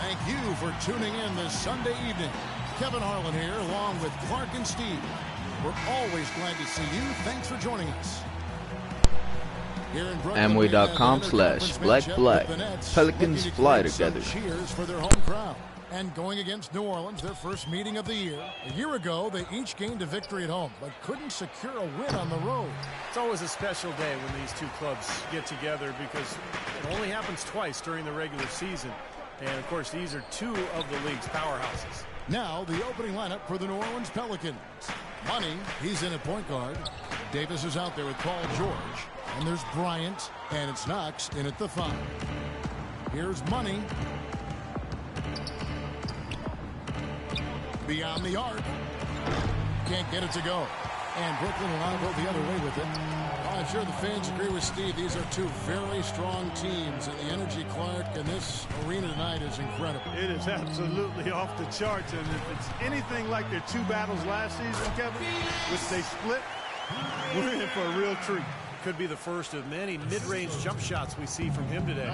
Thank you for tuning in this Sunday evening. Kevin Harlan here, along with Clark and Steve. We're always glad to see you. Thanks for joining us. Here in Brooklyn, Amway.com/black. Pelicans fly together. Cheers for their home crowd. And going against New Orleans, their first meeting of the year. A year ago, they each gained a victory at home, but couldn't secure a win on the road. It's always a special day when these two clubs get together because it only happens twice during the regular season. And, of course, these are two of the league's powerhouses. Now, the opening lineup for the New Orleans Pelicans. Money, he's in at point guard. Davis is out there with Paul George. And there's Bryant, and it's Knox in at the 5. Here's Money. Beyond the arc. Can't get it to go. And Brooklyn will now go the other way with it. Well, I'm sure the fans agree with Steve. These are two very strong teams, and the energy, Clark, in this arena tonight is incredible. It is absolutely off the charts, and if it's anything like their two battles last season, Kevin, which they split, we're in for a real treat. Could be the first of many mid-range jump shots we see from him today.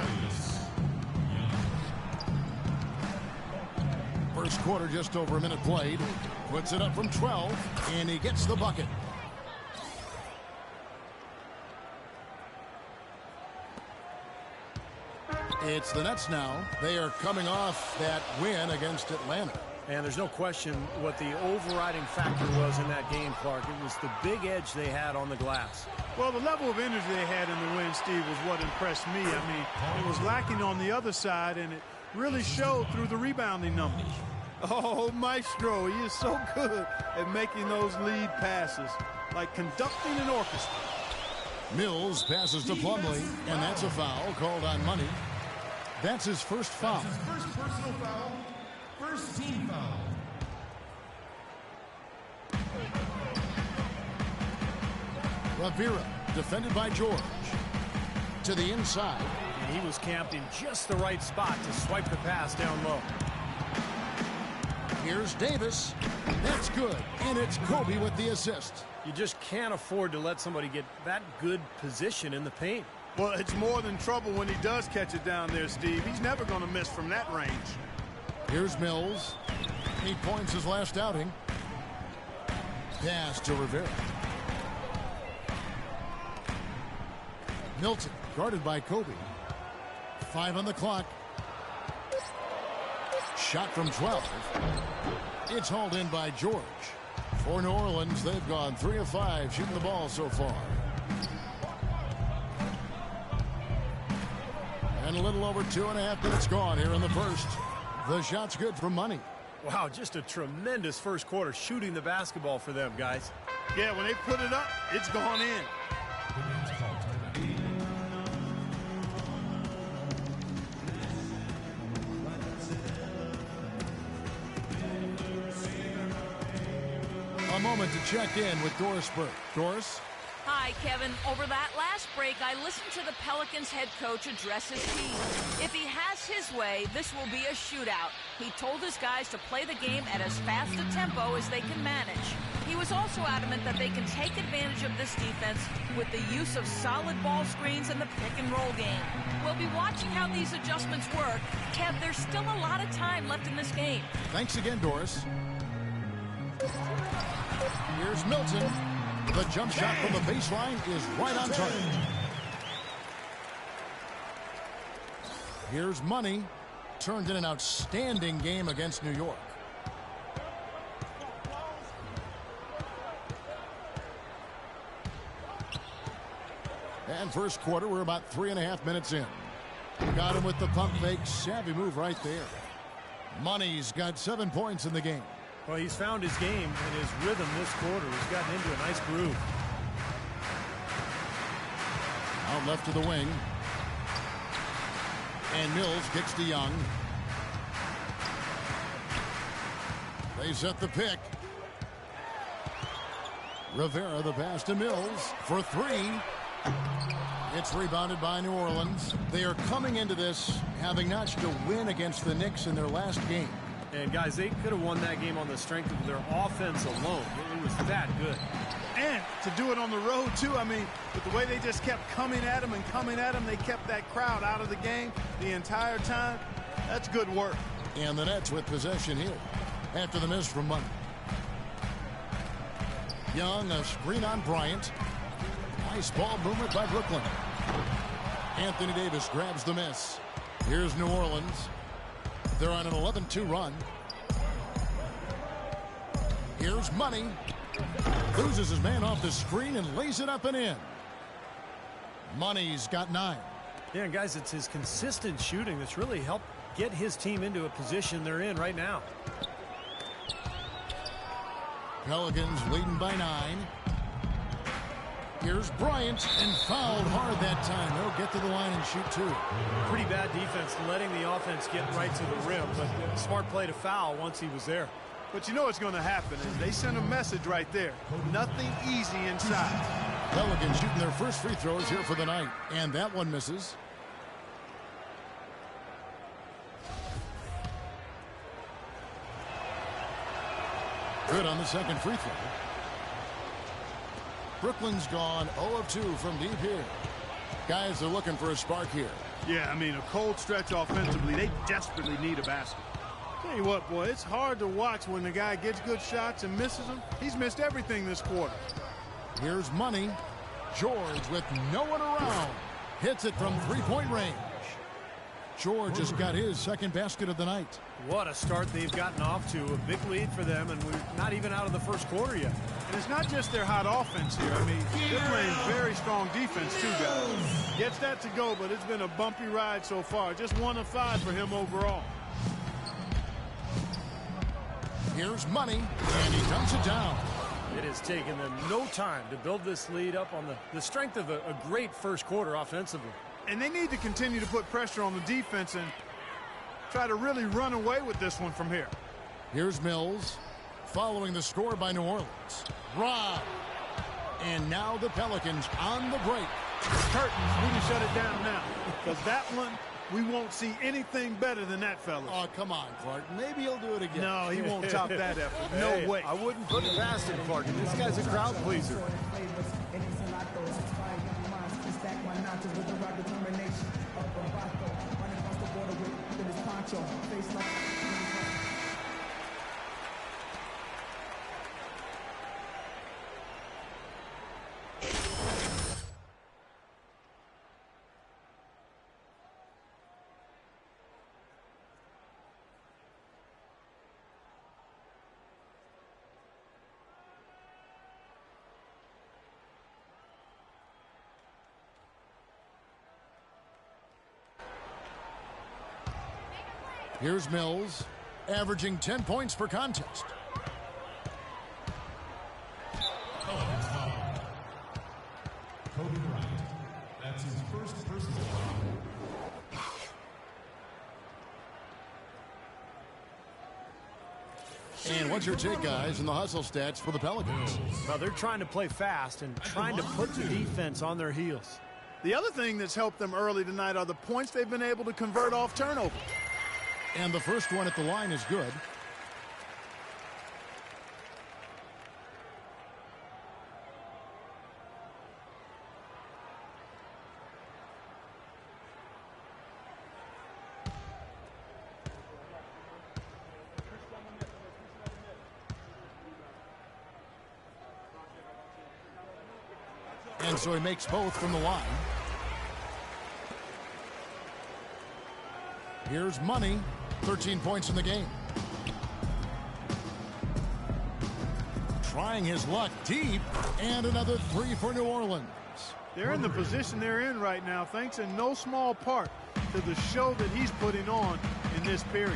First quarter, just over a minute played. Puts it up from 12, and he gets the bucket. It's the Nets now. They are coming off that win against Atlanta. And there's no question what the overriding factor was in that game, Clark. It was the big edge they had on the glass. Well, the level of energy they had in the win, Steve, was what impressed me. I mean, it was lacking on the other side, and it really showed through the rebounding numbers. Oh, Maestro, he is so good at making those lead passes, like conducting an orchestra. Mills passes to Plumlee, and that's a foul called on Money. That's his first foul. That's his first personal foul, first team foul. Rivera, defended by George. To the inside. And he was camped in just the right spot to swipe the pass down low. Here's Davis. That's good. And it's Kobe with the assist. You just can't afford to let somebody get that good position in the paint. Well, it's more than trouble when he does catch it down there, Steve. He's never going to miss from that range. Here's Mills. 8 points his last outing. Pass to Rivera. Milton, guarded by Kobe. 5 on the clock. Shot from 12. It's hauled in by George. For New Orleans, they've gone 3 of 5 shooting the ball so far. And a little over 2.5 minutes gone here in the first. The shot's good from Money. Wow, just a tremendous first quarter shooting the basketball for them, guys. Yeah, when they put it up, it's gone in. A moment to check in with Doris Burke. Doris? Hi, Kevin. Over that last break, I listened to the Pelicans head coach address his team. If he has his way, this will be a shootout. He told his guys to play the game at as fast a tempo as they can manage. He was also adamant that they can take advantage of this defense with the use of solid ball screens and the pick-and-roll game. We'll be watching how these adjustments work. Kev, there's still a lot of time left in this game. Thanks again, Doris. Here's Milton. The jump shot from the baseline is right on target. Here's Money. Turned in an outstanding game against New York. And first quarter, we're about 3.5 minutes in. Got him with the pump fake. Savvy move right there. Money's got 7 points in the game. Well, he's found his game and his rhythm this quarter. He's gotten into a nice groove. Out left to the wing. And Mills kicks to Young. They set the pick. Rivera, the pass to Mills for three. It's rebounded by New Orleans. They are coming into this having notched a win against the Knicks in their last game. And guys, they could have won that game on the strength of their offense alone. It was that good. And to do it on the road, too. I mean, with the way they just kept coming at them and coming at them, they kept that crowd out of the game the entire time. That's good work. And the Nets with possession here after the miss from Money. Young, a screen on Bryant. Nice ball movement by Brooklyn. Anthony Davis grabs the miss. Here's New Orleans. They're on an 11-2 run. Here's Money. Loses his man off the screen and lays it up and in. Money's got 9. Yeah, guys, it's his consistent shooting that's really helped get his team into a position they're in right now. Pelicans leading by 9. Here's Bryant, and fouled hard that time. They'll get to the line and shoot 2. Pretty bad defense letting the offense get right to the rim, but smart play to foul once he was there. But you know what's going to happen is they send a message right there. Nothing easy inside. Pelicans shooting their first free throws here for the night, and that one misses. Good on the second free throw. Brooklyn's gone 0 of 2 from deep here. Guys are looking for a spark here. Yeah, I mean, a cold stretch offensively. They desperately need a basket. Tell you what, boy, it's hard to watch when the guy gets good shots and misses them. He's missed everything this quarter. Here's Money. George with no one around. Hits it from three-point range. George has got his second basket of the night. What a start they've gotten off to. A big lead for them, and we're not even out of the first quarter yet. And it's not just their hot offense here. I mean, they're playing very strong defense, too, guys. Gets that to go, but it's been a bumpy ride so far. Just 1 of 5 for him overall. Here's Money, and he dumps it down. It has taken them no time to build this lead up on the strength of a great first quarter offensively. And they need to continue to put pressure on the defense and try to really run away with this one from here. Here's Mills, following the score by New Orleans. Rob. And now the Pelicans on the break. Curtains, we can shut it down now. Because that one, we won't see anything better than that, fellas. Oh, come on, Clark. Maybe he'll do it again. No, he won't top that effort. No Hey, way. I wouldn't put it past him, Clark. This guy's a crowd pleaser. Here's Mills, averaging 10 points per contest. Pelicans foul. Kobe Bryant. That's his first personal foul. And what's your take, guys, in the hustle stats for the Pelicans? Well, they're trying to play fast and trying to put the defense on their heels. The other thing that's helped them early tonight are the points they've been able to convert off turnover. And the first one at the line is good. And so he makes both from the line. Here's Money. 13 points in the game. Trying his luck deep, and another 3 for New Orleans. They're in the position they're in right now, thanks in no small part to the show that he's putting on in this period.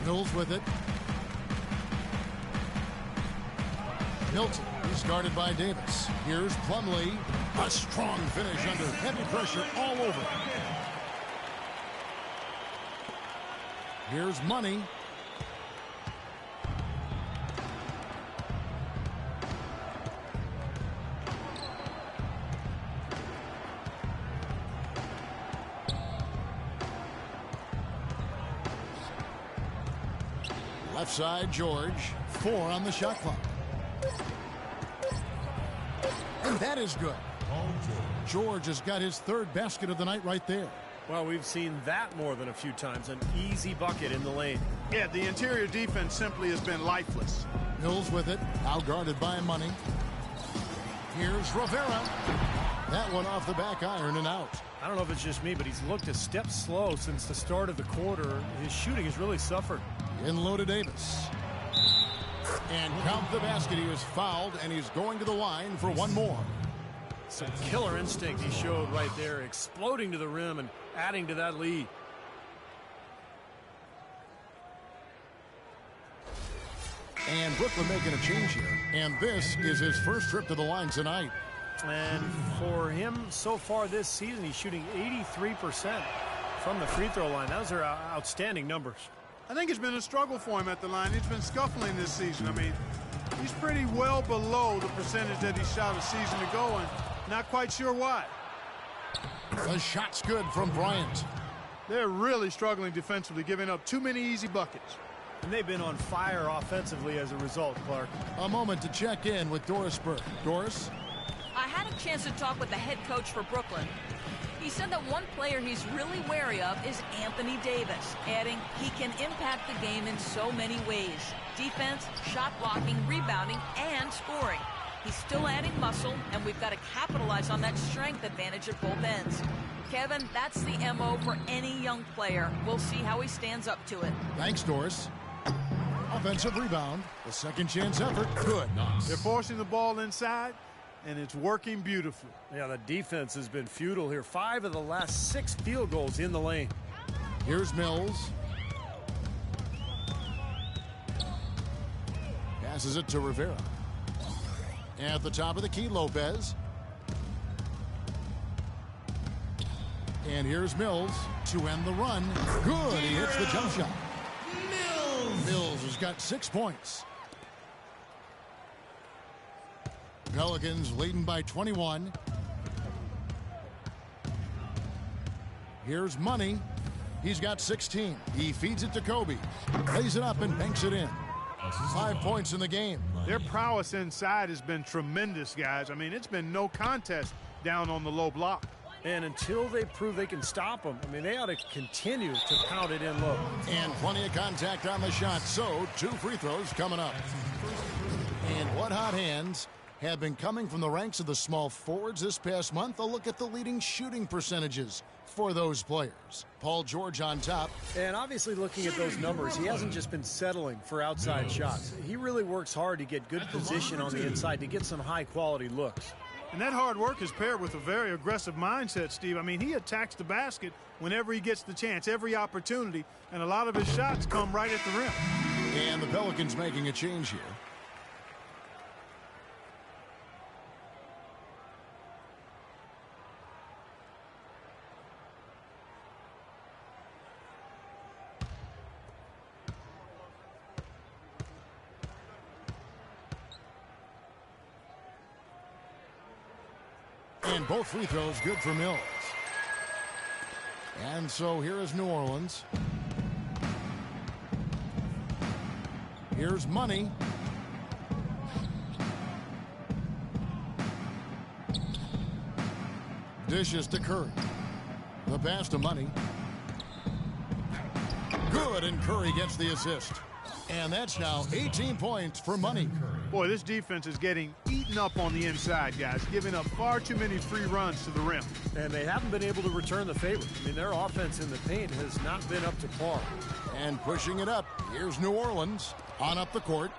Mills with it. Milton, he's guarded by Davis. Here's Plumlee. A strong finish under heavy pressure all over. Here's Money. Left side, George. 4 on the shot clock. And that is good. George has got his 3rd basket of the night right there. Well, we've seen that more than a few times. An easy bucket in the lane. Yeah, the interior defense simply has been lifeless. Mills with it. Now guarded by Money. Here's Rivera. That one off the back iron and out. I don't know if it's just me, but he's looked a step slow since the start of the quarter. His shooting has really suffered. In low to Davis. And count the basket. He was fouled, and he's going to the line for one more. Some killer instinct he showed right there, exploding to the rim and adding to that lead. And Brooklyn making a change here. And this is his first trip to the line tonight. And for him so far this season, he's shooting 83% from the free throw line. Those are outstanding numbers. I think it's been a struggle for him at the line. He's been scuffling this season. I mean, he's pretty well below the percentage that he shot a season ago, and not quite sure why. The shot's good from Bryant. They're really struggling defensively, giving up too many easy buckets. And they've been on fire offensively as a result, Clark. A moment to check in with Doris Burke. Doris? I had a chance to talk with the head coach for Brooklyn. He said that one player he's really wary of is Anthony Davis, adding he can impact the game in so many ways. Defense, shot blocking, rebounding, and scoring. He's still adding muscle, and we've got to capitalize on that strength advantage at both ends. Kevin, that's the MO for any young player. We'll see how he stands up to it. Thanks, Doris. Offensive rebound. The second chance effort. Good. They're forcing the ball inside, and it's working beautifully. Yeah, the defense has been futile here. 5 of the last 6 field goals in the lane. Here's Mills. Passes it to Rivera. At the top of the key, Lopez. And here's Mills to end the run. Good. He hits the jump shot. Mills has got 6 points. Pelicans leading by 21. Here's Money. He's got 16. He feeds it to Kobe. Lays it up and banks it in. 5 points in the game. Their prowess inside has been tremendous, guys. I mean, it's been no contest down on the low block. And until they prove they can stop them, I mean, they ought to continue to pound it in low. And plenty of contact on the shot. So 2 free throws coming up. And what hot hands have been coming from the ranks of the small forwards this past month. A look at the leading shooting percentages for those players. Paul George on top. And obviously looking at those numbers, he hasn't just been settling for outside shots. He really works hard to get good position on the inside to get some high-quality looks. And that hard work is paired with a very aggressive mindset, Steve. I mean, he attacks the basket whenever he gets the chance, every opportunity, and a lot of his shots come right at the rim. And the Pelicans making a change here. And both free throws good for Mills. And so here is New Orleans. Here's Money. Dishes to Curry. The pass to Money. Good, and Curry gets the assist. And that's now 18 points for Money. Boy, this defense is getting eaten up on the inside, guys, giving up far too many free runs to the rim. And they haven't been able to return the favor. I mean, their offense in the paint has not been up to par. And pushing it up, here's New Orleans on up the court.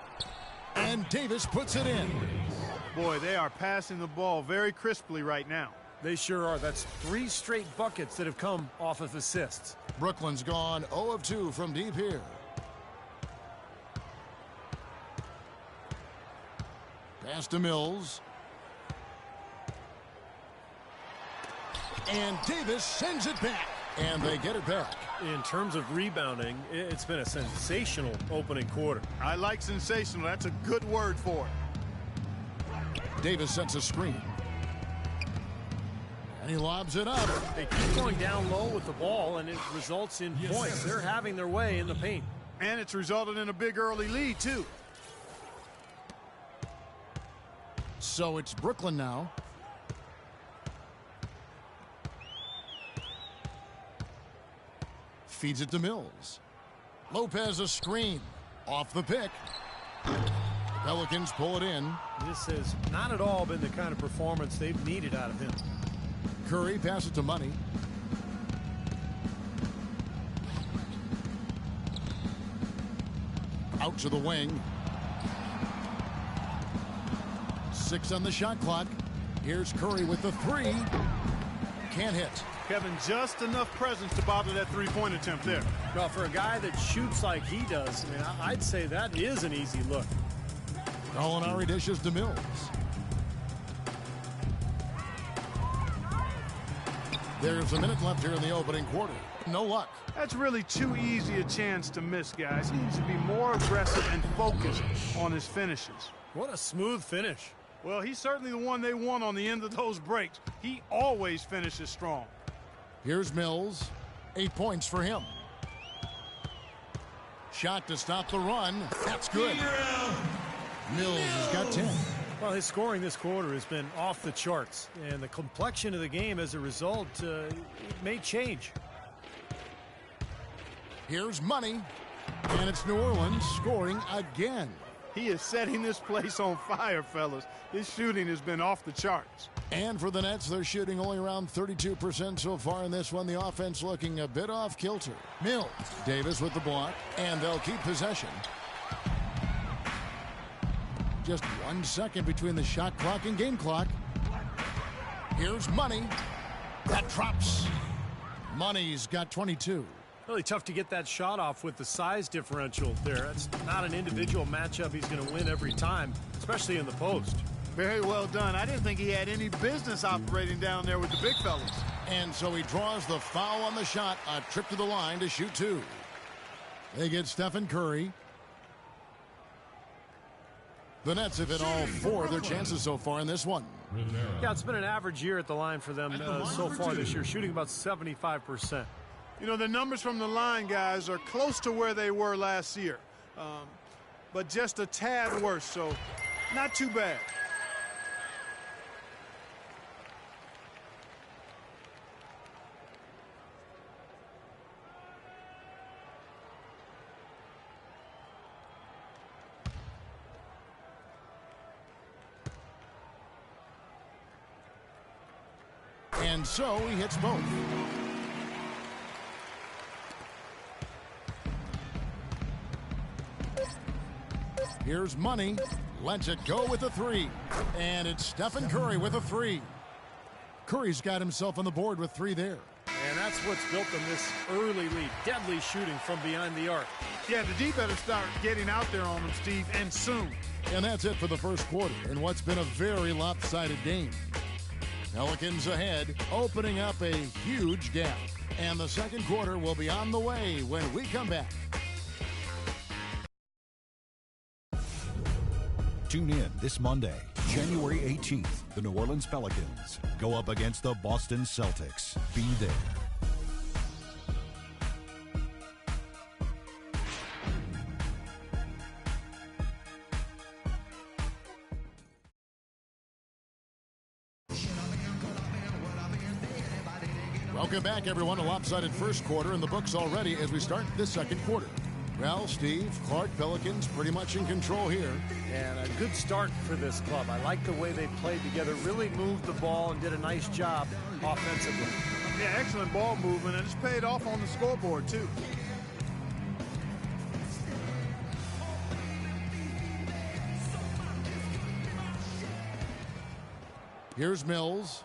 And Davis puts it in. Boy, they are passing the ball very crisply right now. They sure are. That's 3 straight buckets that have come off of assists. Brooklyn's gone 0 of 2 from deep here. Pass to Mills. And Davis sends it back. And they get it back. In terms of rebounding, it's been a sensational opening quarter. I like sensational. That's a good word for it. Davis sets a screen. And he lobs it up. They keep going down low with the ball, and it results in points. They're having their way in the paint. And it's resulted in a big early lead, too. So it's Brooklyn now. Feeds it to Mills. Lopez a screen. Off the pick. Pelicans pull it in. This has not at all been the kind of performance they've needed out of him. Curry passes it to Money. Out to the wing. 6 on the shot clock. Here's Curry with the 3. Can't hit. Kevin, just enough presence to bother that three-point attempt there. Well, for a guy that shoots like he does, I mean, I'd say that is an easy look. Gallinari dishes to Mills. There's a minute left here in the opening quarter. No luck. That's really too easy a chance to miss, guys. He needs to be more aggressive and focused on his finishes. What a smooth finish. Well, he's certainly the one they want on the end of those breaks. He always finishes strong. Here's Mills. 8 points for him. Shot to stop the run. That's good. Mills has got 10. Well, his scoring this quarter has been off the charts, and the complexion of the game as a result it may change. Here's Money, and it's New Orleans scoring again. He is setting this place on fire, fellas. His shooting has been off the charts. And for the Nets, they're shooting only around 32% so far in this one. The offense looking a bit off kilter. Mills, Davis with the block, and they'll keep possession. Just 1 second between the shot clock and game clock. Here's Money. That drops. Money's got 22. Really tough to get that shot off with the size differential there. It's not an individual matchup he's going to win every time, especially in the post. Very well done. I didn't think he had any business operating down there with the big fellas. And so he draws the foul on the shot. A trip to the line to shoot 2. They get Stephen Curry. The Nets have hit all 4 of their chances so far in this one. Yeah, it's been an average year at the line for them so far this year, shooting about 75%. You know, the numbers from the line, guys, are close to where they were last year. But just a tad worse, so not too bad. And so he hits both. Here's Money. Lets it go with a 3. And it's Stephen Curry with a 3. Curry's got himself on the board with 3 there. And that's what's built them this early lead. Deadly shooting from behind the arc. Yeah, the D better start getting out there on them, Steve, and soon. And that's it for the first quarter in what's been a very lopsided game. Pelicans ahead, opening up a huge gap. And the second quarter will be on the way when we come back. Tune in this Monday, January 18th. The New Orleans Pelicans go up against the Boston Celtics. Be there. Welcome back, everyone. A lopsided first quarter in the books already as we start this second quarter. Well, Steve, Clark, Pelicans pretty much in control here. And a good start for this club. I like the way they played together, really moved the ball and did a nice job offensively. Yeah, excellent ball movement, and it's paid off on the scoreboard, too. Here's Mills.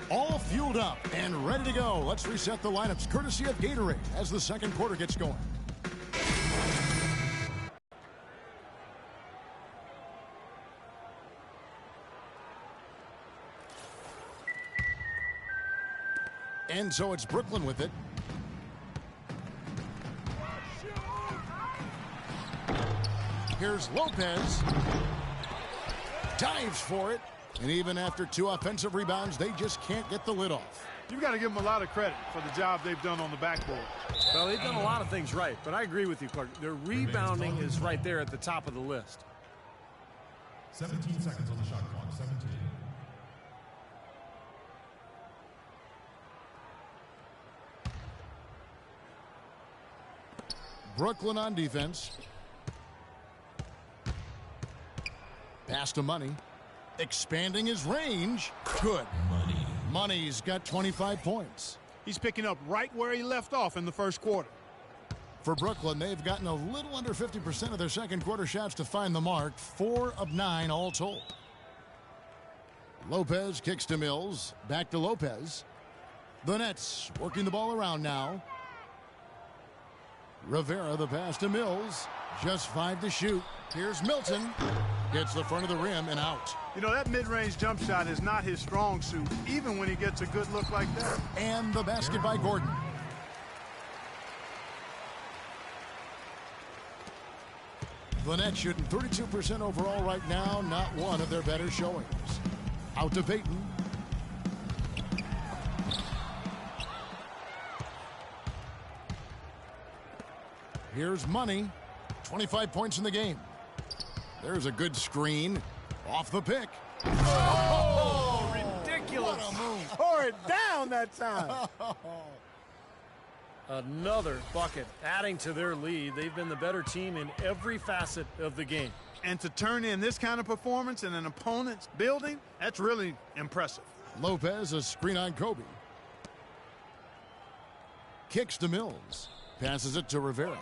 All fueled up and ready to go. Let's reset the lineups courtesy of Gatorade as the second quarter gets going. And so it's Brooklyn with it. Here's Lopez. Dives for it. And even after 2 offensive rebounds, they just can't get the lid off. You've got to give them a lot of credit for the job they've done on the backboard. Well, they've done a lot of things right, but I agree with you, Clark. Their rebounding is right there at the top of the list. 17 seconds on the shot clock. 17. Brooklyn on defense. Pass to Money. Expanding his range. Good. Money's got 25 points. He's picking up right where he left off in the first quarter. For Brooklyn, they've gotten a little under 50% of their second quarter shots to find the mark. 4 of 9 all told. Lopez kicks to Mills. Back to Lopez. The Nets working the ball around now. Rivera, the pass to Mills. Just 5 to shoot. Here's Milton. Hits the front of the rim and out. You know, that mid-range jump shot is not his strong suit, even when he gets a good look like that. And the basket by Gordon. The Nets shooting 32% overall right now. Not one of their better showings. Out to Payton. Here's Money. 25 points in the game. There's a good screen. Off the pick. Oh, ridiculous. What a move. Tore it down that time. Another bucket adding to their lead. They've been the better team in every facet of the game. And to turn in this kind of performance in an opponent's building, that's really impressive. Lopez, a screen on Kobe. Kicks to Mills. Passes it to Rivera.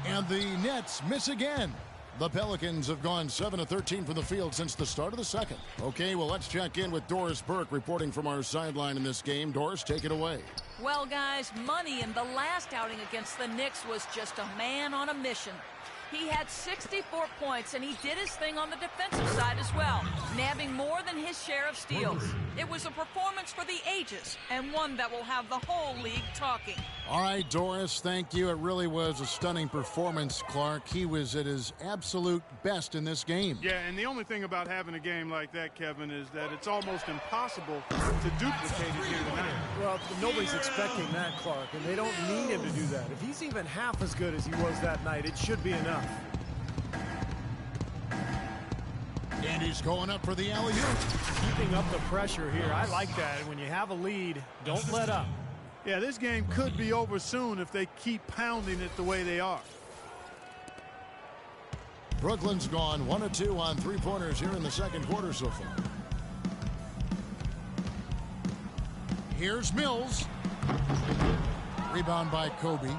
And the Nets miss again. The Pelicans have gone 7 of 13 from the field since the start of the second. Okay, well, let's check in with Doris Burke reporting from our sideline in this game. Doris, take it away. Well, guys, Money in the last outing against the Knicks was just a man on a mission. He had 64 points, and he did his thing on the defensive side as well, nabbing more than his share of steals. It was a performance for the ages, and one that will have the whole league talking. All right, Doris, thank you. It really was a stunning performance, Clark. He was at his absolute best in this game. Yeah, and the only thing about having a game like that, Kevin, is that it's almost impossible to duplicate it here tonight. Well, nobody's expecting that, Clark, and they don't need him to do that. If he's even half as good as he was that night, it should be enough. And he's going up for the alley-oop. Keeping up the pressure here. I like that. When you have a lead, don't let up. Yeah, this game could be over soon if they keep pounding it the way they are. Brooklyn's gone 1 of 2 on three-pointers here in the second quarter so far. Here's Mills. Rebound by Kobe.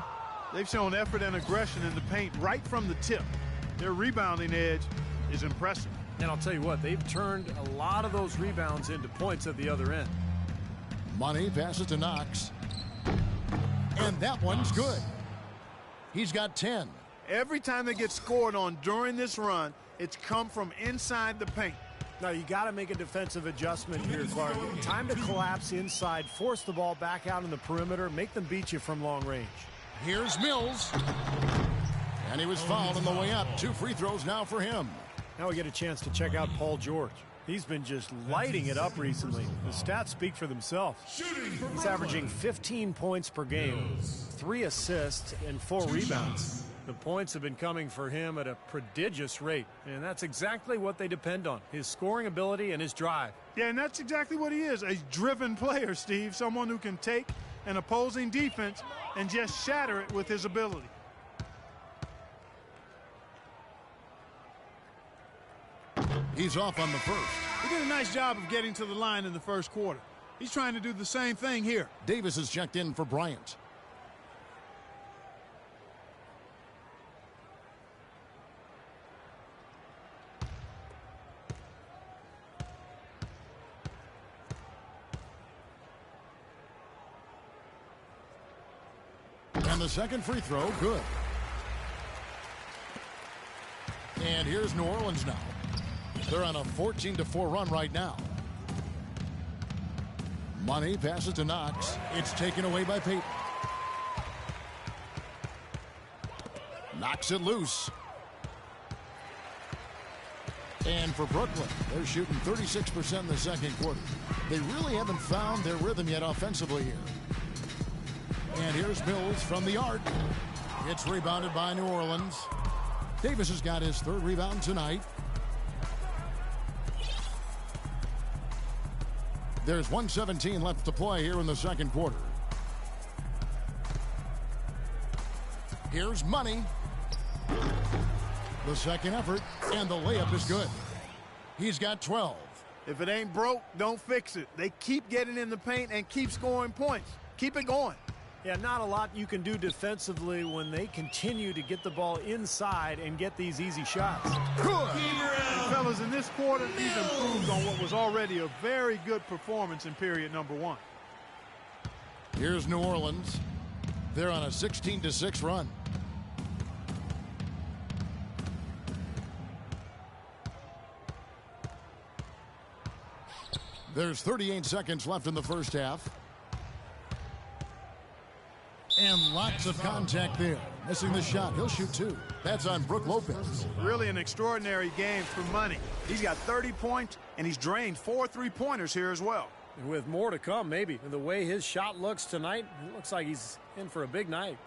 They've shown effort and aggression in the paint right from the tip. Their rebounding edge is impressive. And I'll tell you what, they've turned a lot of those rebounds into points at the other end. Money passes to Knox. And that one's good. He's got 10. Every time they get scored on during this run, it's come from inside the paint. Now, you got to make a defensive adjustment here, Clark. Time to collapse inside, force the ball back out in the perimeter, make them beat you from long range. Here's Mills. And he was fouled on the way up. 2 free throws now for him. Now we get a chance to check out Paul George. He's been just lighting it up recently. The stats speak for themselves. He's averaging 15 points per game, 3 assists, and 4 rebounds. The points have been coming for him at a prodigious rate, and that's exactly what they depend on, his scoring ability and his drive. Yeah, and that's exactly what he is, a driven player, Steve, someone who can take an opposing defense and just shatter it with his ability. He's off on the first. He did a nice job of getting to the line in the first quarter. He's trying to do the same thing here. Davis is checked in for Bryant. And the second free throw, good. And here's New Orleans now. They're on a 14-4 run right now. Money passes to Knox. It's taken away by Peyton. Knocks it loose. And for Brooklyn, they're shooting 36% in the second quarter. They really haven't found their rhythm yet offensively here. And here's Mills from the arc. It's rebounded by New Orleans. Davis has got his third rebound tonight. There's 1:17 left to play here in the second quarter. Here's Money. The second effort, and the layup is good. He's got 12. If it ain't broke, don't fix it. They keep getting in the paint and keep scoring points. Keep it going. Yeah, not a lot you can do defensively when they continue to get the ball inside and get these easy shots. Good. And fellas, in this quarter, he's improved on what was already a very good performance in period number one. Here's New Orleans. They're on a 16-6 run. There's 38 seconds left in the first half. And lots of contact there. Missing the shot. He'll shoot two. That's on Brook Lopez. Really an extraordinary game for Money. He's got 30 points, and he's drained 4 3-pointers here as well. And with more to come, maybe. The way his shot looks tonight, it looks like he's in for a big night.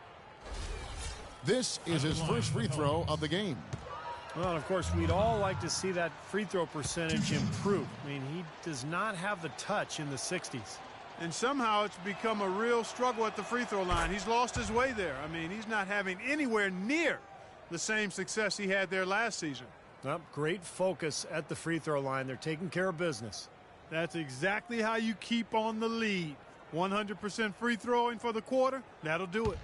This is his first free throw of the game. Well, and of course, we'd all like to see that free throw percentage improve. I mean, he does not have the touch in the 60s. And somehow it's become a real struggle at the free throw line. He's lost his way there. I mean, he's not having anywhere near the same success he had there last season. Well, great focus at the free throw line. They're taking care of business. That's exactly how you keep on the lead. 100% free throwing for the quarter, that'll do it.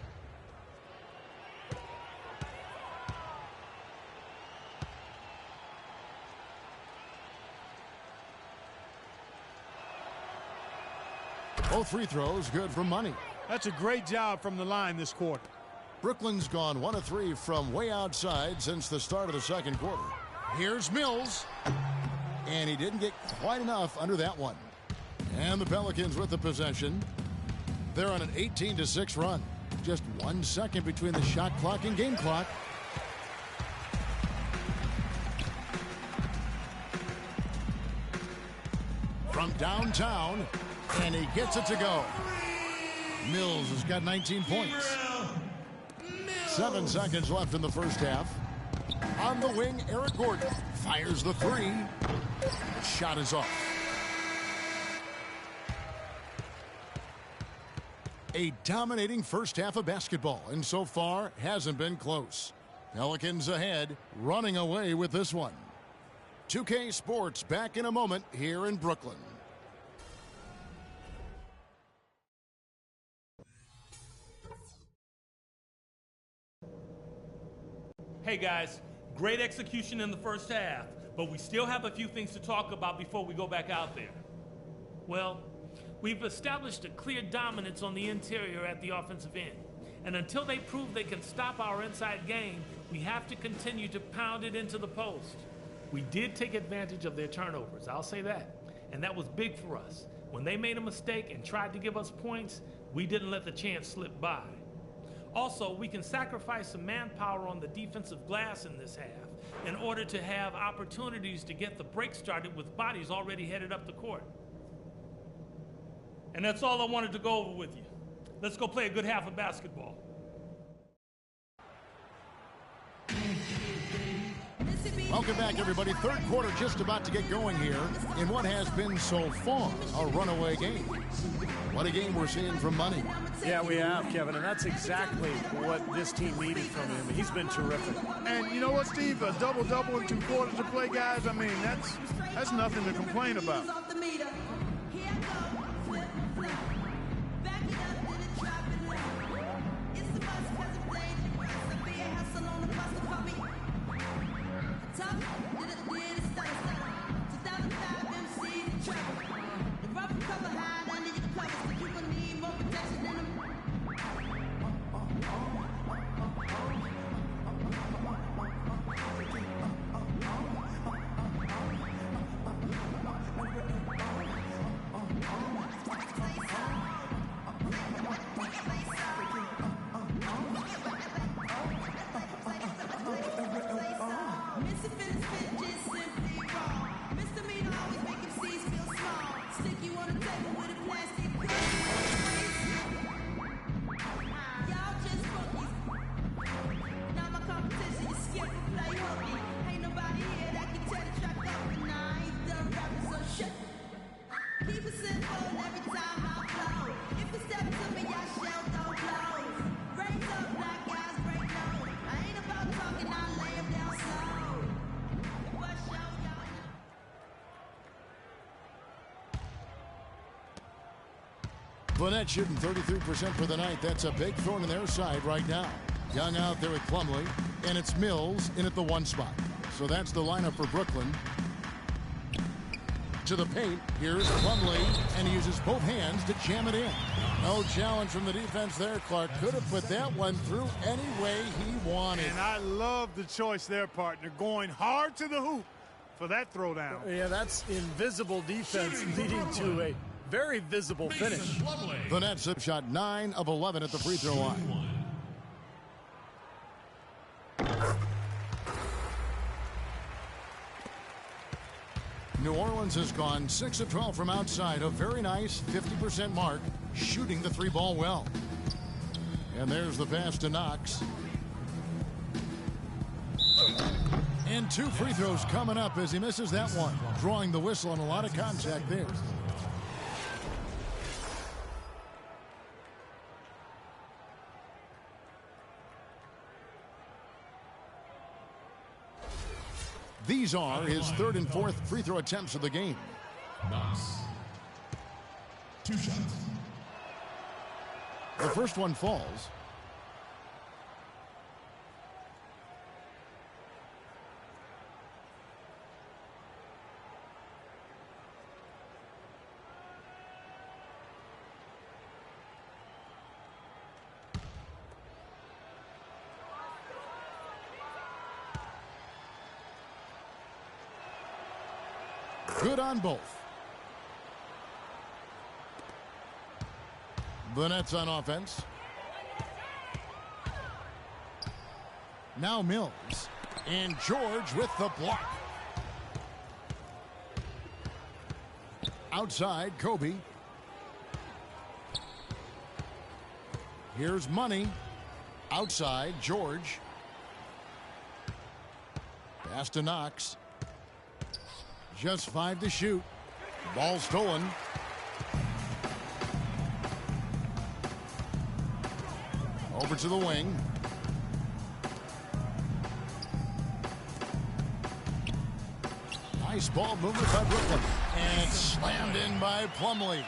Both free throws good for Money. That's a great job from the line this quarter. Brooklyn's gone 1 of 3 from way outside since the start of the second quarter. Here's Mills. And he didn't get quite enough under that one. And the Pelicans with the possession. They're on an 18-6 run. Just 1 second between the shot clock and game clock. From downtown. And he gets it to go. Mills has got 19 points. 7 seconds left in the first half. On the wing, Eric Gordon fires the three. The shot is off. A dominating first half of basketball, and so far hasn't been close. Pelicans ahead, running away with this one. 2K Sports back in a moment here in Brooklyn. Hey guys, great execution in the first half, but we still have a few things to talk about before we go back out there. Well, we've established a clear dominance on the interior at the offensive end. And until they prove they can stop our inside game, we have to continue to pound it into the post. We did take advantage of their turnovers, I'll say that. And that was big for us. When they made a mistake and tried to give us points, we didn't let the chance slip by. Also, we can sacrifice some manpower on the defensive glass in this half in order to have opportunities to get the break started with bodies already headed up the court. And that's all I wanted to go over with you. Let's go play a good half of basketball. Welcome back, everybody. Third quarter just about to get going here in what has been so far a runaway game. What a game we're seeing from Money. Yeah, we have, Kevin, and that's exactly what this team needed from him. He's been terrific. And you know what, Steve? A double-double in 2 quarters to play, guys. I mean, that's nothing to complain about. Burnett shooting 33% for the night. That's a big thorn in their side right now. Young out there with Plumlee, and it's Mills in at the 1 spot. So that's the lineup for Brooklyn. To the paint, here's Plumlee, and he uses both hands to jam it in. No challenge from the defense there. Clark could have put that one through any way he wanted. And I love the choice there, partner, going hard to the hoop for that throwdown. Yeah, that's invisible defense leading to a very visible finish. The Nets have shot 9 of 11 at the free throw line. New Orleans has gone 6 of 12 from outside, a very nice 50% mark, shooting the 3-ball well. And there's the pass to Knox. And 2 free throws coming up as he misses that one, drawing the whistle on a lot of contact there. These are his 3rd and 4th free throw attempts of the game. Knox. 2 shots. The first one falls. Good on both. The Nets on offense. Now Mills. And George with the block. Outside, Kobe. Here's Money. Outside, George. Pass to Knox. Just 5 to shoot. Ball stolen. Over to the wing. Nice ball movement by Brooklyn. And slammed in by Plumlee.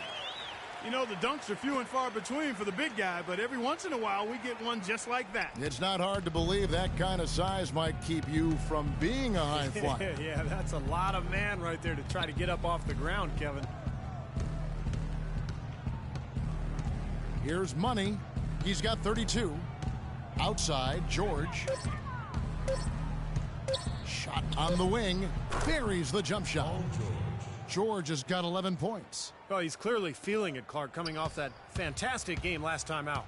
You know, the dunks are few and far between for the big guy, but every once in a while we get one just like that. It's not hard to believe that kind of size might keep you from being a high flyer. Yeah, that's a lot of man right there to try to get up off the ground, Kevin. Here's Money. He's got 32. Outside, George. Shot on the wing. Buries the jump shot. George has got 11 points. Well, he's clearly feeling it, Clark, coming off that fantastic game last time out.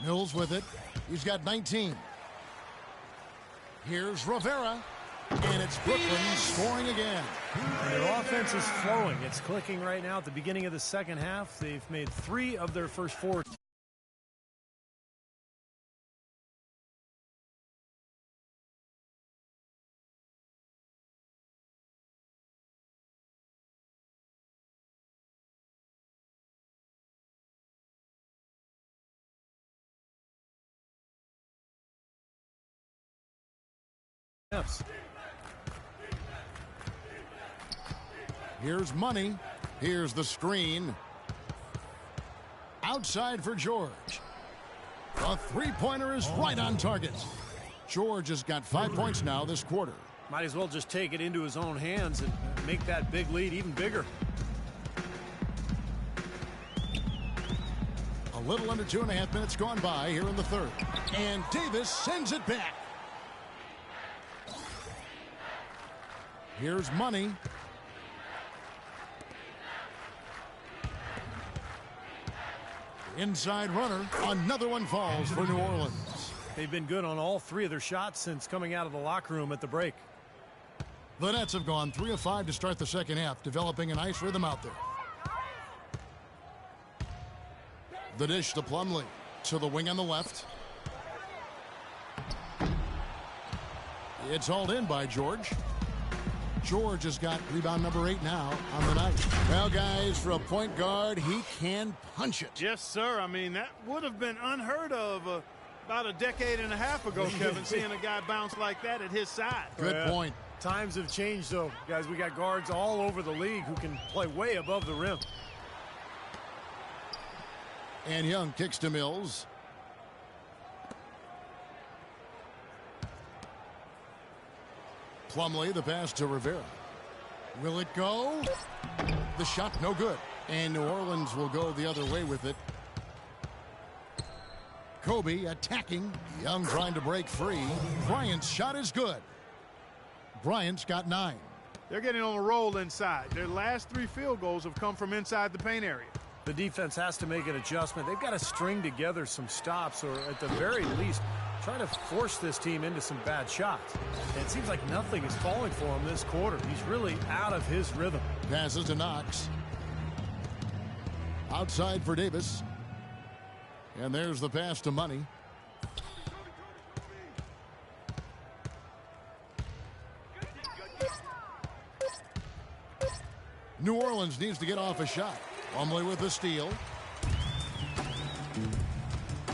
Mills with it. He's got 19. Here's Rivera. And it's Brooklyn scoring again. And their offense is flowing. It's clicking right now at the beginning of the second half. They've made 3 of their first 4. Here's Money. Here's the screen. Outside for George. A 3-pointer is right on target. George has got 5 points now this quarter. Might as well just take it into his own hands and make that big lead even bigger. A little under 2.5 minutes gone by here in the third. And Davis sends it back. Here's Money. Inside runner. Another one falls for New Orleans. They've been good on all 3 of their shots since coming out of the locker room at the break. The Nets have gone 3 of 5 to start the second half, developing a nice rhythm out there. The dish to Plumlee. To the wing on the left. It's hauled in by George. George has got rebound number 8 now on the night. Well, guys, for a point guard, he can punch it. Yes, sir. I mean, that would have been unheard of about a decade and a half ago, Kevin, seeing a guy bounce like that at his side. Good point. Times have changed, though. Guys, we got guards all over the league who can play way above the rim. And Young kicks to Mills. Plumlee, the pass to Rivera. Will it go? The shot no good. And New Orleans will go the other way with it. Kobe attacking. Young trying to break free. Bryant's shot is good. Bryant's got 9. They're getting on a roll inside. Their last 3 field goals have come from inside the paint area. The defense has to make an adjustment. They've got to string together some stops, or at the very least, try to force this team into some bad shots. And it seems like nothing is falling for him this quarter. He's really out of his rhythm. Passes to Knox. Outside for Davis. And there's the pass to Money. New Orleans needs to get off a shot. Plumlee with the steal.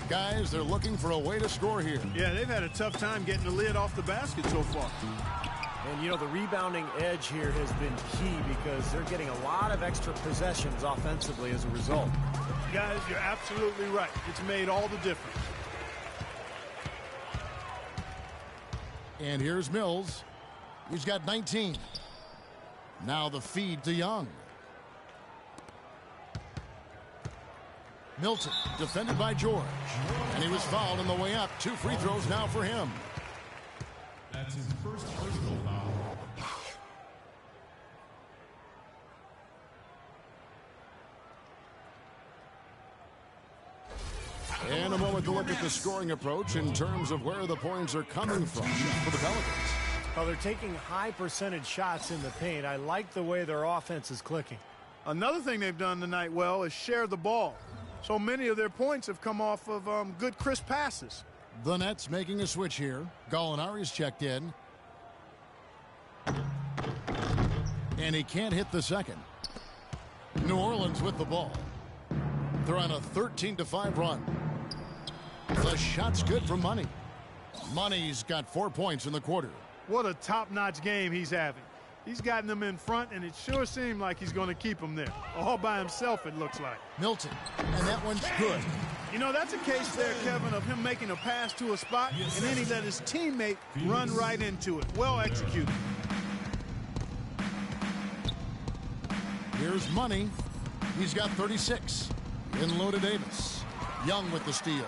Guys, they're looking for a way to score here. Yeah, they've had a tough time getting the lid off the basket so far. And, you know, the rebounding edge here has been key because they're getting a lot of extra possessions offensively as a result. Guys, you're absolutely right. It's made all the difference. And here's Mills. He's got 19. Now the feed to Young. Milton, defended by George. And he was fouled on the way up. 2 free throws now for him. That's his first personal foul. And a moment to look at the scoring approach in terms of where the points are coming from for the Pelicans. Well, they're taking high percentage shots in the paint. I like the way their offense is clicking. Another thing they've done tonight well is share the ball. So many of their points have come off of good, crisp passes. The Nets making a switch here. Gallinari's checked in. And he can't hit the second. New Orleans with the ball. They're on a 13-5 run. The shot's good from Money. Money's got 4 points in the quarter. What a top-notch game he's having. He's gotten them in front, and it sure seemed like he's going to keep them there. All by himself, it looks like. Milton, and that one's good. You know, that's a case there, Kevin, of him making a pass to a spot, and then he let his teammate run right into it. Well executed. Here's Money. He's got 36. In low to Davis. Young with the steal.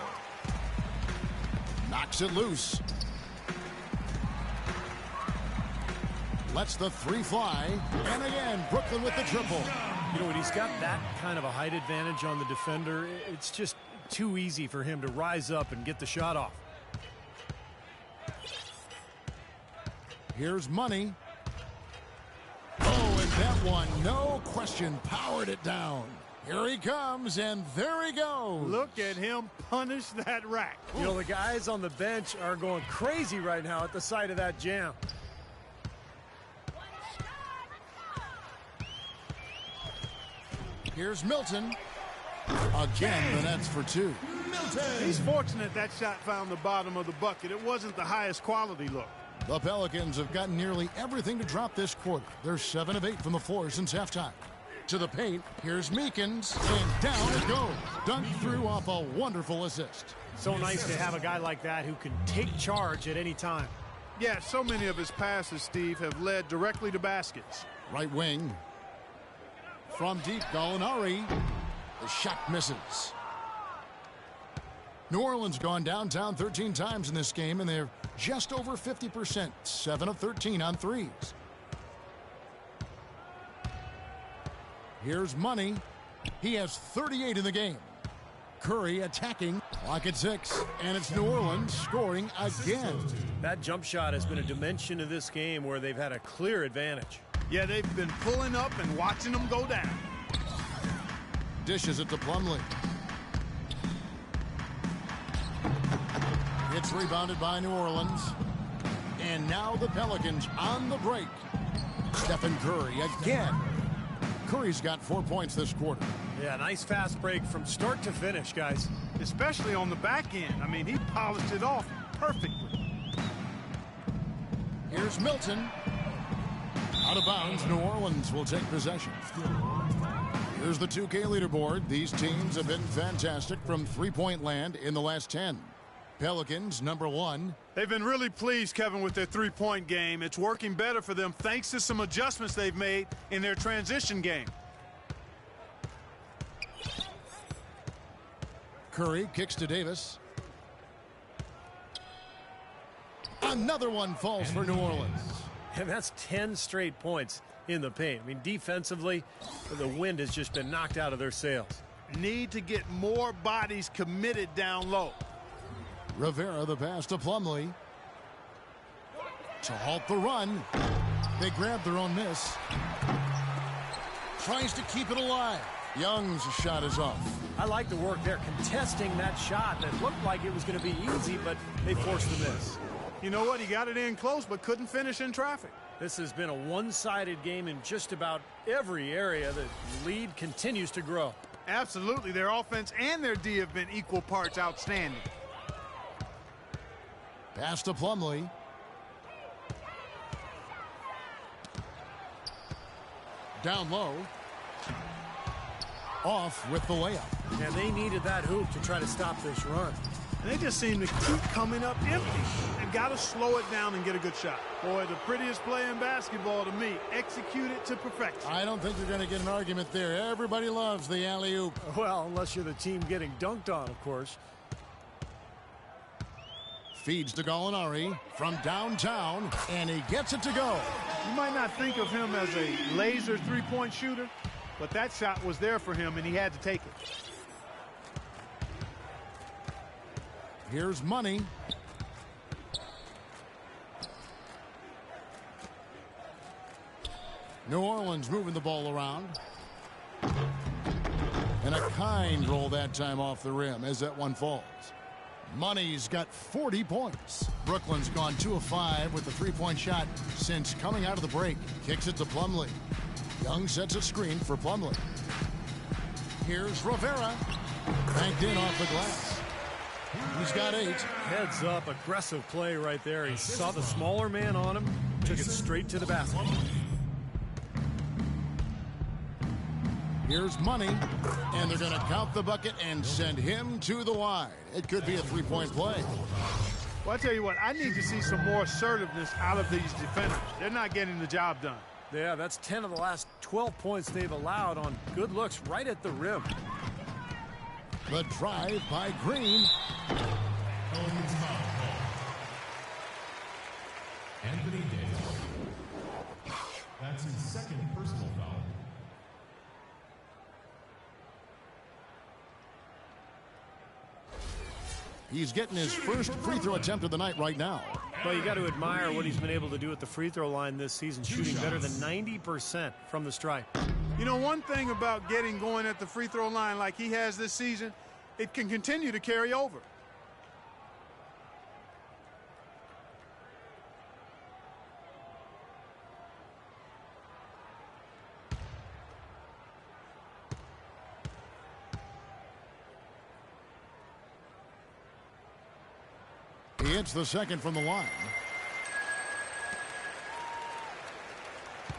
Knocks it loose. Lets the 3 fly. And again, Brooklyn with the triple. You know, when he's got that kind of a height advantage on the defender, it's just too easy for him to rise up and get the shot off. Here's Money. Oh, and that one, no question, powered it down. Here he comes, and there he goes. Look at him punish that rack. You know, the guys on the bench are going crazy right now at the sight of that jam. Here's Milton. Again, the Nets for 2. Milton. He's fortunate that shot found the bottom of the bucket. It wasn't the highest quality look. The Pelicans have gotten nearly everything to drop this quarter. They're 7 of 8 from the floor since halftime. To the paint, here's Meekins, and down it goes. Dunked through off a wonderful assist. So nice to have a guy like that who can take charge at any time. Yeah, so many of his passes, Steve, have led directly to baskets. Right wing. From deep, Gallinari. The shot misses. New Orleans gone downtown 13 times in this game, and they're just over 50%. 7 of 13 on threes. Here's Money. He has 38 in the game. Curry attacking. Clock at 6. And it's New Orleans scoring again. That jump shot has been a dimension of this game where they've had a clear advantage. Yeah, they've been pulling up and watching them go down. Dishes it to Plumlee. It's rebounded by New Orleans. And now the Pelicans on the break. Stephen Curry again. Curry's got 4 points this quarter. Yeah, nice fast break from start to finish, guys. Especially on the back end. I mean, he polished it off perfectly. Here's Milton. Out of bounds, New Orleans will take possession. Here's the 2K leaderboard. These teams have been fantastic from three-point land in the last 10. Pelicans, number 1. They've been really pleased, Kevin, with their three-point game. It's working better for them thanks to some adjustments they've made in their transition game. Curry kicks to Davis. Another one falls for New Orleans. And that's 10 straight points in the paint. I mean, defensively, the wind has just been knocked out of their sails. Need to get more bodies committed down low. Rivera, the pass to Plumlee. To halt the run. They grab their own miss. Tries to keep it alive. Young's shot is off. I like the work there, contesting that shot that looked like it was going to be easy, but they forced the miss. You know what? He got it in close, but couldn't finish in traffic. This has been a one-sided game in just about every area. The lead continues to grow. Absolutely. Their offense and their D have been equal parts outstanding. Pass to Plumlee. Down low. Off with the layup. And they needed that hoop to try to stop this run. And they just seem to keep coming up empty. They've got to slow it down and get a good shot. Boy, the prettiest play in basketball to me. Execute it to perfection. I don't think you're going to get an argument there. Everybody loves the alley-oop. Well, unless you're the team getting dunked on, of course. Feeds to Gallinari from downtown, and he gets it to go. You might not think of him as a laser three-point shooter, but that shot was there for him, and he had to take it. Here's Money. New Orleans moving the ball around. And a kind roll that time off the rim as that one falls. Money's got 40 points. Brooklyn's gone 2 of 5 with the three-point shot since coming out of the break. Kicks it to Plumlee. Young sets a screen for Plumlee. Here's Rivera. Banked in off the glass. He's got 8. Heads up, aggressive play right there. He saw the smaller man on him, took it straight to the basket. Here's Money, and they're going to count the bucket and send him to the line. It could be a three-point play. Well, I tell you what, I need to see some more assertiveness out of these defenders. They're not getting the job done. Yeah, that's 10 of the last 12 points they've allowed on good looks right at the rim. The drive by Green. Anthony Davis. That's his second personal foul. He's getting his first free throw attempt of the night right now. Well, you got to admire what he's been able to do at the free throw line this season, shooting better than 90% from the stripe. You know, one thing about getting going at the free throw line like he has this season, it can continue to carry over. He hits the second from the line.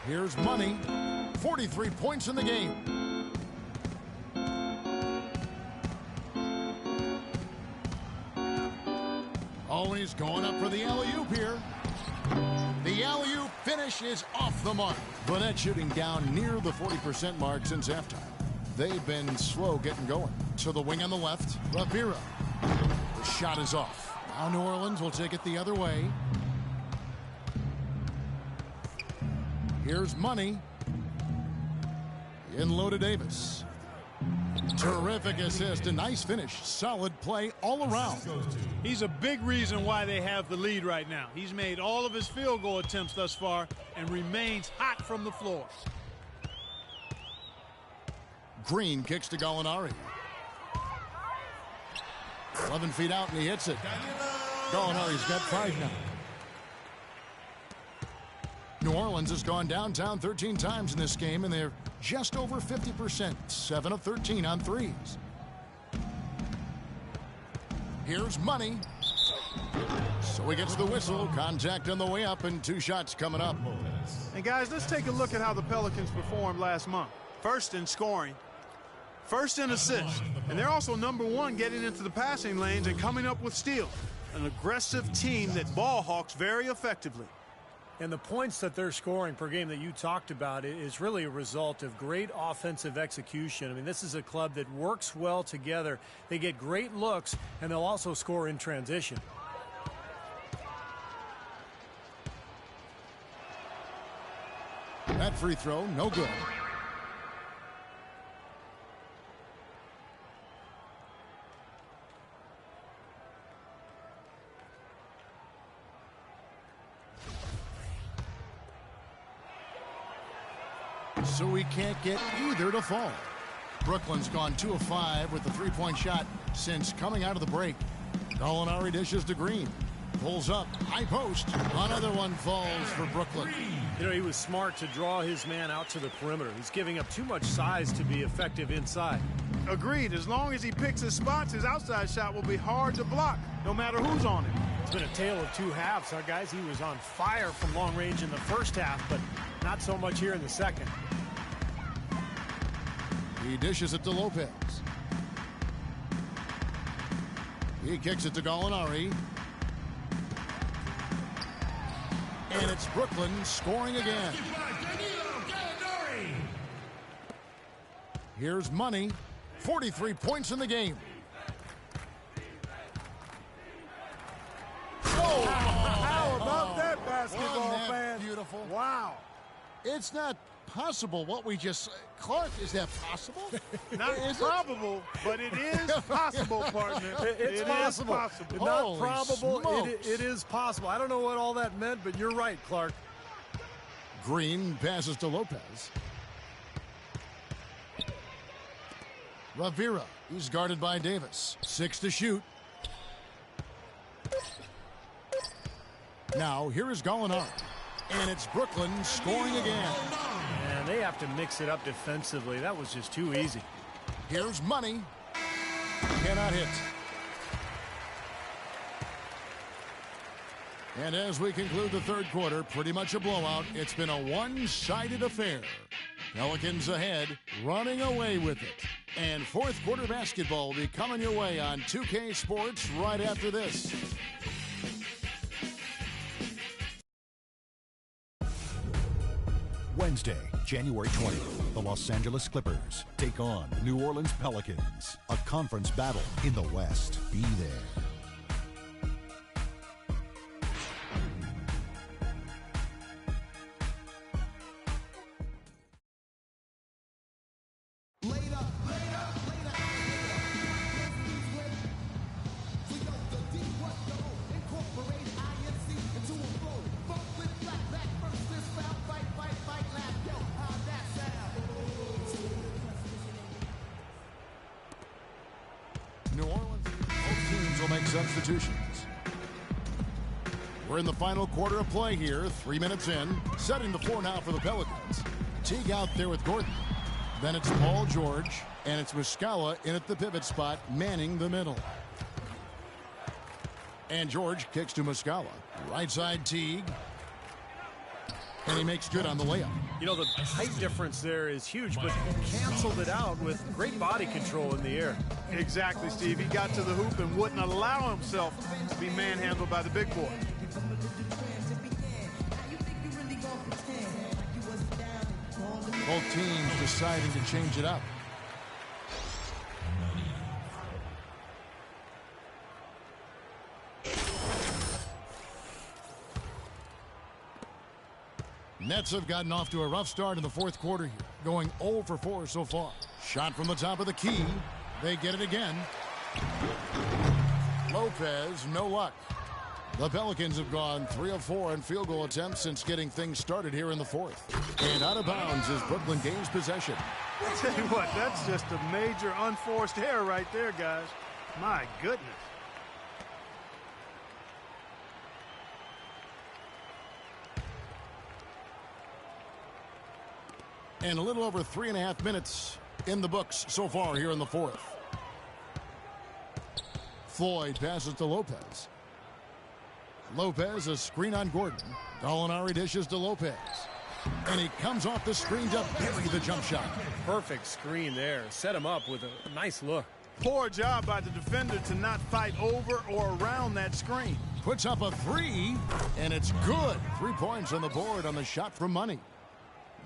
Here's Money. 43 points in the game. Oh, he's going up for the alley-oop here. The alley-oop finish is off the mark. Burnett shooting down near the 40% mark since halftime. They've been slow getting going. To the wing on the left, Rivera. The shot is off. Now New Orleans will take it the other way. Here's Money. In low to Davis. Terrific assist, a nice finish. Solid play all around. He's a big reason why they have the lead right now. He's made all of his field goal attempts thus far and remains hot from the floor. Green kicks to Gallinari. 11 feet out and he hits it. Gallinari's got 5 now. New Orleans has gone downtown 13 times in this game, and they're just over 50%, 7 of 13 on threes. Here's Money. So he gets the whistle. Contact on the way up, and 2 shots coming up. And guys, let's take a look at how the Pelicans performed last month. First in scoring, first in assists, and they're also #1 getting into the passing lanes and coming up with steals. An aggressive team that ball hawks very effectively. And the points that they're scoring per game that you talked about is really a result of great offensive execution. I mean, this is a club that works well together. They get great looks, and they'll also score in transition. That free throw, no good. So we can't get either to fall. Brooklyn's gone 2 of 5 with the three-point shot since coming out of the break. Gallinari dishes to Green. Pulls up, high post. Another one falls for Brooklyn. You know, he was smart to draw his man out to the perimeter. He's giving up too much size to be effective inside. Agreed. As long as he picks his spots, his outside shot will be hard to block, no matter who's on it. It's been a tale of two halves, huh, guys? He was on fire from long range in the first half, but not so much here in the second. He dishes it to Lopez. He kicks it to Gallinari. And it's Brooklyn scoring again. Here's Money. 43 points in the game. Oh, how about that basketball, fan? Beautiful. Wow. It's not possible what we just... Clark, is that possible? Not probable, but it is possible, partner. It's possible. Possible. Not probable. Smokes. It is possible. I don't know what all that meant, but you're right, Clark. Green passes to Lopez. Rivera. He's guarded by Davis. 6 to shoot. Now, here is Gallinari. And it's Brooklyn scoring again. And they have to mix it up defensively. That was just too easy. Here's Money. Cannot hit. And as we conclude the third quarter, pretty much a blowout. It's been a one-sided affair. Pelicans ahead, running away with it. And fourth quarter basketball will be coming your way on 2K Sports right after this. Wednesday, January 20th, the Los Angeles Clippers take on New Orleans Pelicans. A conference battle in the West. Be there. New Orleans, both teams will make substitutions. We're in the final quarter of play here, 3 minutes in. Setting the floor now for the Pelicans. Teague out there with Gordon. Then it's Paul George, and it's Muscala in at the pivot spot, manning the middle. And George kicks to Muscala. Right side Teague. And he makes good on the layup. You know, the height difference there is huge, but he canceled it out with great body control in the air. Exactly, Steve. He got to the hoop and wouldn't allow himself to be manhandled by the big boy. Both teams deciding to change it up. Nets have gotten off to a rough start in the fourth quarter here, going 0 for 4 so far. Shot from the top of the key. They get it again. Lopez, no luck. The Pelicans have gone 3 of 4 in field goal attempts since getting things started here in the fourth. And out of bounds is Brooklyn gains possession. I'll tell you what, that's just a major unforced error right there, guys. My goodness. And a little over 3.5 minutes in the books so far here in the fourth. Floyd passes to Lopez. Lopez, a screen on Gordon. Gallinari dishes to Lopez. And he comes off the screen to bury the jump shot. Perfect screen there. Set him up with a nice look. Poor job by the defender to not fight over or around that screen. Puts up a three, and it's good. 3 points on the board on the shot from Money.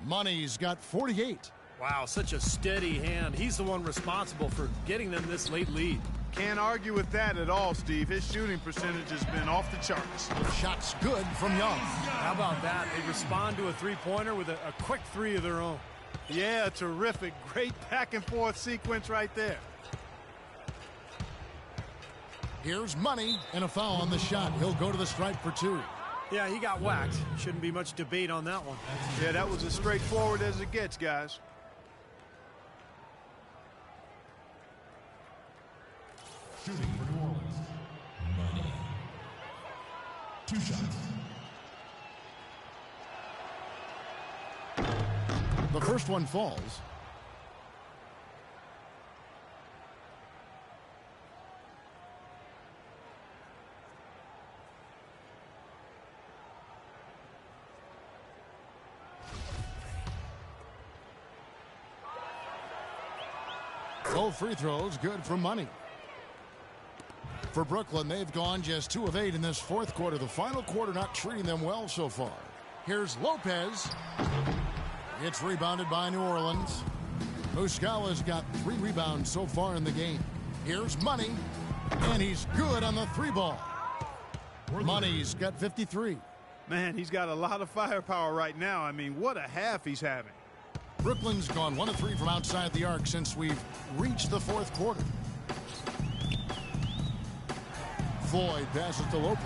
Money's got 48. Wow, such a steady hand. He's the one responsible for getting them this late lead. Can't argue with that at all, Steve. His shooting percentage has been off the charts. Shot's good from Young. How about that? They respond to a three-pointer with a quick three of their own. Yeah, terrific. Great back-and-forth sequence right there. Here's Money and a foul on the shot. He'll go to the stripe for 2. Yeah, he got whacked. Shouldn't be much debate on that one. Yeah, that was as straightforward as it gets, guys. Shooting for New Orleans. Money. 2 shots. The first one falls. Both free throws good for Money. For Brooklyn, they've gone just 2 of 8 in this fourth quarter. The final quarter not treating them well so far. Here's Lopez. It's rebounded by New Orleans. Muscala's got 3 rebounds so far in the game. Here's Money, and he's good on the 3 ball. Money's got 53. Man, he's got a lot of firepower right now. I mean, what a half he's having. Brooklyn's gone 1 of 3 from outside the arc since we've reached the fourth quarter. Floyd passes to Lopez.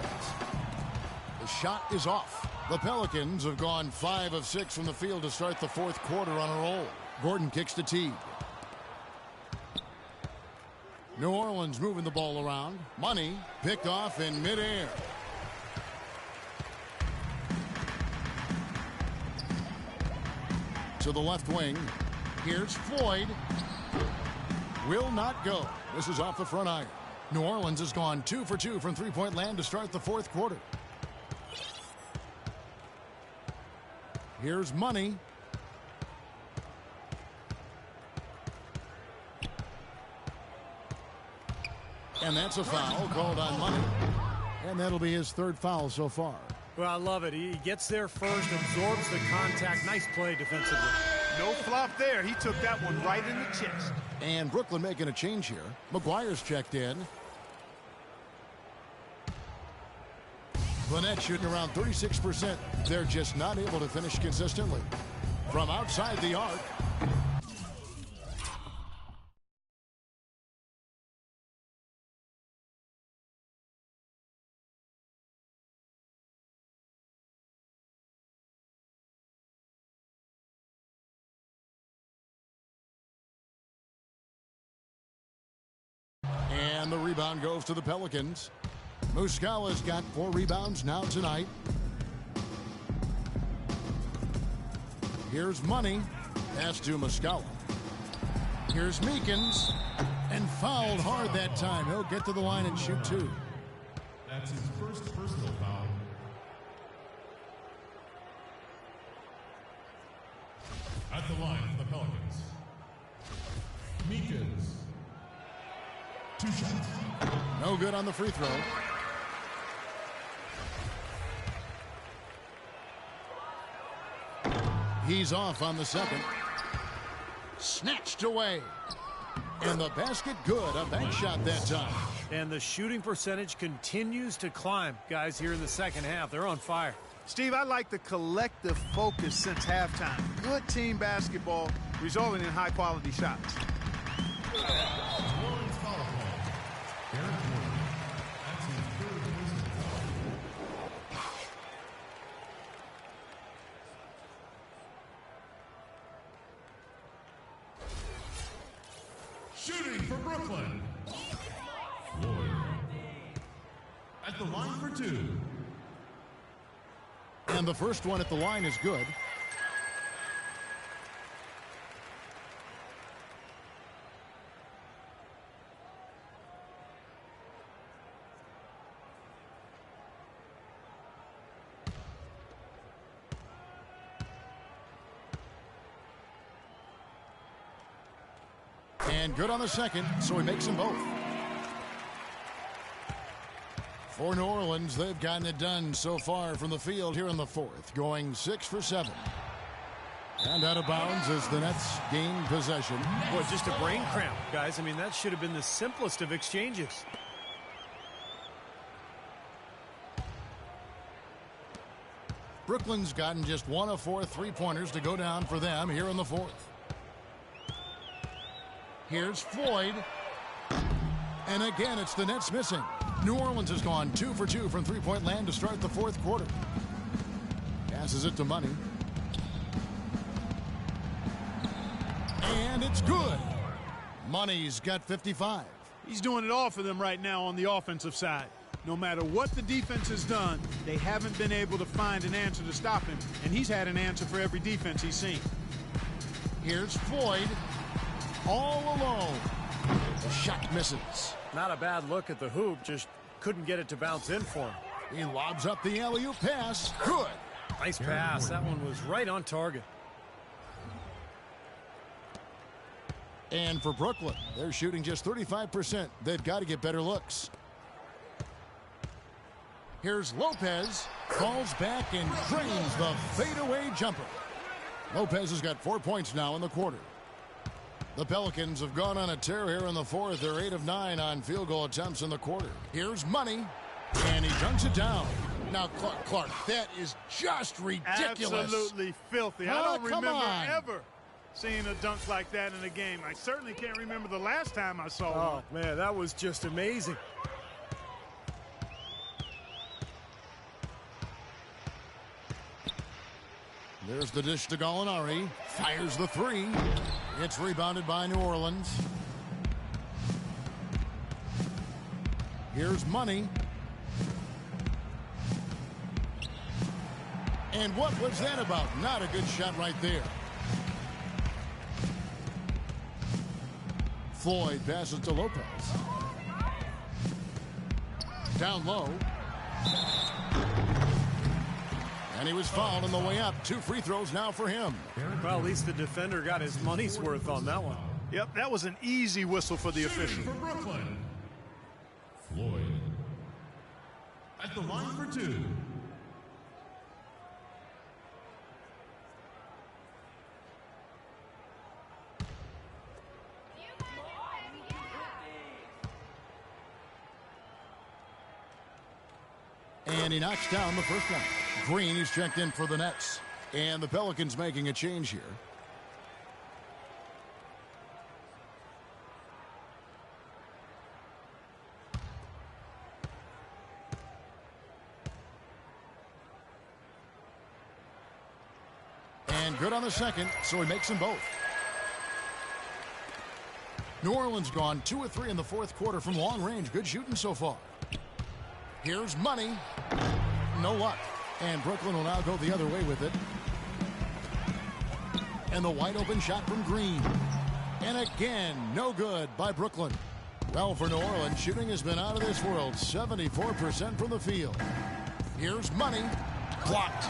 The shot is off. The Pelicans have gone 5 of 6 from the field to start the fourth quarter on a roll. Gordon kicks to Teague. New Orleans moving the ball around. Money picked off in midair. To the left wing. Here's Floyd. Will not go. This is off the front iron. New Orleans has gone 2 for 2 from three-point land to start the fourth quarter. Here's Money. And that's a foul called on Money. And that'll be his 3rd foul so far. Well, I love it. He gets there first, absorbs the contact. Nice play defensively. No flop there. He took that one right in the chest. And Brooklyn making a change here. McGuire's checked in. Gwinnett shooting around 36%. They're just not able to finish consistently. From outside the arc. And the rebound goes to the Pelicans. Muscala's got 4 rebounds now tonight. Here's Money. Pass to Muscala. Here's Meekins. And fouled hard that time. He'll get to the line and shoot 2. That's his first personal foul. At the line for the Pelicans. Meekins. 2 shots. No good on the free throw. He's off on the second. Snatched away. And the basket good. A bank shot that time. And the shooting percentage continues to climb. Guys, here in the second half, they're on fire. Steve, I like the collective focus since halftime. Good team basketball resulting in high-quality shots. Shooting for Brooklyn. Floyd. At the line for 2. And the first one at the line is good. And good on the second, so he makes them both. For New Orleans, they've gotten it done so far from the field here in the fourth, going 6 for 7. And out of bounds as the Nets gain possession. Boy, just a brain cramp, guys. I mean, that should have been the simplest of exchanges. Brooklyn's gotten just 1 of 4 3-pointers to go down for them here in the fourth. Here's Floyd. And again, it's the Nets missing. New Orleans has gone 2 for 2 from three-point land to start the fourth quarter. Passes it to Money. And it's good. Money's got 55. He's doing it all for them right now on the offensive side. No matter what the defense has done, they haven't been able to find an answer to stop him, and he's had an answer for every defense he's seen. Here's Floyd. All alone. The shot misses. Not a bad look at the hoop, just couldn't get it to bounce in for him. He lobs up the alley-oop pass. Good. Nice pass. That one was right on target. And for Brooklyn, they're shooting just 35%. They've got to get better looks. Here's Lopez. Falls back and drains the fadeaway jumper. Lopez has got 4 points now in the quarter. The Pelicans have gone on a tear here in the fourth. They're 8 of 9 on field goal attempts in the quarter. Here's Money, and he dunks it down. Now, Clark, that is just ridiculous. Absolutely filthy. I don't come remember on. ever seeing a dunk like that in a game. I certainly can't remember the last time I saw one. Oh, man, that was just amazing. There's the dish to Gallinari. Fires the three. It's rebounded by New Orleans. Here's Money. And what was that about? Not a good shot right there. Floyd passes to Lopez. Down low. And he was fouled on the way up. 2 free throws now for him. Well, at least the defender got his money's worth on that one. Yep, that was an easy whistle for the official. For Brooklyn, Floyd. At the line for 2. And he knocks down the first one. Green, he's checked in for the Nets. And the Pelicans making a change here. And good on the second, so he makes them both. New Orleans gone 2 of 3 in the fourth quarter from long range. Good shooting so far. Here's Money. No luck. And Brooklyn will now go the other way with it. And the wide open shot from Green. And again, no good by Brooklyn. Well, for New Orleans, shooting has been out of this world. 74% from the field. Here's Money. Blocked.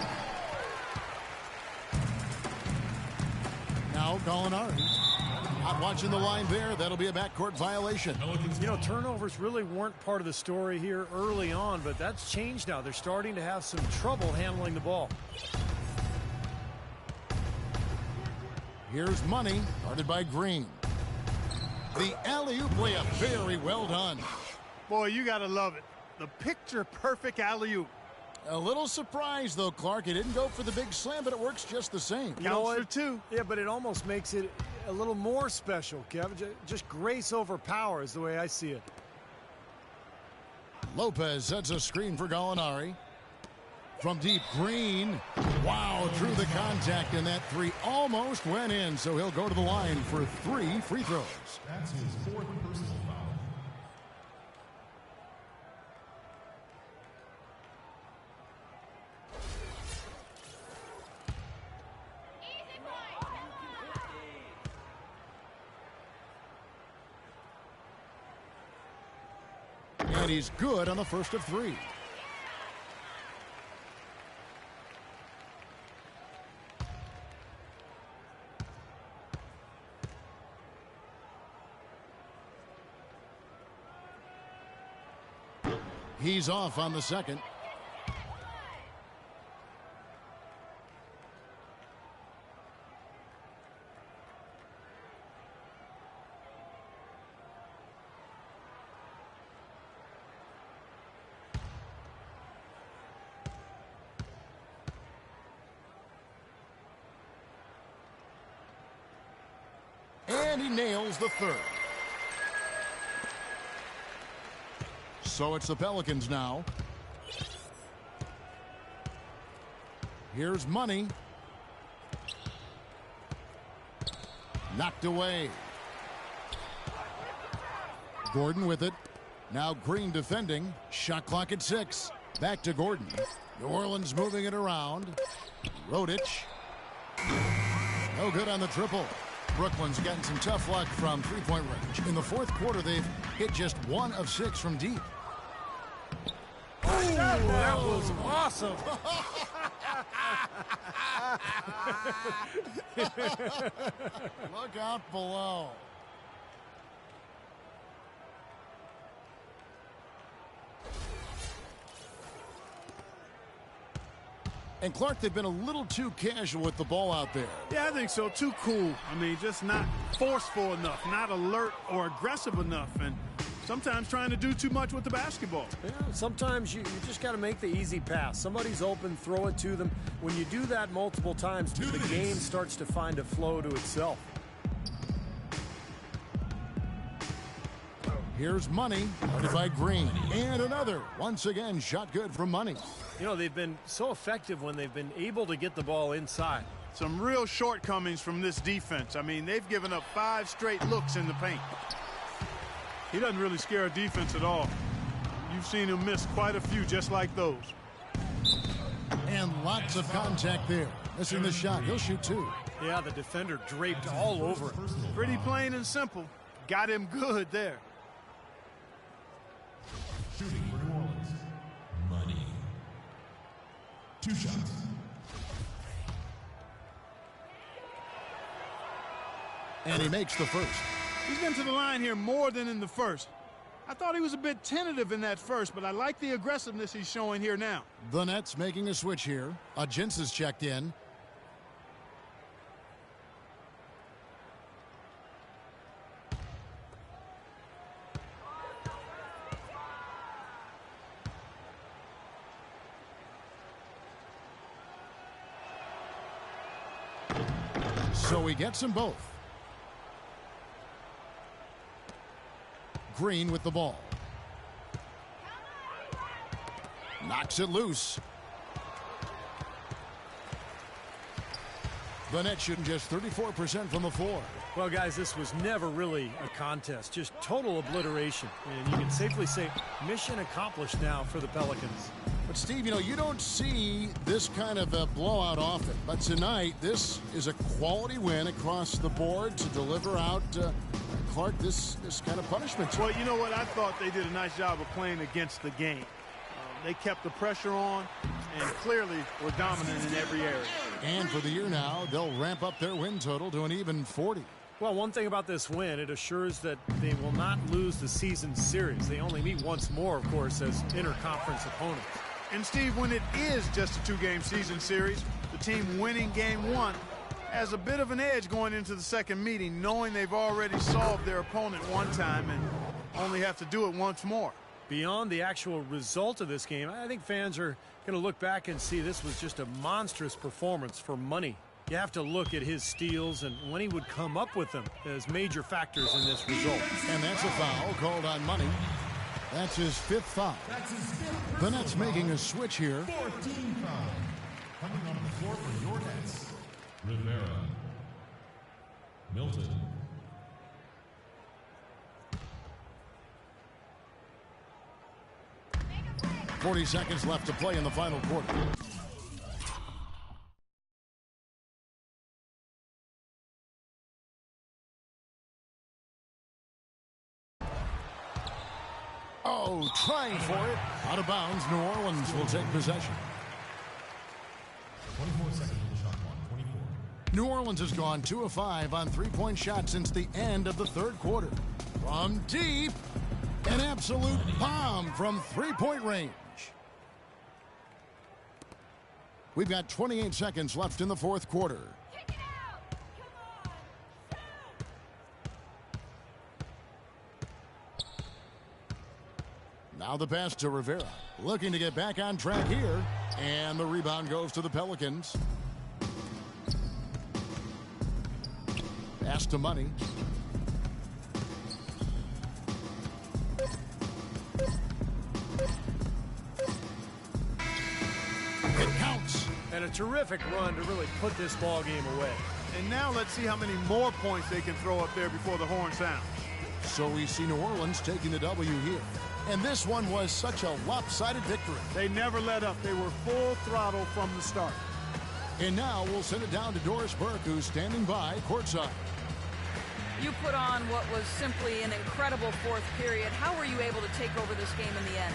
Now Gallinari. Not watching the line there. That'll be a backcourt violation. You know, turnovers really weren't part of the story here early on, but that's changed now. They're starting to have some trouble handling the ball. Here's Money, guarded by Green. The alley-oop layup, very well done. Boy, you got to love it. The picture-perfect alley-oop. A little surprised, though, Clark. He didn't go for the big slam, but it works just the same. You know Counts what? for 2. Yeah, but it almost makes it a little more special, Kevin. Just grace over power is the way I see it. Lopez sets a screen for Gallinari. From deep, Green. Wow, through the contact, and that 3 almost went in, so he'll go to the line for 3 free throws. That's his 4th personal foul. And he's good on the first of 3. He's off on the second. And he nails the third. So it's the Pelicans now. Here's Money. Knocked away. Gordon with it. Now Green defending. Shot clock at 6. Back to Gordon. New Orleans moving it around. Rodich. No good on the triple. Brooklyn's gotten some tough luck from three-point range. In the fourth quarter, they've hit just 1 of 6 from deep. Oh, that was awesome. Look out below. And Clark, they've been a little too casual with the ball out there. Yeah, I think so. Too cool. I mean, just not forceful enough, not alert or aggressive enough, and sometimes trying to do too much with the basketball. Yeah, sometimes you just got to make the easy pass. Somebody's open, throw it to them. When you do that multiple times, the game starts to find a flow to itself. Here's Money, guarded by Green. And another. Once again, shot good from Money. You know, they've been so effective when they've been able to get the ball inside. Some real shortcomings from this defense. I mean, they've given up 5 straight looks in the paint. He doesn't really scare a defense at all. You've seen him miss quite a few just like those. And lots of contact there. Missing the shot. He'll shoot 2. Yeah, the defender draped all over him. Pretty plain and simple. Got him good there. Shooting for New Orleans. Money. 2 shots. And he makes the first. He's been to the line here more than in the first. I thought he was a bit tentative in that first, but I like the aggressiveness he's showing here now. The Nets making a switch here. Jins has checked in. So he gets them both. Green with the ball. Knocks it loose. The Nets shooting just 34% from the floor. Well, guys, this was never really a contest, just total obliteration. And you can safely say mission accomplished now for the Pelicans. But, Steve, you know, you don't see this kind of a blowout often. But tonight, this is a quality win across the board to deliver out, Clark, this kind of punishment. Well, you know what? I thought they did a nice job of playing against the game. They kept the pressure on and clearly were dominant in every area. And for the year now, they'll ramp up their win total to an even 40. Well, one thing about this win, it assures that they will not lose the season series. They only meet once more, of course, as interconference opponents. And, Steve, when it is just a 2-game season series, the team winning game 1 has a bit of an edge going into the second meeting, knowing they've already solved their opponent one time and only have to do it once more. Beyond the actual result of this game, I think fans are going to look back and see this was just a monstrous performance for Money. You have to look at his steals and when he would come up with them as major factors in this result. And that's a foul called on Money. That's his 5th foul. The Nets making a switch here. 14 foul. Coming on the floor for your Nets. Rivera. Milton. .40 seconds left to play in the final quarter. Oh, trying for it. Out of bounds. New Orleans will take possession. 24 seconds on the shot clock. 24. New Orleans has gone 2 of 5 on 3-point shots since the end of the third quarter. From deep. An absolute bomb from three-point range. We've got 28 seconds left in the fourth quarter. Now the pass to Rivera. Looking to get back on track here. And the rebound goes to the Pelicans. Pass to Money. It counts. And a terrific run to really put this ball game away. And now let's see how many more points they can throw up there before the horn sounds. So we see New Orleans taking the W here. And this one was such a lopsided victory. They never let up. They were full throttle from the start. And now we'll send it down to Doris Burke, who's standing by courtside. You put on what was simply an incredible fourth period. How were you able to take over this game in the end?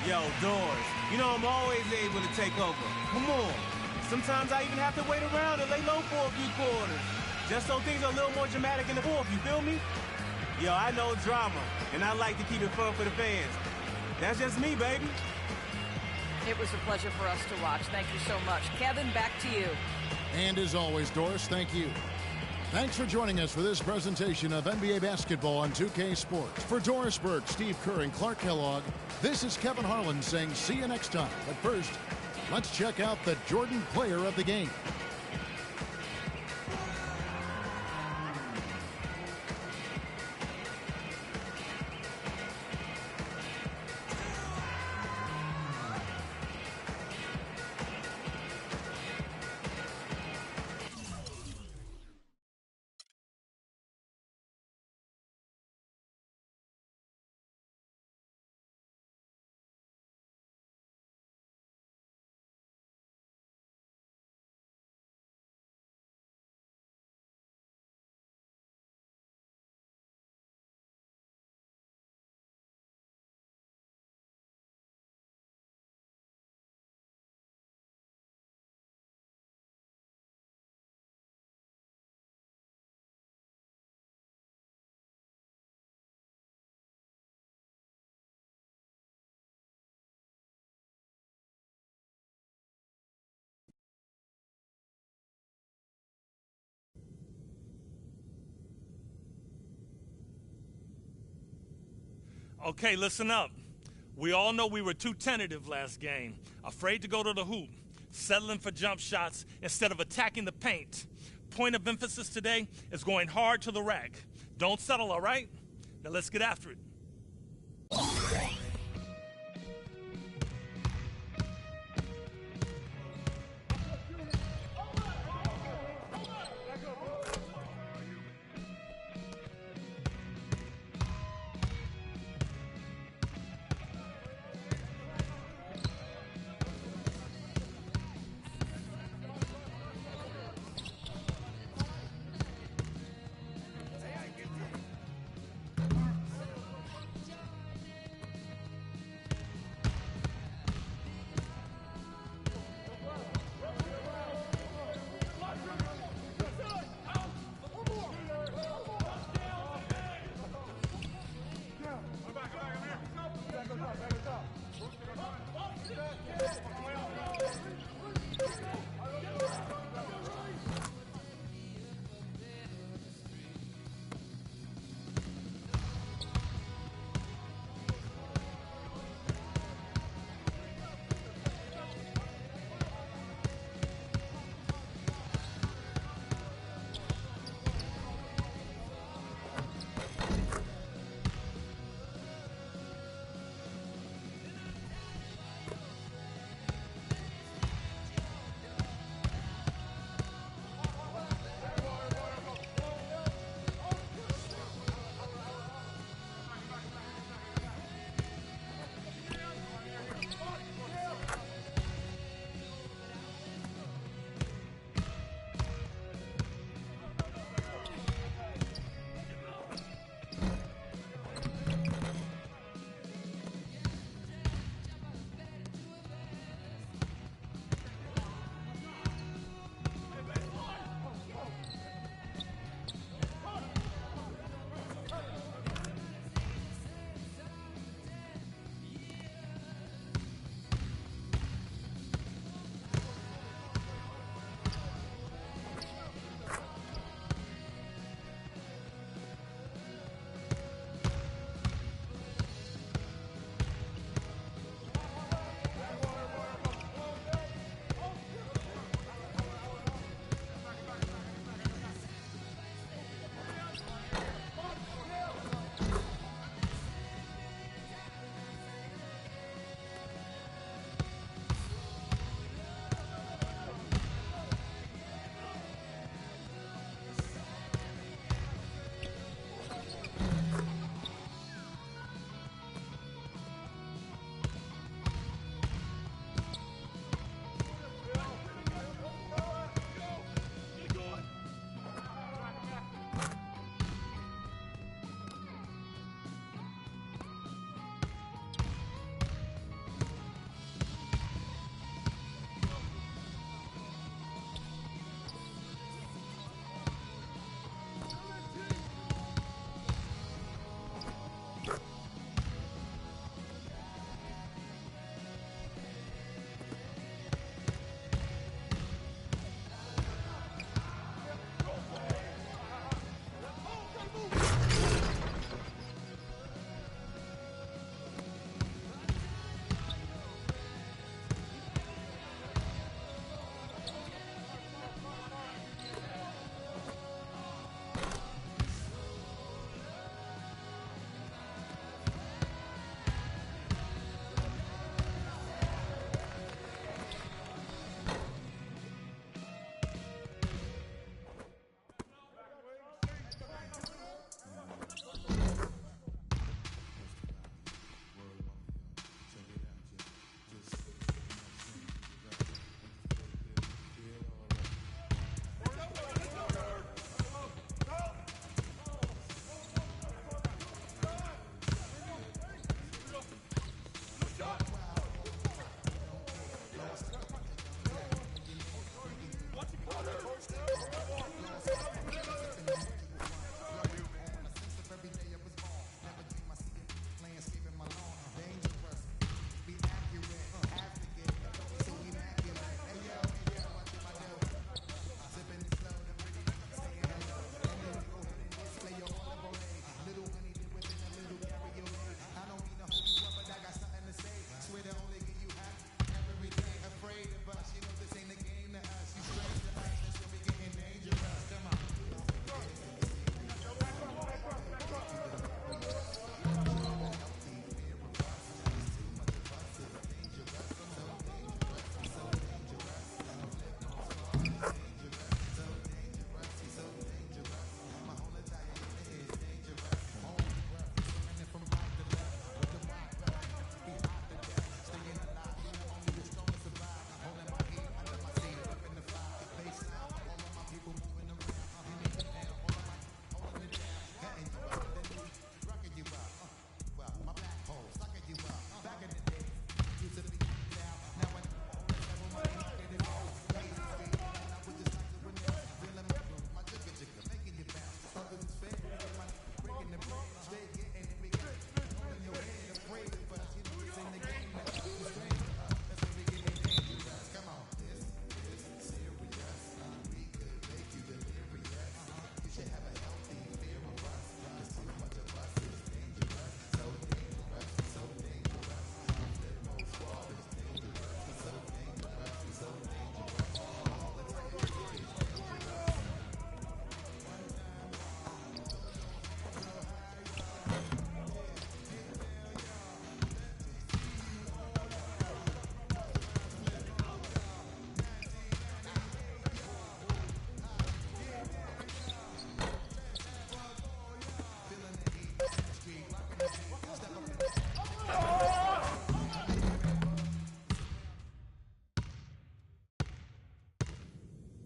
Yo, Doris, you know I'm always able to take over. Come on. Sometimes I even have to wait around and lay low for a few quarters. Just so things are a little more dramatic in the fourth, you feel me? Yo, I know drama, and I like to keep it fun for the fans. That's just me, baby. It was a pleasure for us to watch. Thank you so much. Kevin, back to you. And as always, Doris, thank you. Thanks for joining us for this presentation of NBA basketball on 2K Sports. For Doris Burke, Steve Kerr, and Clark Kellogg, this is Kevin Harlan saying see you next time. But first, let's check out the Jordan player of the game. Okay, listen up. We all know we were too tentative last game, afraid to go to the hoop, settling for jump shots instead of attacking the paint. Point of emphasis today is going hard to the rack. Don't settle, all right? Now let's get after it.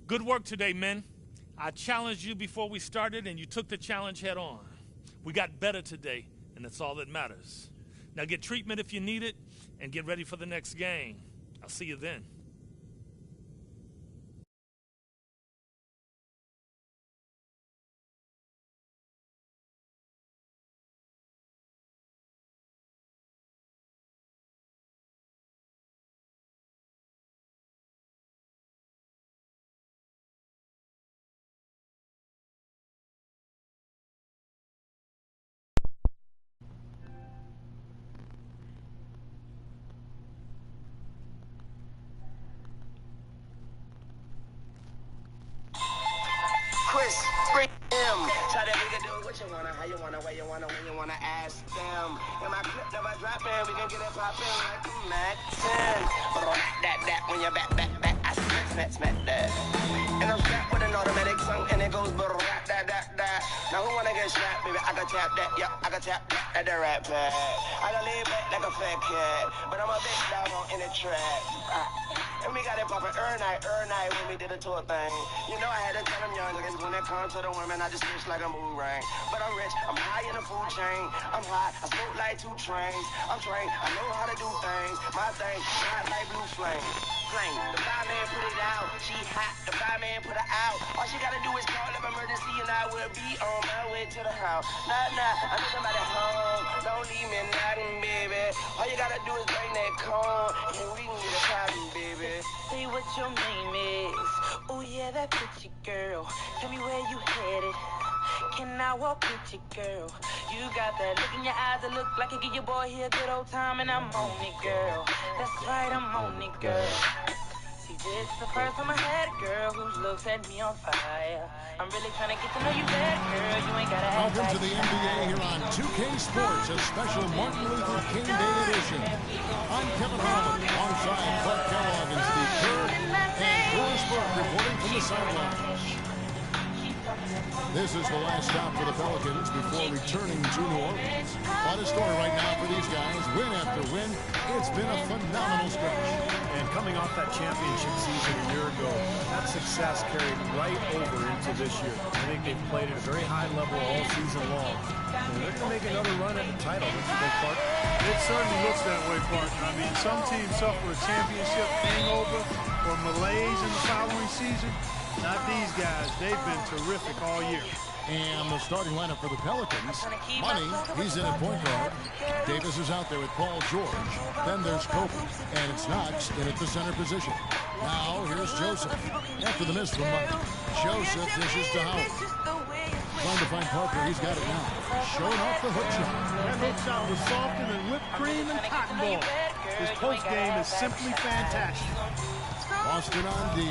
Good work today, men. I challenged you before we started, and you took the challenge head on. We got better today, and that's all that matters. Now get treatment if you need it, and get ready for the next game. I'll see you then. Chris, bring him. Try that we can do what you wanna, how you wanna, where you wanna, when you wanna ask them. And my clip never dropping, we can get it poppin' like Mac 10. That, when you're back, I smack that. And I'm strapped with an automatic song, and it goes that. Now who wanna get shot, baby? I can tap that, yeah, I can tap that at the rap pad. I can lay back like a fat cat, but I'm a big dog on in the trap. And we got it poppin' every night when we did a tour thing. You know I had to tell them young niggas when it comes to the women, I just switch like a boomerang. But I'm rich, I'm high in the food chain. I'm hot, I smoke like 2 trains. I'm trained, I know how to do things. My thing, hot like blue flame. The fireman put it out, she hot, the fireman put her out. All she gotta do is call up emergency and I will be on my way to the house. Nah, I need somebody home, don't leave me nothing, baby. All you gotta do is bring that cone, and we can get it poppin', baby. Say what your name is. Oh yeah, that pretty girl. Tell me where you headed. Can I walk with you, girl? You got that look in your eyes that look like it give your boy here a good old time, and I'm on it, girl. That's right, I'm on it, girl. See, this is the first time I had a girl whose looks set me on fire. I'm really trying to get to know you better, girl. You ain't gotta act Welcome like to the NBA here on 2K Sports, a special Martin Luther King Day edition. I'm Kevin Holland, alongside Clark Kellogg and Steve Kerr, and Bruce Burke reporting from the sidelines. This is the last stop for the Pelicans before returning to New Orleans. What a story right now for these guys. Win after win. It's been a phenomenal stretch. And coming off that championship season a year ago, that success carried right over into this year. I think they've played at a very high level all season long. And they're going to make another run at the title, don't you think, Clark? It certainly looks that way, partner. I mean, some teams suffer a championship hangover or malaise in the following season. Not these guys. They've been terrific all year. And the starting lineup for the Pelicans. Money, he's in at point guard. Davis is out there with Paul George. Then there's Kobe. And it's Knox in at the center position. Now, here's Joseph. After the miss from Money. Joseph dishes to Howard. Trying to find Parker. He's got it now. Showing off the hook shot. That hook shot was softer than whipped cream and cotton ball. His post game is simply fantastic. Boston on D.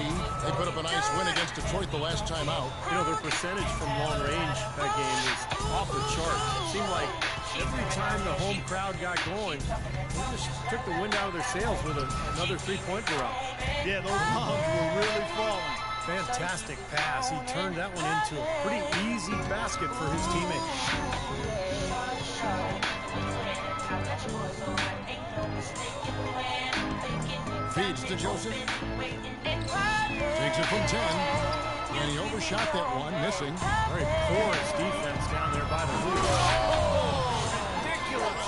They put up a nice win against Detroit the last time out. You know, their percentage from long range that game was off the chart. It seemed like every time the home crowd got going, they just took the wind out of their sails with another three-point barrage. Yeah, those bombs were really falling. Fantastic pass. He turned that one into a pretty easy basket for his teammate. Feeds to Joseph. Takes it from 10. And he overshot that one, missing. Very porous defense down there by the hoop. Ridiculous.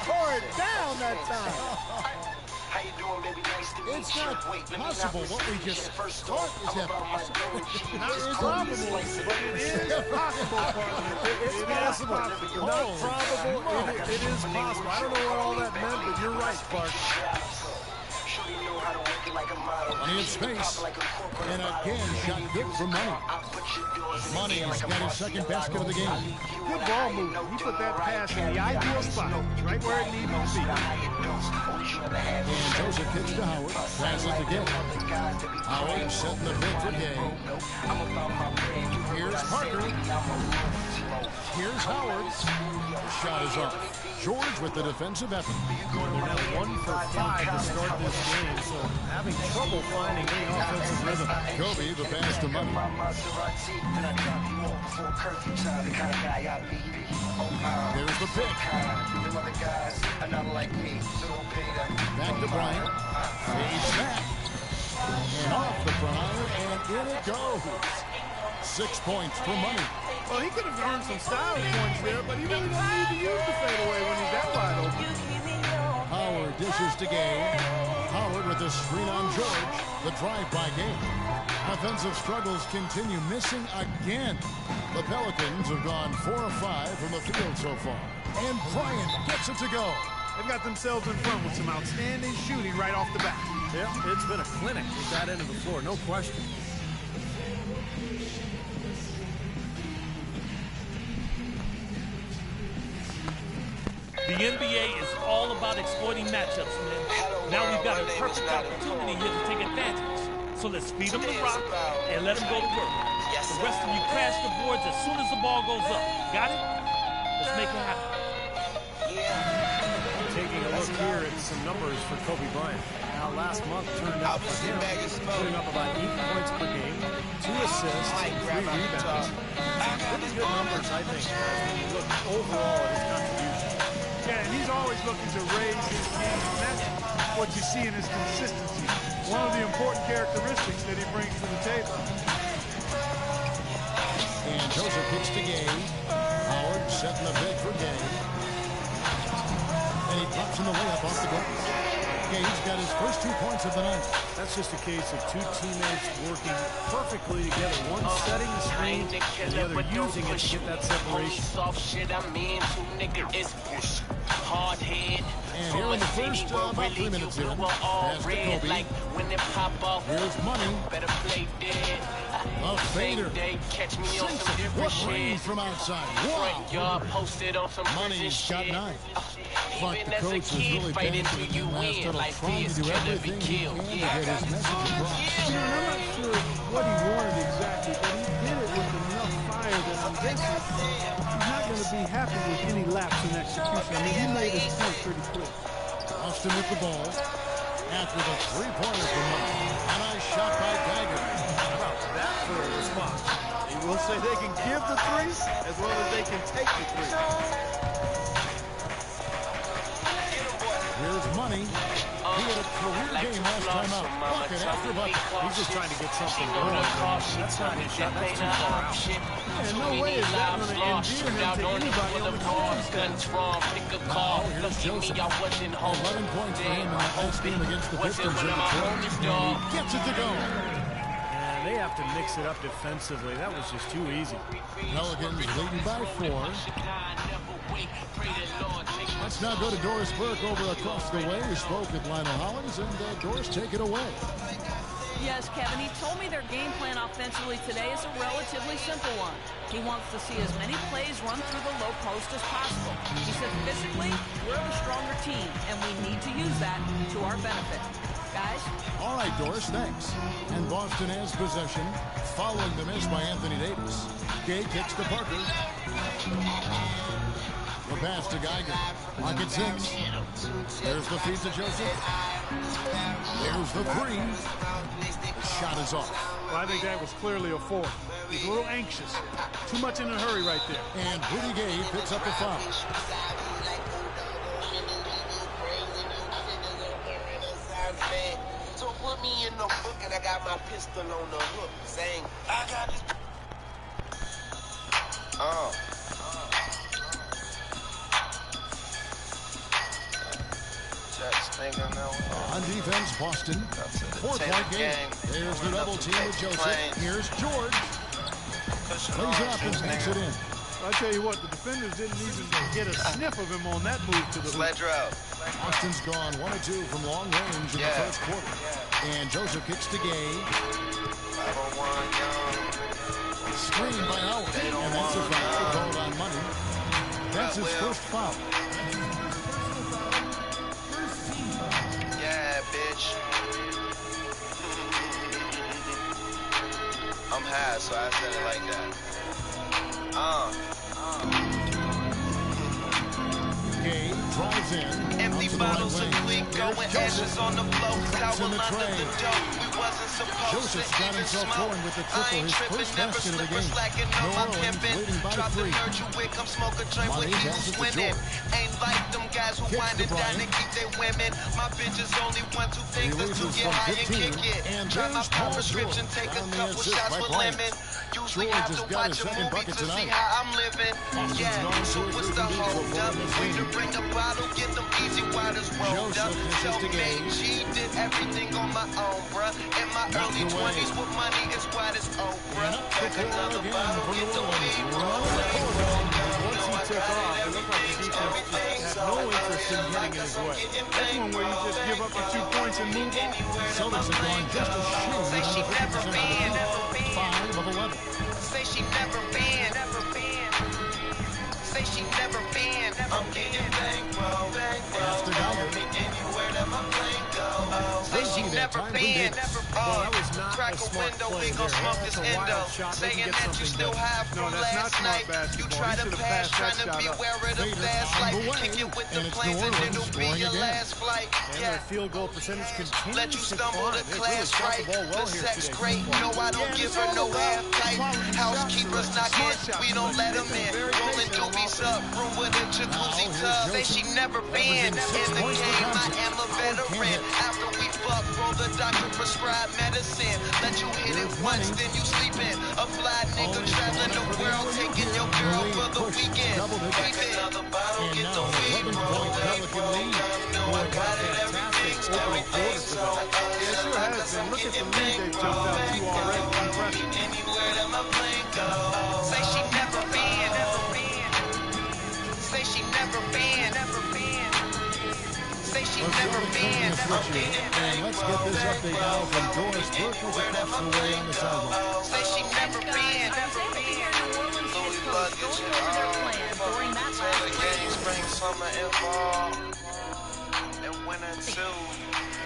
Tore it down that time. How you doing, baby? Nice to meet you. It's not possible what we just thought was happening. Not probable, but it is possible, partner. It's possible. Not probable. It is possible. I don't know what all that meant, but you're right, Clark. Money in space. And again, shot good for Money. Money's got his second basket of the game. Good ball move. He put that pass in the ideal spot, right where it needed to be. And Joseph kicks to Howard. Pass it again. Howard setting the bid for game. Here's Parker. Here's Howard. Shot is off. George with the defensive effort. They're now 1 for 5 to start this game, so having trouble finding any offensive rhythm. Kobe, the pass to Money. There's the pick. Back to Bryant. Fades back. And off the front iron, and in it goes. 6 points for Money. Well, he could have earned some style points there, but he really doesn't need to use the fadeaway when he's that wide open. Howard dishes to Gay. Howard with a screen on George. The drive-by game. Offensive struggles continue, missing again. The Pelicans have gone 4 of 5 from the field so far. And Bryant gets it to go. They've got themselves in front with some outstanding shooting right off the bat. Yeah, it's been a clinic with that end of the floor, no question. The NBA is all about exploiting matchups, man. Now we've got a perfect opportunity here to take advantage. So let's feed them the rock and let them go to work. The rest of you crash the boards as soon as the ball goes up. Got it? Let's make it happen. Taking a look here at some numbers for Kobe Bryant. Now, last month turned out for him, putting up about 8 points per game, 2 assists, and 3 rebounds. Pretty good numbers, I think, when you look overall at his contribution. Yeah, and he's always looking to raise his game, and that's what you see in his consistency. One of the important characteristics that he brings to the table. And Joseph kicks to Gay. Howard setting the big for Gay. And he drops in the layup off the glass. Gay's got his first 2 points of the night. That's just a case of two teammates working perfectly together. One setting the screen and the other using it to get that separation. And here in the first, about 3 minutes in, pass to Kobe. Here's Money. A fader. Sinks it. What range from outside. Wow. Money's got 9. But the coach was really bad in the last tunnel, trying to do everything he can to get his message across. You know, I'm not sure what he wanted exactly, but he did it with enough fire that I'm guessing he's not going to be happy with any lapse in execution. I mean, he made his point pretty quick. Austin with the ball. After the three-pointer from Money. A nice shot by Geiger. How about that for a response? He will say they can give the three as well as they can take the three. Here's Money. He had a career game last time out. Bucket after bucket. He's just trying to get something going. That's not his shot. That's too far out. And no way is that going to endear him to anybody on the coaching staff. Now, here's Joseph. 11 points for him in that last game against the Pistons in Detroit. And he gets it to go. And they have to mix it up defensively. That was just too easy. Pelicans leading by 4. Let's now go to Doris Burke over across the way. We spoke with Lionel Hollins, and Doris, take it away. Yes, Kevin, he told me their game plan offensively today is a relatively simple one. He wants to see as many plays run through the low post as possible. He said physically, we're the stronger team, and we need to use that to our benefit. Guys? All right, Doris, thanks. And Boston has possession, following the miss by Anthony Davis. Gay kicks to Parker. The pass to Geiger. Pocket 6. There's the feed to Joseph. There's the 3. The shot is off. Well, I think that was clearly a 4. He's a little anxious. Too much in a hurry right there. And Rudy Gay picks up the foul. So put me in the book and I got my pistol on the hook saying, I got this. On defense, Boston. 4-point game. There's the double team with Joseph. Here's George. Cleans it up and takes it in. I tell you what, the defenders didn't even get a sniff of him on that move to the hoop. Austin's gone 1 of 2 from long range in the first quarter. And Joseph kicks to Gay. Screen by Howard. And that's a foul called on Money. That's his first foul. Yeah, bitch. I'm high, so I said it like that. Gay drives in. Empty bottles of weed going ashes on the floor. Towel under the door. wasn't supposed Joseph's to got even himself smoke. going with the I triple, ain't his tripping, first never basket of the slipping, game. slacking on New my Orleans pimping. leading by Drop the 3. Virgil wick, come smoke a joint with Money evil passes to swimming. George. Ain't like them guys who Kicks wind to it down Bryant. and keep their women. My bitches only want 2 fingers to Releases get from high and 15, kick it. and Try my there's Paul prescription, George. take a On the couple assist shots by with Bryant. lemon. Usually George have has to got watch his a second movie bucket to see tonight. how I'm living. Austin's Yeah, gone so 2 or what's 3 the from deep hold before up? in this Free to game. bring a bottle, get them easy waters rolled up. Joseph dishes to Self-made Gage. G, did everything on my own, bruh. In my Knocked early away. 20s with money as wide as Oprah. And up the Back floor another again bottle, for get New the Orleans. weed Running the rolling. corner. Once he took off, it looked like the defense just had no interest in getting in his way. That's one where you just give up the 2 points and move on. Celtics have gone just a shade Say she under 50% never from the been, field. 5 of 11. say she never been, say she never been. I'm getting bankroll, Pass to Geiger. anywhere that my plane go. Say she That never time been. from Well, that was not Crack a a smart window, play we gon' there. smoke That's this a wild endo. shot. They Saying can get that you something still better. high No, from that's not last smart night. You basketball. try He to should have pass, passed that trying to shot be up. aware of the Faded fast on life. the way, Kick it with the and it's planes New and Orleans it'll be scoring your again. last flight. And their field goal percentage continues Let you to stumble climb. to They've really class shot right. the ball well The here sex today so great. far. No, I don't Yeah, and give it's her all no about appetite. quality shot Housekeepers selection, knocking. smart shot We don't let selection. them They've in. been very Rolling patient on doobies offense. up. Room with a jacuzzi Now, here's tub. Say she Joseph. never been Averaging 6 in the points per game. I contest. am a Oh, can't veteran. hit. After we fuck, roll the doctor prescribed medicine. Let you hit Here's it once, money. then you sleeping. A fly nigga Oh, he's traveling going the up for the world, alley-oop taking here. your The girl lead for the pushed weekend. double digits. Another bottle, And get now the an weed 11-point Pelican lead. Boy, what a fantastic opening quarter for them. Yeah, it sure has been. Look at the lead they've jumped out to already. Impressive. Anywhere that my plane goes. Say she never been. Say she never been. Say she Well, never Celtics been. making a switch here. And let's get this update now from Doris Burke, who's across the way on the sideline. Say she never Guys, been. I was able to hear New Orleans head coach going over their plan during that last break. Spring, summer, and fall. And winter too.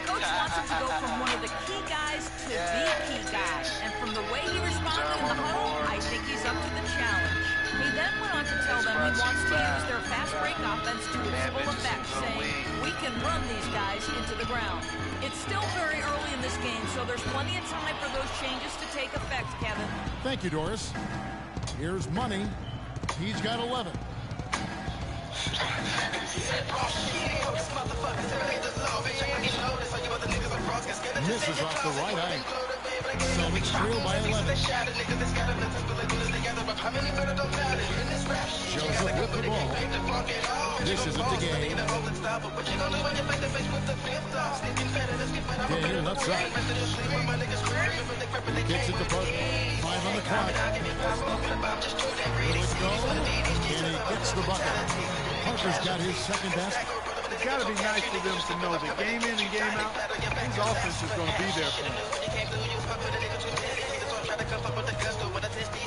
Coach wants him to go from one of the key guys to the key guy. And from the way he responded in the huddle, I think he's up to the challenge. He then went on to tell them he wants to use their fast break offense to its full effect, saying, we can run these guys into the ground. It's still very early in this game, so there's plenty of time for those changes to take effect, Kevin. Thank you, Doris. Here's money. He's got 11. Misses off the right eye. Celtics trail by 11. Joseph with the ball. Dishes it to Gay. Gay left side. Kicks it to Parker. 5 on the clock. Will it go? And he gets the bucket. Parker's got his second basket. It's got to be nice for them to know that game in and game out, his offense is going to be there for them.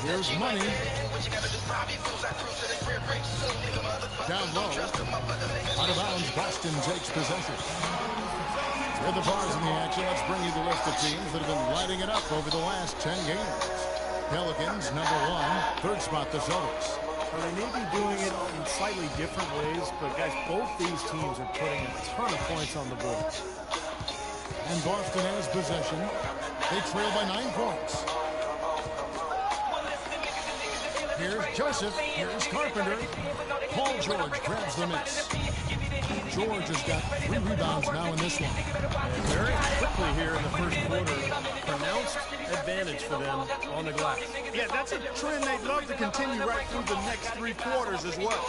Here's money. Down low. Out of bounds, Boston takes possession. With the bars in the action, let's bring you the list of teams that have been lighting it up over the last 10 games. Pelicans, number 1. Third spot, the Celtics. Well, they may be doing it in slightly different ways, but guys, both these teams are putting a ton of points on the board. And Boston has possession. They trail by 9 points. Here's Joseph. Here's Carpenter. Paul George grabs the miss. George has got 3 rebounds now in this one. And very quickly here in the first quarter, pronounced advantage for them on the glass. Yeah, that's a trend they'd love to continue right through the next 3 quarters as well.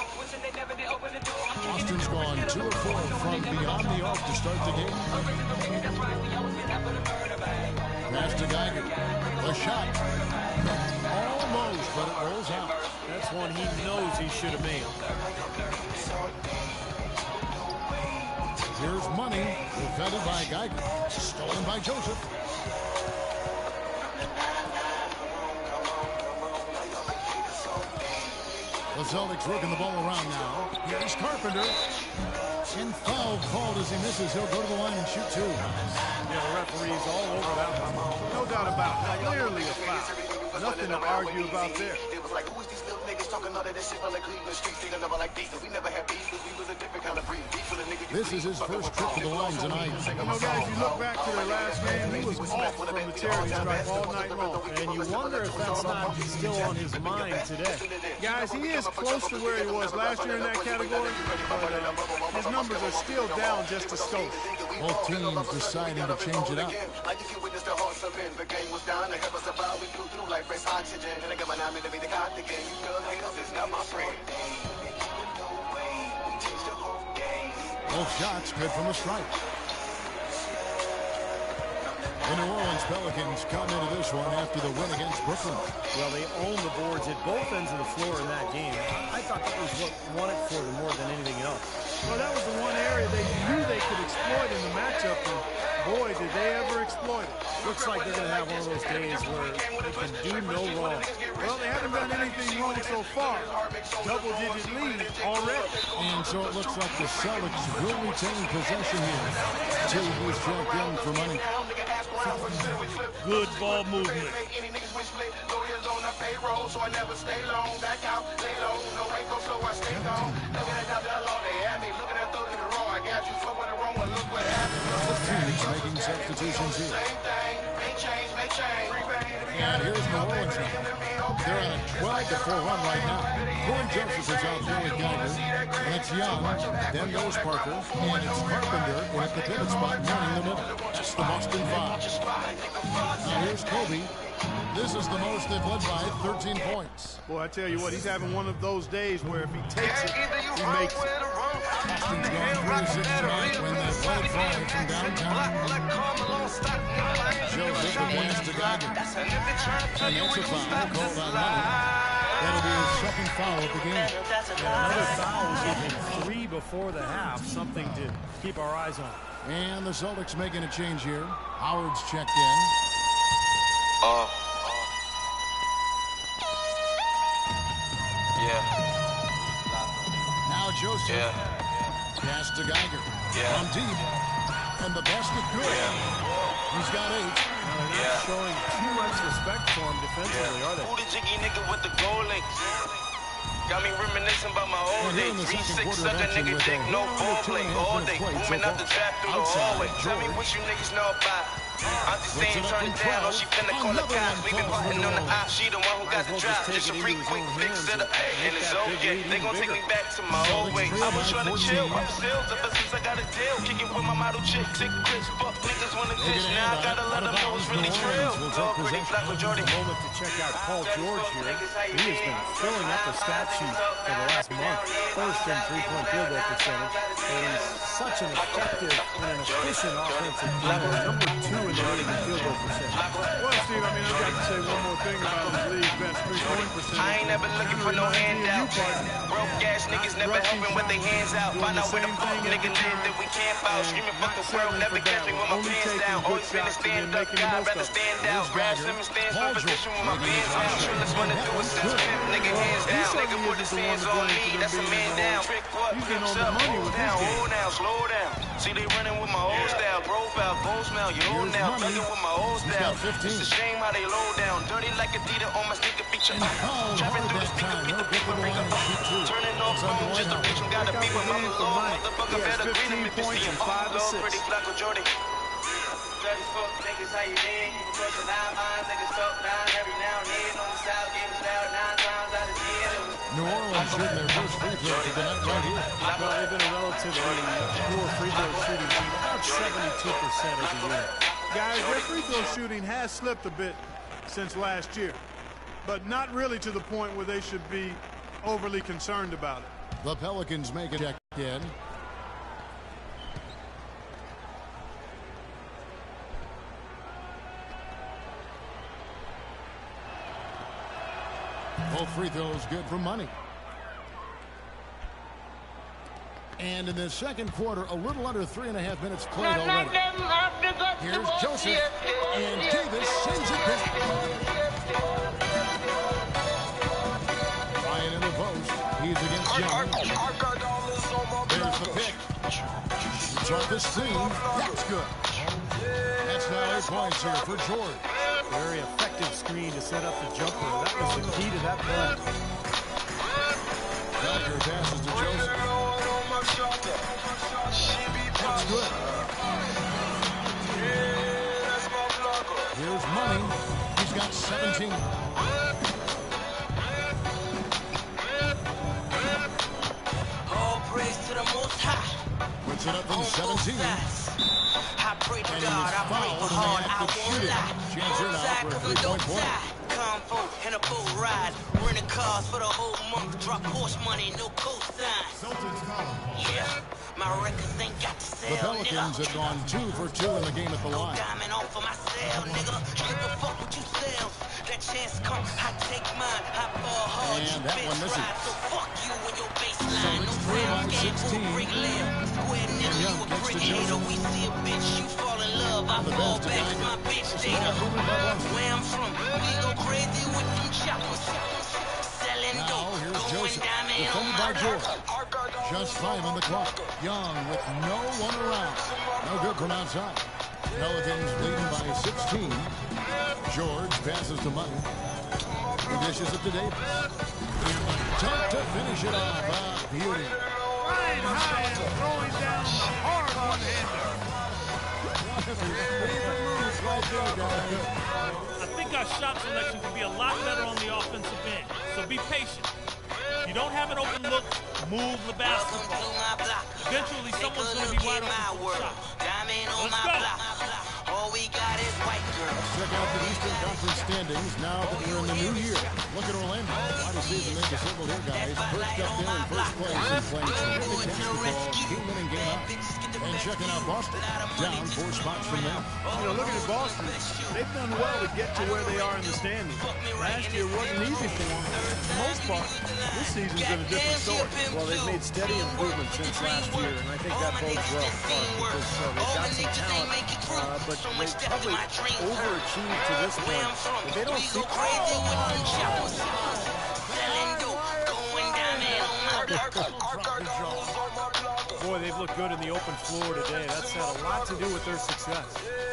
Boston's gone 2 of 4 from beyond the arc to start the game. Pass to Geiger. The shot. Almost, but it rolls out. That's one he knows he should have made. Here's money. Defended by Geiger. Stolen by Joseph. The Celtics working the ball around now. Here's Carpenter. And foul called as he misses. He'll go to the line and shoot 2. Yeah, the referee's all over that one. No doubt about it. Clearly a foul. Nothing to argue about there. This is his first trip to the line tonight. You know, guys, you look back to their last game, he was off from the charity stripe all night long. And you wonder if that's not still on his mind today. Guys, he is close to where he was last year in that category, but his numbers are still down just a skosh. Both teams deciding to change it up. Both shots good from the stripe. The New Orleans Pelicans come into this one after the win against Brooklyn. Well, they owned the boards at both ends of the floor in that game. I thought that was what won it for them more than anything else. Well, that was the one area they knew they could exploit in the matchup, and boy, did they ever exploit it. Looks like they're going to have one of those days where they can do no wrong. Well, they haven't done anything wrong so far. Double-digit lead already. And so it looks like the Celtics will retain possession here. TV's checked in for money. Good ball movement. Both teams making substitutions here. And here's New Orleans now. They're on a 12-4 run right now. Corey Joseph is out there with Geiger. And it's Young. Then goes Parker. And it's Carpenter. And at the pivot spot, running the middle. Just the Boston Five. Now here's Kobe. This is the most they've led by 13 points. Boy, I tell you what, he's having one of those days where if he takes it, he makes it. Boston's gone 3-6 tonight when that red flag from downtown. Joseph the pass to Geiger. And that's a foul called on Money. That'll be his second foul of the game. Yeah, another foul was given 3 before the half. Something to keep our eyes on. And the Celtics making a change here. Howard's checked in. Yeah. Now Joseph. Yeah. Pass to Geiger. Yeah. On deep. And the basket good. Yeah. He's got 8. Now they're not showing too much respect for him defensively, are they? Who the jiggy nigga with the goal links? Got me reminiscing about my old days. 3-6 sucker nigga dick, no ball play all day. Booming out the trap through the hallway. Tell me what you niggas know about. I'm just saying, turn it down. Oh, she finna call the cops. We been putting on the op. She the one who got the drop. Just a freak, quick fix to the and it's okay. They gon' take me back to my old ways. I was trying to chill. I'm still ever since I got a deal. Kicking with my model chick. Sick Chris, fuck niggas wanna dish. Now I gotta let them know it's really trill. Dog pretty black with Jordan. A moment to check out Paul George here. He has been filling up the stat sheet for the last month. First in three-point field goal percentage. And he's such an effective and an efficient offensive player. Number 2 in the league in field goal percentage. Well, Steve, I mean, I've got to say one more thing about his league best three-point percentage. I ain't never looking for no handout. Broke ass niggas never helping with their hands out. Find out where the fuck nigga live that we can't bout. Screaming fuck the world, never catch me with my pants down. Always finna stand up, guy rather stand out. Grab some and stand for position with my bands out. Trillers wanna do a 6 pimp, nigga hands down. Nigga put his hands on me, that's a man down. Trick what, pimps up, hold down, hold down, slow down. See they running with my old style, profile, gold smell, you old now. Thugging with my old style. It's a shame how they low down. Dirty like a Dita on my sneaker feature. Trapping through the speaker, beat the people, ring up. Turning off phone just to reach him. Gotta be with my Lord. Motherfucker better green him if you see him. Pretty black with Jordan. Dirty fuck niggas, how you been? You crushing 9 minds, niggas talk down every now and then. On the south, getting style 9 times out of 10. New Orleans shooting their first free throw of the night right here. Well, they've been a relatively poor free throw shooting team, about 72% as a unit. Guys, their free throw shooting has slipped a bit since last year, but not really to the point where they should be overly concerned about it. The Pelicans make a check in. Both free throws good for money. And in the second quarter, a little under 3.5 minutes played already. Here's Joseph, and Davis sends it back. Ryan in the post. He's against Young. There's the pick. It's off the screen. That's good. That's now 8 points here for George. Very effective screen to set up the jumper. That was the key to that play. Geiger passes to Joseph. That's good. Here's Money. He's got 17. All praise to the Most High. Puts it up from 17. I pray to And he God, was I pray fouled for in the hard, act I of won't shooting. lie. Chance here now for a three-point play. Convo and a boat ride. Renting cars for the whole month. Drop Porsche money, no cosign. Yeah, my records ain't got to sell, The Pelicans have gone 2 for 2 in the game at the line. Diamond off for myself, nigga. Give a fuck what you sell. That chance come, I take mine. I fall hard, And you that bitch one misses. ride. So fuck you and your baseline. No So it's sound 3 game, 16. won't break live. Square nigga, you Young a gets brick to hater. Joseph. We see a bitch, you fall in love. I The fall best to back, Geiger. my bitch It's data. not moving by one. Where I'm from, we go crazy with them choppers. Selling Now dope, here's going Joseph, diamond on defended my by George. Just 5 on the clock. Young with no one around. No good from outside. Pelicans leading by 16. George passes to Money. He dishes it to Davis. Dunk to finish it off. Beauty. Flying high and throwing down hard one-hander. I think our shot selection could be a lot better on the offensive end, so be patient. If you don't have an open look, move the basketball. Eventually, someone's going to be wide open for the shot. Let's go. All we got is white girls. Check out the Eastern Conference standings now that we're in the new year. Look at Orlando. Wide season they assembled here, guys. Perched up there in first place and playing terrific basketball game in and game out. And checking out Boston, down 4 spots from them. You know, looking at Boston, they've done well to get to where they are in the standings. Last year wasn't easy for them. For the most part, this season's been a different story. Well, they've made steady improvement since last year, and I think that bodes well, because they've got some talent, but they probably overachieved to this point. If they don't see... Boy, they've looked good in the open floor today. That's had a lot to do with their success.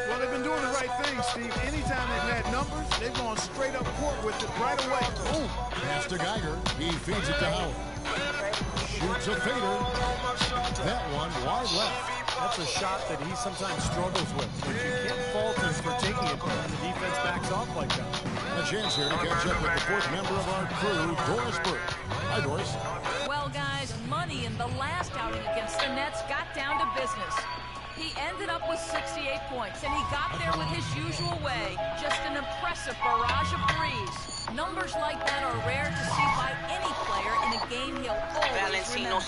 Well, they've been doing the right thing, Steve. Anytime they've had numbers, they've gone straight up court with it right away. Boom. Pass to Geiger. He feeds it to Howard. Shoots a fader. That one wide left. That's a shot that he sometimes struggles with, but you can't fault him for taking it when the defense backs off like that. A chance here to catch up with the 4th member of our crew, Doris Burke. Hi, Doris. Well, guys, Money in the last outing against the Nets got down to business. He ended up with 68 points, and he got there with his usual way. Just an impressive barrage of threes. Numbers like that are rare to see by any player in a game he'll always remember.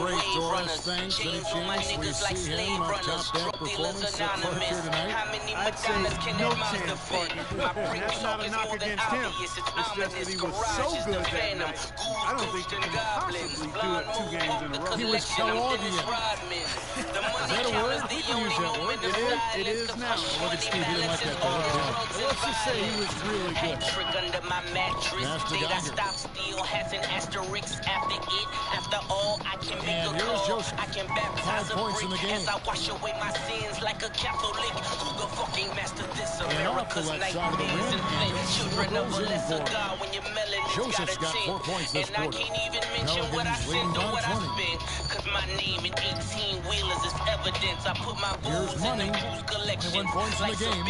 Great, Doris. Thanks. Any chance we see him on top that performance so far here tonight? I'd say no chance, partner. And that's not a knock against him. It's just that he was so good that night. I don't think he can possibly do it 2 games in a row. He was Kellogg's. Is that a word? We can use that word. It is now. Look at Steve. He didn't like that. Let's just say he was really good. My mattress, did I stop still has an asterisk after it. After all, I can make a call. I can baptize a brick as I wash away my sins like a Catholic. Who the fucking master this? America's nightmares and flint. Children of a lesser God when your melanin's got a tint. And I can't even mention what I sent or what I spent. Cause my name in 18-wheelers is evidence. I put my booze in the cruise collection. Points in the game.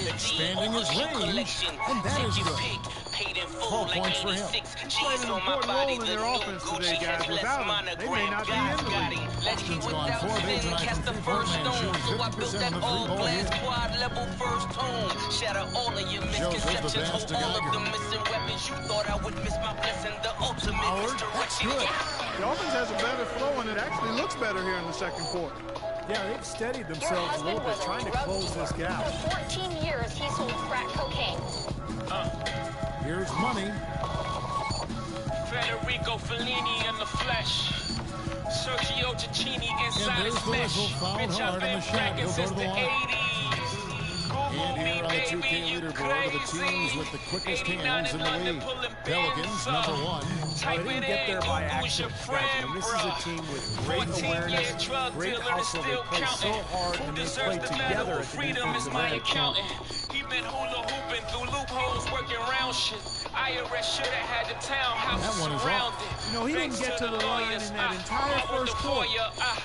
Expanding his range. And that is good. 12 points for him. Played an important role in their offense today, guys. Without him, they may not be in the league. Boston's gone 4 of 8 tonight from 3-point land, shooting 50% on the 3-ball hit. Shatter all of your misconceptions, hold all of the missing weapons. You thought I would miss my blessing, the ultimate misdirection. The offense has a better flow, and it actually looks better here in the second quarter. Yeah, they've steadied themselves a little bit, trying to close this gap. For 14 years, he sold crack cocaine. Here's Money. Federico Fellini in the flesh. Sergio Cicchini inside his mesh. Bitch, I've been cracking since the 80s. And here on the 2K leaderboard are the teams with the quickest hands in the league. Pelicans, number 1. They didn't get there by accident, guys. I mean, this is a team with great awareness, great hustle. They play so hard, and they play together at the defensive end. He been hula hooping through loopholes, working round shit. IRS should have had the townhouse surrounded. You know, he didn't get to the line in that entire first quarter.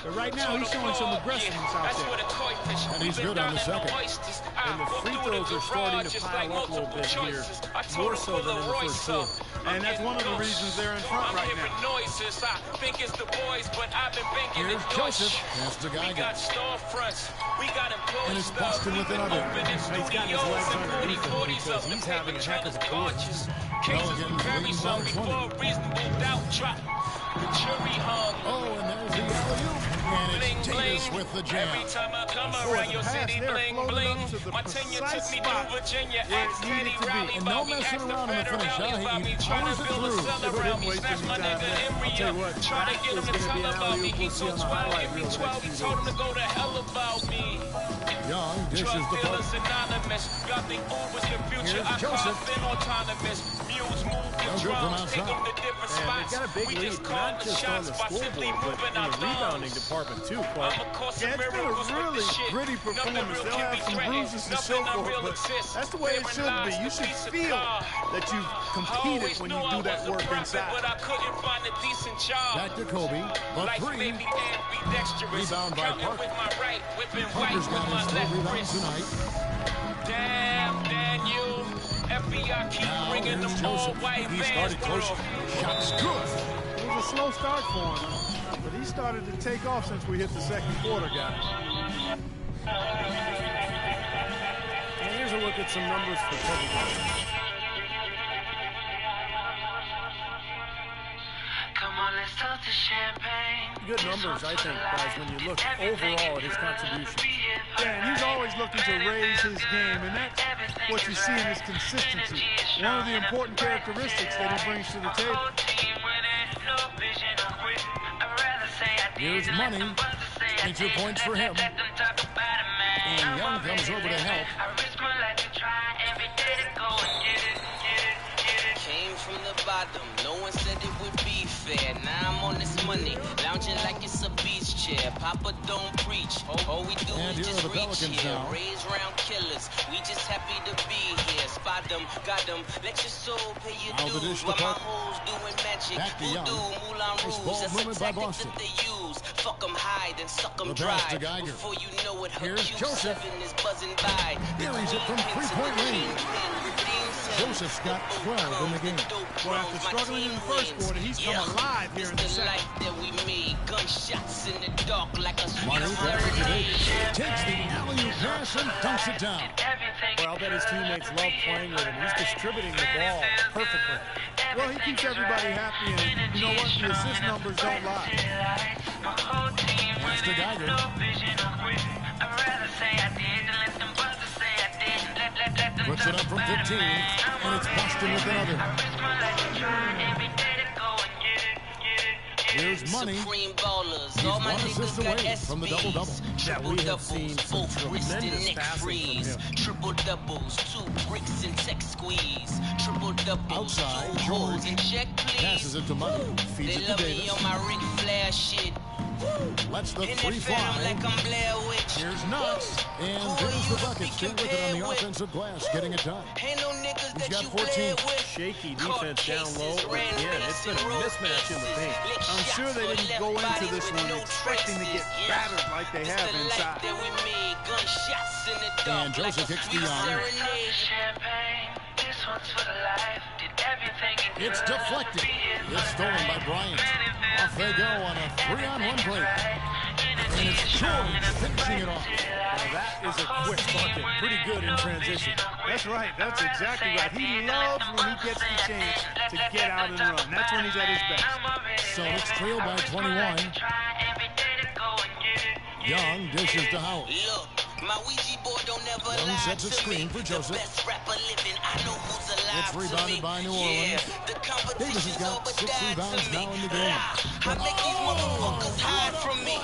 But right now, he's showing some aggressiveness out there. And he's good on the second. And the free throws are starting to pile up a little bit here, more so than in the first quarter. And that's one of the reasons they're in front right now. Here's Joseph. Pass to Geiger. And it's Boston with another. He's got his legs underneath him because he's having a heck of a quarter. Pelicans leading by 20. Oh, and there's the alley-oop. And it's Davis with the jam. Every time I come around your city, bling, bling. My tenure took me through Virginia. Ask Teddy Riley about me. Ask the federal about me. Trying to build a cell around me. Snatch my nigga Embryo. Try to get him to tell about me. He so 12, give me 12. He told him to go to hell about me. Young dishes Drug the ball. dealers anonymous. Y'all think Uber's the future. I Joseph. carve in autonomous. Mules move with Young good from drums. Take them outside. to different And spots. they've got a big We lead, just call not the just on shots the by simply scoreboard, but moving in our the rebounding thumbs. department too, Clark. I'm a course Yeah, of it's been a miracles with really the shit. gritty Nothing performance. real They'll can have be some threatened. bruises to Nothing show for unreal it, but exists. that's the way it should be. You should feel that you've competed when you do that work inside. But I couldn't find a decent job. Back to Kobe. The Life three. made me ambidextrous. Rebound by Counting Parker. with my right, whipping white Parker's with got my his left rebound wrist. tonight. Damn, Daniel. FBI keep Now bringing here's them all Joseph. white He vans, started close. bro. Shots good. It was a slow start for him, but he started to take off since we hit the second quarter, guys. And here's a look at some numbers for Kobe. Come on, let's toast the champagne. Good numbers, I think, guys, when you look overall at his contribution. Yeah, and he's always looking to raise his game, and that's what you see in his consistency. One of the important characteristics that he brings to the table. Here's Money. 22 points for him. And Young comes over to help. Came from the bottom, no one said it would be fair. Now I'm on this money, lounging like it's a beach chair. Papa don't preach, all we do And is here just are the reach Pelicans here. now. Raise round killers, we just happy to be here. Spot them, got them, let your soul pay your Now the dish dues. to While my Parker. hoes doing magic, Back to Young. voodoo, Moulin Nice Rouge. ball That's movement the by tactic Boston. that they use. Fuck them high, then suck them The dry. pass to Geiger. Before you know it, her Here's Joseph. Q7 is buzzing by. Buries it from three-point range. Joseph's got 12 in the game. Well, after struggling in the first quarter, he's come alive here in the second. Life that we made, gunshots in the dark like a sweet Money back to serenade. Davis. Takes the alley-oop pass and dunks it down. Well, I'll bet his teammates love playing with him. He's distributing the ball perfectly. Well, he keeps everybody happy, and you know what? The assist numbers don't lie. Pass to Geiger. Puts it up from 15, and it's Boston with another. Here's Money. Supreme ballers, He's all my one assist niggas got away from the double-double. Triple we have seen doubles, some both wrist and tremendous neck passing from freeze. him. Triple doubles, 2 bricks and tech squeeze. Triple doubles, Outside, 2 holes George and check please. passes it to Money. Feeds They it to love me Davis. on my Ric Flair shit. Lets the In three that film fly. like I'm Blair Witch. Here's Knox. And there's the bucket. Still with it on the offensive glass. Getting it done. Ain't no niggas He's that got you 14. play with. Shaky defense down low. Again, it's been a mismatch in the paint. I'm sure they didn't go into this one expecting to get battered like they have inside. And Joseph kicks the Young. It's deflected. It's stolen by Bryant. Off they go on a 3-on-1 break. And it's George finishing it off. Now that is a quick bucket. Pretty good in transition. That's right. That's exactly right. He loves when he gets the chance to get out and run. That's when he's at his best. Celtics trail by 21. Young dishes to Howard. Look, my Ouija board don't ever Young lie sets a to screen me. for Joseph. The best rapper living, I know who's alive It's rebounded to me. by New Orleans. Yeah, the Davis has got 6 rebounds to me. now in the game. I make these motherfuckers hide from me.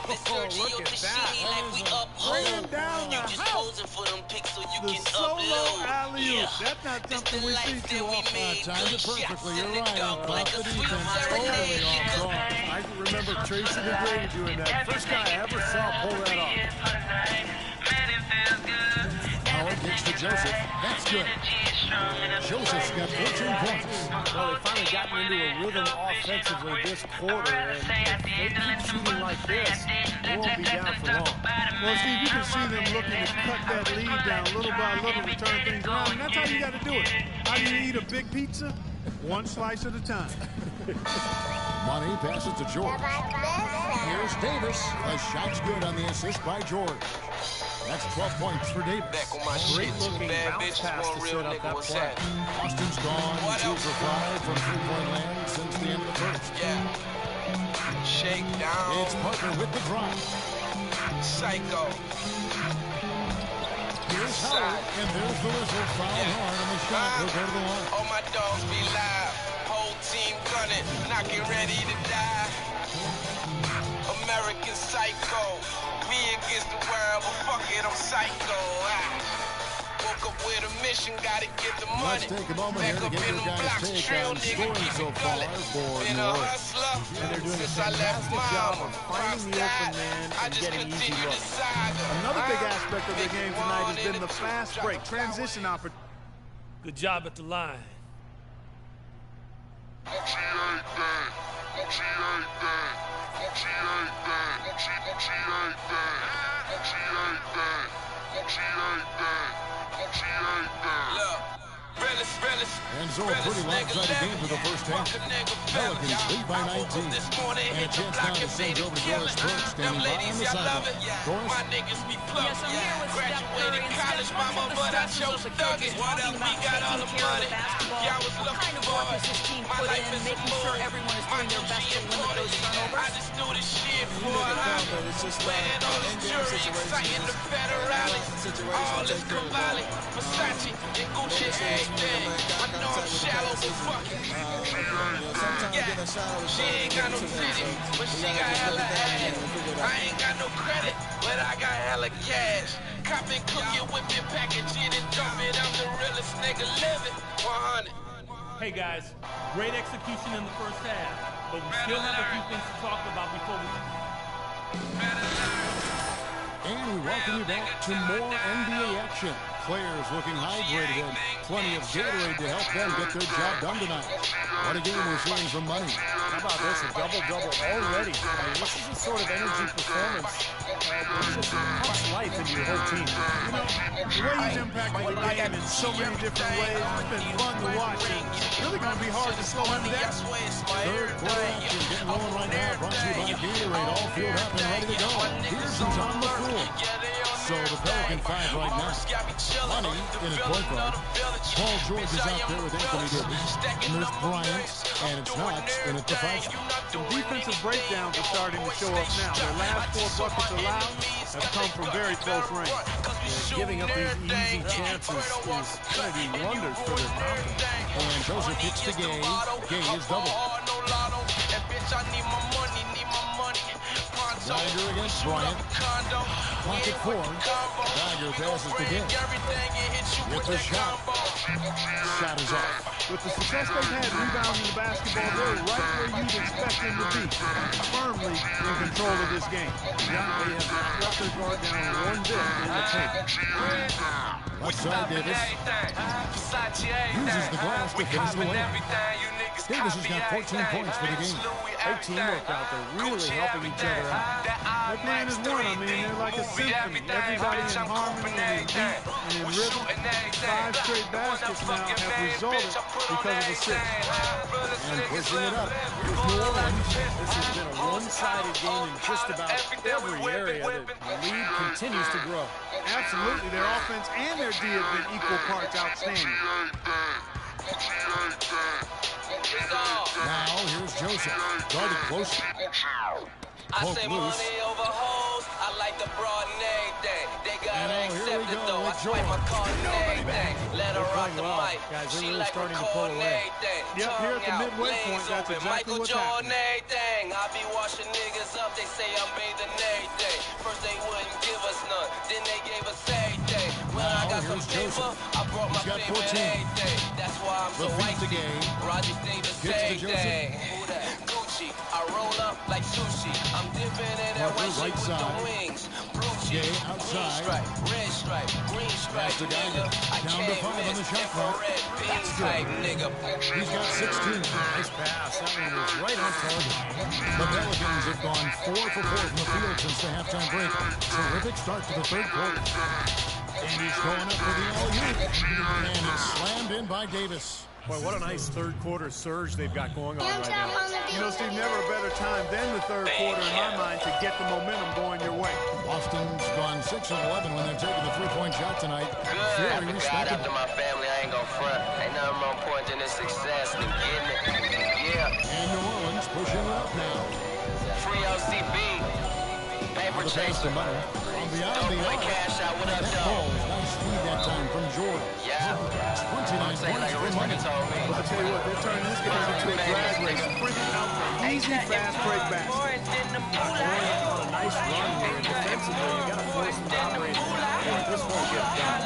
The Sergio look at Tachini that. like we up Bringing down You the just house. posing for them pics so you The can solo upload. alley-oop. That's not something we see too often. Timed it perfectly. You're right. Across the defense. Totally off guard. I remember Tracy DeGrady doing that. First guy I ever saw pull that off. Howard Gets to Joseph. That's good. Joseph's got 14 points. Well, they finally gotten into a rhythm offensively this quarter, and if they keep shooting like this, they won't be down for long. Well, Steve, you can see them looking to cut that lead down little by little to turn things around, and that's how you got to do it. How do you eat a big pizza? One slice at a time. Money passes to George. Here's Davis. A shot's good on the assist by George. That's 12 points for Davis. Back on my shit, two bad bitches, one real nigga, what's happening? Austin's gone 2 for 5 from three-point land since the end of the first. Yeah. Shake down. It's Parker with the drive. Psycho. Here's Howard, and there's the whistle. Foul hard on the shot. He'll go to the line. All my dogs be live. Whole team gunning, knocking ready to die. American Psycho. Me against the world, but fuck it, I'm psycho. Woke up with a mission, gotta get the money. Let's take a moment here to get your guys' take on scoring so far for Been a hustler And they're doing a since I left fantastic job mama. of finding the open man and getting easy looks. Another big aspect of the game tonight has been the fast break, transition opportunity. Good job at the line. And so a pretty lopsided game for the first half. Pelicans lead by 19. And a chance now to send over to Doris Burke, standing by on the sideline. Doris? Yes, I'm here with Steph Curry. And Steph, much of the stresses of the coach is talking about taking care of the basketball. What kind of work is this team put in, making sure everyone is doing their best to limit those turnovers? I just do this shit for a hobby. It's just winning on the jury, exciting the federales. All this Cavalli, Versace, and Gucci, everything. I know I'm shallow, but fuck it. Yeah, she ain't got no city, but she got hella ass. I ain't got no credit, but I got hella cash. Copping, cooking, whipping, packaging, and dumping. I'm the realest nigga living. 100. Hey guys, great execution in the first half, but we still have a few things to talk about before we... And we welcome you back to more NBA action. Players looking hydrated and plenty of Gatorade to help them get their job done tonight. What a game we're seeing from Money. How about this? A double-double already. I mean, this is the sort of energy performance that just puts life into your whole team. You know, the way he's impacted the game in so many different ways, it's been fun to watch. It's really going to be hard to slow him down. Third quarter action getting going right now. Brought to you by Gatorade. All field up and ready to go. Peterson's on the floor. So the Pelican 5 right now. Money in his point guard. Paul George is out there with Anthony Davis. And there's Bryant, and it's Knox in at the 5 spot. Some defensive breakdowns are starting to show up now. Their last 4 buckets allowed have come from very close range. Giving up these easy chances is going to do wonders for their confidence. And Joseph hits to Gay. Gay is double. Geiger against Bryant. Pocket 4. Geiger passes to Gay. With the shot. Shot is off. With the success they've had rebounding the basketball, they're right where you'd expect them to be. Firmly in control of this game. Yeah, they have not let their guard down one bit in the paint. Left side, Davis. Uses the glass to finish the layup. Davis has got 14 points for the game. Great teamwork out there, really helping each other out. Their plan is one. I mean, they're like a symphony. Everybody in harmony and in beat and in rhythm. 5 straight baskets now have resulted because of the 6. And pushing it up. Here's New Orleans. This has been a one-sided game in just about every area. The lead continues to grow. Absolutely. Their offense and their D have been equal parts outstanding. Now, here's Joseph. Guarded closely. I say money over hoes. I like the broad and everything. They gotta accept it though. I swipe my card and everything. Let her rock the mic. She like a call and everything. Yep, here at the midway point, that's exactly what's happening. I be washing niggas up. They say I'm bathing everything. First they wouldn't give us none, then they gave us everything. When I got some paper, I brought my paper and everything. That's why I'm so white. Roger Davis, everything. I roll up like sushi. I'm different. Parker right side. Gay outside. Pass to Geiger. Down to 5 on the shot clock. That's good. He's got 16. Nice pass. That one was right on target. The Pelicans have gone 4 for 4 from the field since the halftime break. Terrific start to the third quarter. And he's going up for the alley-oop. And it's slammed in by Davis. Boy, what a nice third quarter surge they've got going on right now. You know, Steve, never a better time than the third quarter in my mind to get the momentum going your way. Boston's gone 6 of 11 when they're taking the three-point shot tonight. Good. Very God, respectable. after my family, I ain't gonna front. Ain't nothing more important than the success than getting it. Yeah. And New Orleans pushing it up now. Free OCB. Paper chaser. On beyond the arc. Cash out. What up, That ball, nice speed that time from Jordan. Yeah. 29 points like for money. Well, I tell you what, they're turning this game into a drag race. Bringing out the easy, fast break basket. On a nice run here. Defensively, you got to force them to operate. Boy, this won't get done.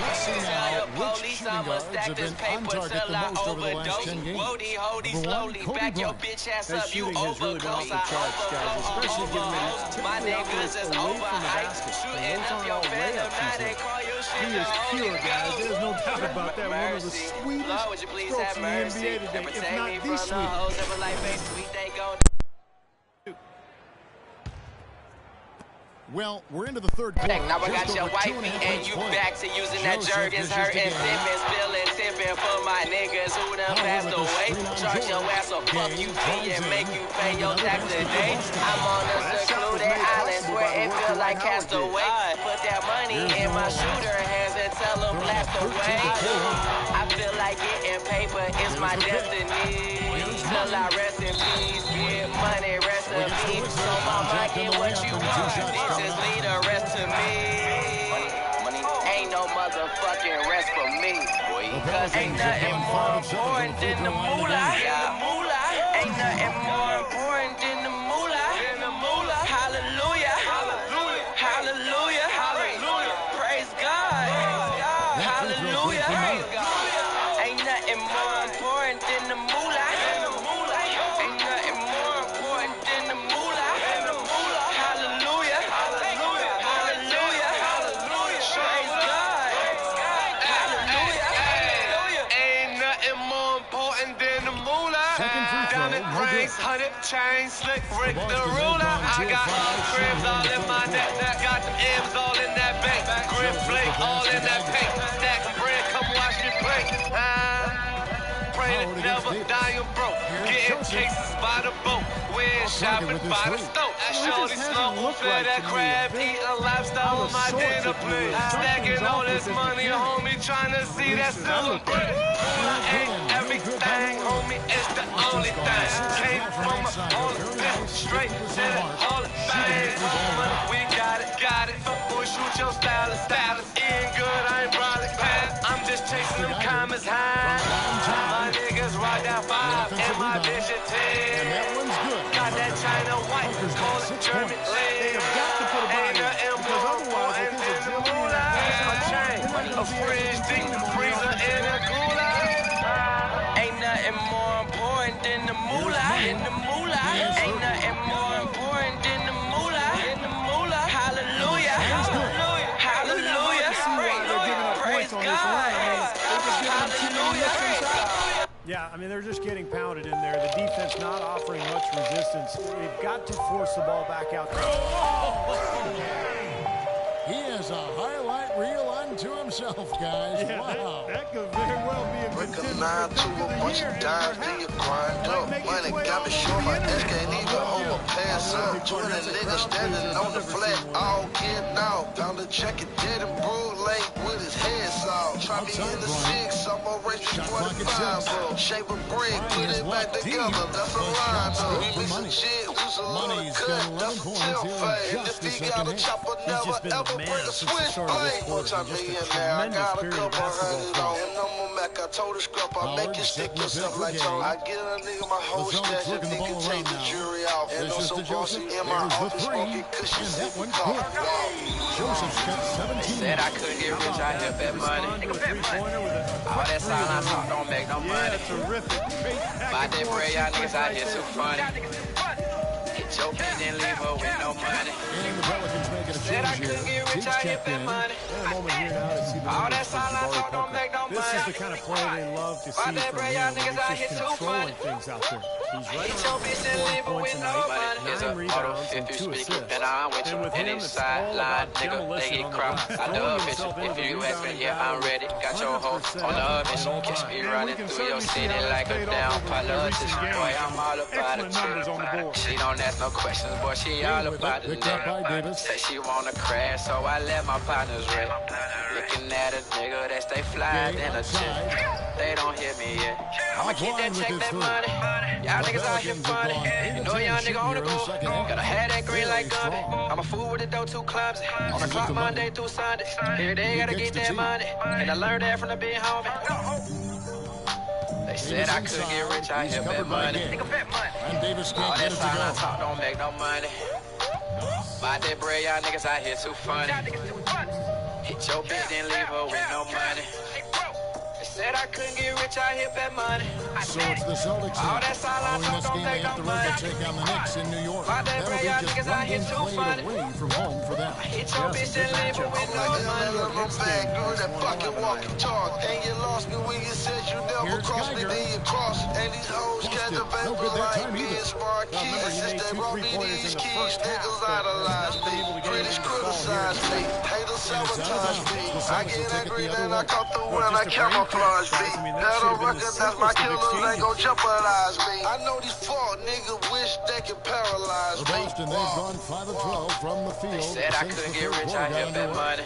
Let's see now which shooting guards have been on target the most over the last 10 games. Number 1, Kobe Bryant. That shooting has really been off the charts, guys, especially given that he's typically operates away from the basket. And those aren't all layups he's in. He is pure, guys. There's no doubt about that. One of the sweetest strokes in the NBA today, if not the sweetest. Well, we're into the third quarter. Now I got Just your over wifey 2.5 and minutes you played. back to using that Joseph Jergens, dishes hurting, to Gay. sipping, spilling, tipping for my niggas who done passed away. Charge your ass or fuck you pay and make you pay your tax today. I'm on a secluded island where it feel like castaway. Put that money in my shooter hands and tell them blast away. I feel like getting paper is my destiny. Till I rest in peace, get money, rest in peace. So mama, get what you want, bitches leave the rest to me. Ain't no motherfucking rest for me, boy. Cause ain't nothing more important than the moolah. Ain't nothing more important than the moolah. Hallelujah. Hallelujah. Praise God. Hallelujah. Ain't nothing more important than the moolah. Ain't nothing more important than the moolah. Hallelujah. Praise God. Hallelujah. Ain't nothing more important than the moolah. Down in Frank's, 100 chains, slick Rick the ruler. I got cribs all in my neck, got them M's all in that bank. Grip flake all in that paint. Stack bread, come watch me play. Pray to never die and broke. Getting cases by the boat. We're shopping by the stove. Shorty smoke, fed that crab, eating lifestyle on my dinner plate. Stacking all this money, homie, trying to see that silver bread. Ain't everything, homie, it's the only thing. Came from a all straight to the all the things. We got it. Boy, shoot your stylist. Ain't good, I ain't brolic. I'm just chasing them commas high. My niggas ride that 5 and my bitch a 10. And that one's good. Got that China white, call it German They have got to put a body in it, because otherwise it is a a chain, a fridge, deep freezer in a cooler. Ain't nothing more important than the moolah. Ain't nothing more important than the moolah. Hallelujah. Praise God. Hallelujah. Yeah, I mean, they're just getting pounded in there. The defense not offering much resistance. They've got to force the ball back out. He has a highlight reel unto himself, guys. Yeah, Wow. that could very well be a Break contender a 9 for to Coach of a the bunch Year of and dimes, then you grind up. Money got me short, my ass can't even hold my pants up. 20 niggas standing on the flat, all getting out. Found a jacket dead and bruised, late with his head saw. Try me in the 6, I'm gonna race me 25 up. Shave a brick, put it back together, that's a line up. We some shit, use a little cut, that's a tip fade. If he got a chopper, never ever break a switchblade. Multi-millionaire, I got a couple hundred on. And I'm a Mac, I told the scrub, I make you stick yourself like Tony. I get a nigga my whole stash if he can take the jury off. And I'm so bossy in my office, smoking cushion, sipping coffee. Joseph's got 17. Said I could get rich, I hit that money. A three-pointer with a All that silent talk don't make no money. Terrific. My day bread, y'all niggas out here too funny. Hit your bitch and leave her with no money. And the Pelicans making a Said I change couldn't here. get rich, I hit that money. In a moment here now to see the All numbers that from silent Jabari talk don't Parker. make no money. This is the kind of play they love to see from him. He's just controlling things out there. He's right around 4 points a night, 9 rebounds, and 2 assists. And with him, it's all about demolition on the glass. Throwing himself into the rebounding I'm ready. Got your hoe on the oven. Catch me running through your city like a damn politician. Boy, I'm all about it. She don't ask no questions, boy. She all about it. Say she wanna crash, so I let my partners rip. Looking at a nigga that stay fly in a jet. They don't hear me yet. I'ma keep that check, that money. Y'all niggas out here funny. You know y'all nigga on the go. Gotta have that green like Gumby. I'm a fool with the dough too clumsy. On the clock Monday through Sunday. Every day gotta get that money. And I learned that from the big homie. They said I could get rich, I hear bet money. And Davis can't All get that it to silent go. talk don't make no money. Buy that bread, y'all niggas out here too funny. Hit your bitch and leave her with no money. They said I couldn't get rich, I hit bet money. So it's the Celtics All that following silent this talk game. don't They make have no to road money. to take on the Knicks in New York. Buy that That'll bread, be y'all just niggas one out here game too played funny. away from home for them. Hit your bitch and leave her with no money. I'm bad girl, that fucking walkie talk. And you lost me when you said you never crossed me, then you crossed. And these hoes catch the vapor like me and smart kids. Since they brought me these keys, niggas idolize me. Critics criticize me. Haters sabotage me. I get angry, then I come through and I camouflage me. Better recognize my killers ain't gon' jeopardize me. I know these fuck niggas wish they could paralyze For me. Boston, they've gone 5 of 12 from the field. They said I since couldn't the get third rich, quarter I hear got bet underway. money.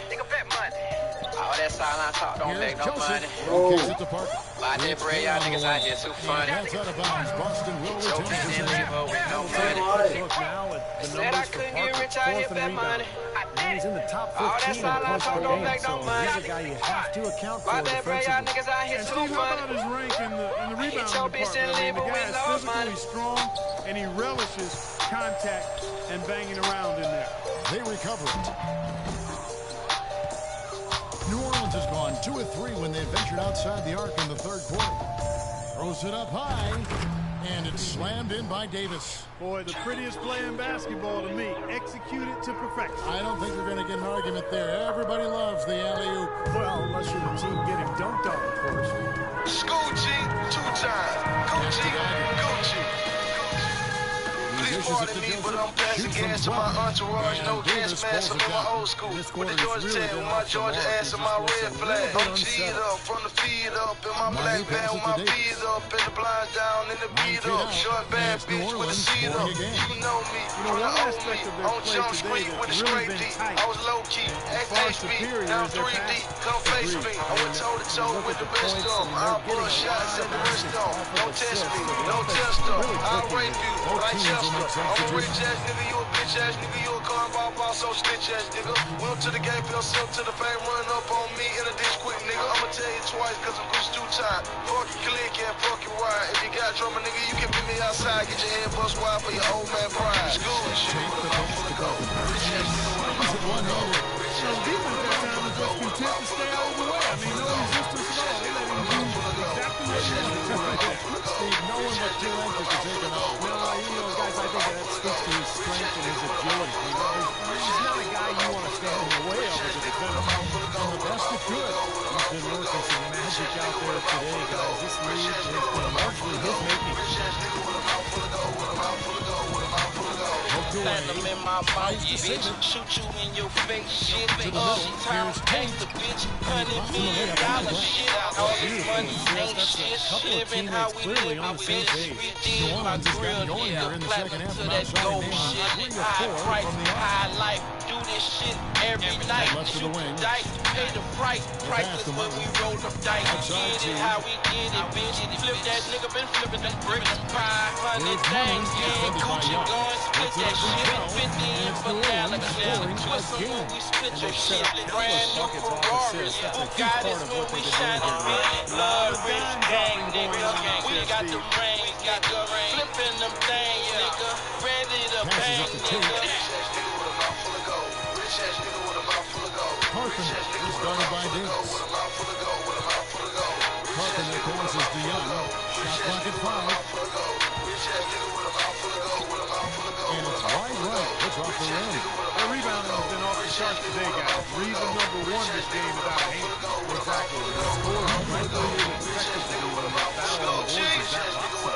All that silent talk don't make no money. Kicks it to Parker. Buy that bread, y'all niggas out here too funny. That's out of bounds. Boston will Hit your return bitch and possession. leave her with no money. Look now at the Said I numbers for couldn't get Parker, rich, I hit 4th in bet rebounding. money. And he's in the top All that 15 in silent points talk per don't game, make no so money. he's a guy you have to account for Buy that bread, y'all defensively. niggas out here And too Steve, how funny. about his rank in the rebounding your bitch and department? I mean, leave the her guy with is no physically money. strong, and he relishes contact and banging around in there. They recover it. New Orleans has gone 2 of 3 when they ventured outside the arc in the third quarter. Throws it up high, and it's slammed in by Davis. Boy, the prettiest play in basketball to me. Executed to perfection. I don't think you're going to get an argument there. Everybody loves the alley-oop. Well, unless you're the team getting dunked on, of course. Scoochie, 2 times. Gucci, Gucci. Please pardon me, but I'm passing gas to my entourage. No dance mask, I'm in my old school. With the Georgia Tech, with my Georgia ass and my red flag. I'm G'd up, from the feet up, in my black band with my feet up, and the blinds down, and the beat up. Short bad bitch with the seat up. You know me, from the old me. On Jump Street with the straight D. I was low key, XHB, now 3D. Come face me, I went toe to toe with the best of them. I'll pull shots at the wrist on. Don't test me, no test them. I'll rape you like Chester. I'm a rich ass nigga, you a bitch ass nigga, you a cornball boss, so snitch ass nigga. Went to the game, fell silk to the fame, run up on me in a ditch quick nigga. I'ma tell you twice, cause I'm goose 2 times. Fuck you click and fuck you ride. If you got drama nigga, you can meet me outside, get your head bust wide for your old man pride. Scooch. So defense that time was just content to stay out of the way. I mean, no resistance at all. They let him do exactly what he wanted to right there. Steve, no one but 2 inches to take him out. No, guys, I think that speaks to his strength and his agility. He's not a guy you want to stand in the way of as a defender. And the best it could. He's been working some magic out there today, guys. This lead has been largely his making. Platinum in my mouth, bitch. Shoot you in your face, shit. Times gangsta, bitch. $100 million shit. All this money ain't shit. Living how we live, my bitch. We did my grill, yeah. Platinum to that gold shit. High price, high life. Do this shit every night. Shoot the dice, pay the price. Priceless when we roll the dice. Get it how we get it, bitch. Flip that nigga, been flipping them bricks. 500 things, yeah. Gucci going, split that shit. 50 in banana clip. Twist them when we split your shit. Brand new Ferraris. Who got us when we shine a bit? Love, rich gang, nigga. We got the rain, got the rain. Flipping them things, nigga. Ready to bang, nigga. Parker is guarded by Davis. clock at 5. And it's wide right. It's off the rim. Their rebounding has been off the charts today, guys. Reason number one, this game is out of hand. Exactly. The score is right where you expect it to be when the battle on the boards is that lockstep.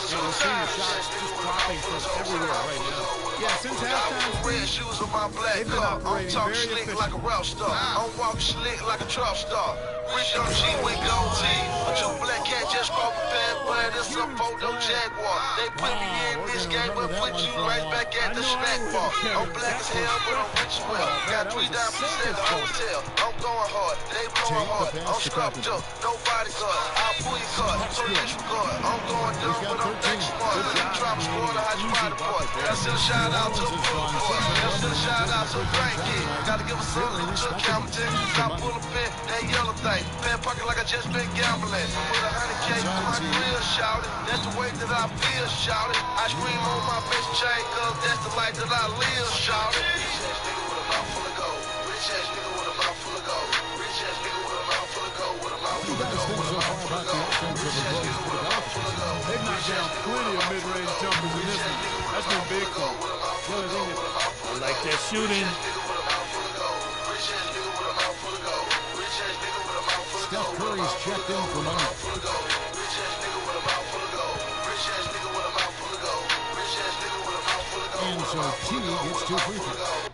And we're seeing the shots just dropping from everywhere right now. Yeah, since halftime, red shoes on my black car. I'm talk slick like a rap star. I'm walk slick like a trap star. Rich on G with gold tee. A Joe Black cat just broke a bad boy. This a photo Jaguar. They put me in this game, but put you right back at the snack bar. I'm black as hell, but I'm rich as well. Got 3 diamonds in the hotel. I'm going hard. They blowing hard. I'm scrubbed up. No bodyguard. I'll pull your card. So disregard. I'm going dumb, but I'm back smart. Drop squad, how you ride apart. Gotta send a shout out to the food boy. Gotta send a shout out to the drink kid. Gotta give a salute to the Campbellton. Stop pulling pin, that yellow thing. Pen pocket like I just been gambling. With 100K for my grill, shout it. That's the way that I feel, shout it. I scream on my bitch chain, cause that's the life that I live, shout it. Rich ass nigga with a mouth full of gold. Rich ass nigga with a mouth full of gold. Rich ass nigga with a mouth full of gold. With a mouth full of gold. They've knocked down plenty of mid-range jumpers in this one. That's been big for them. I like that shooting. Steph Curry's checked in for money. And so T gets 2 free throws.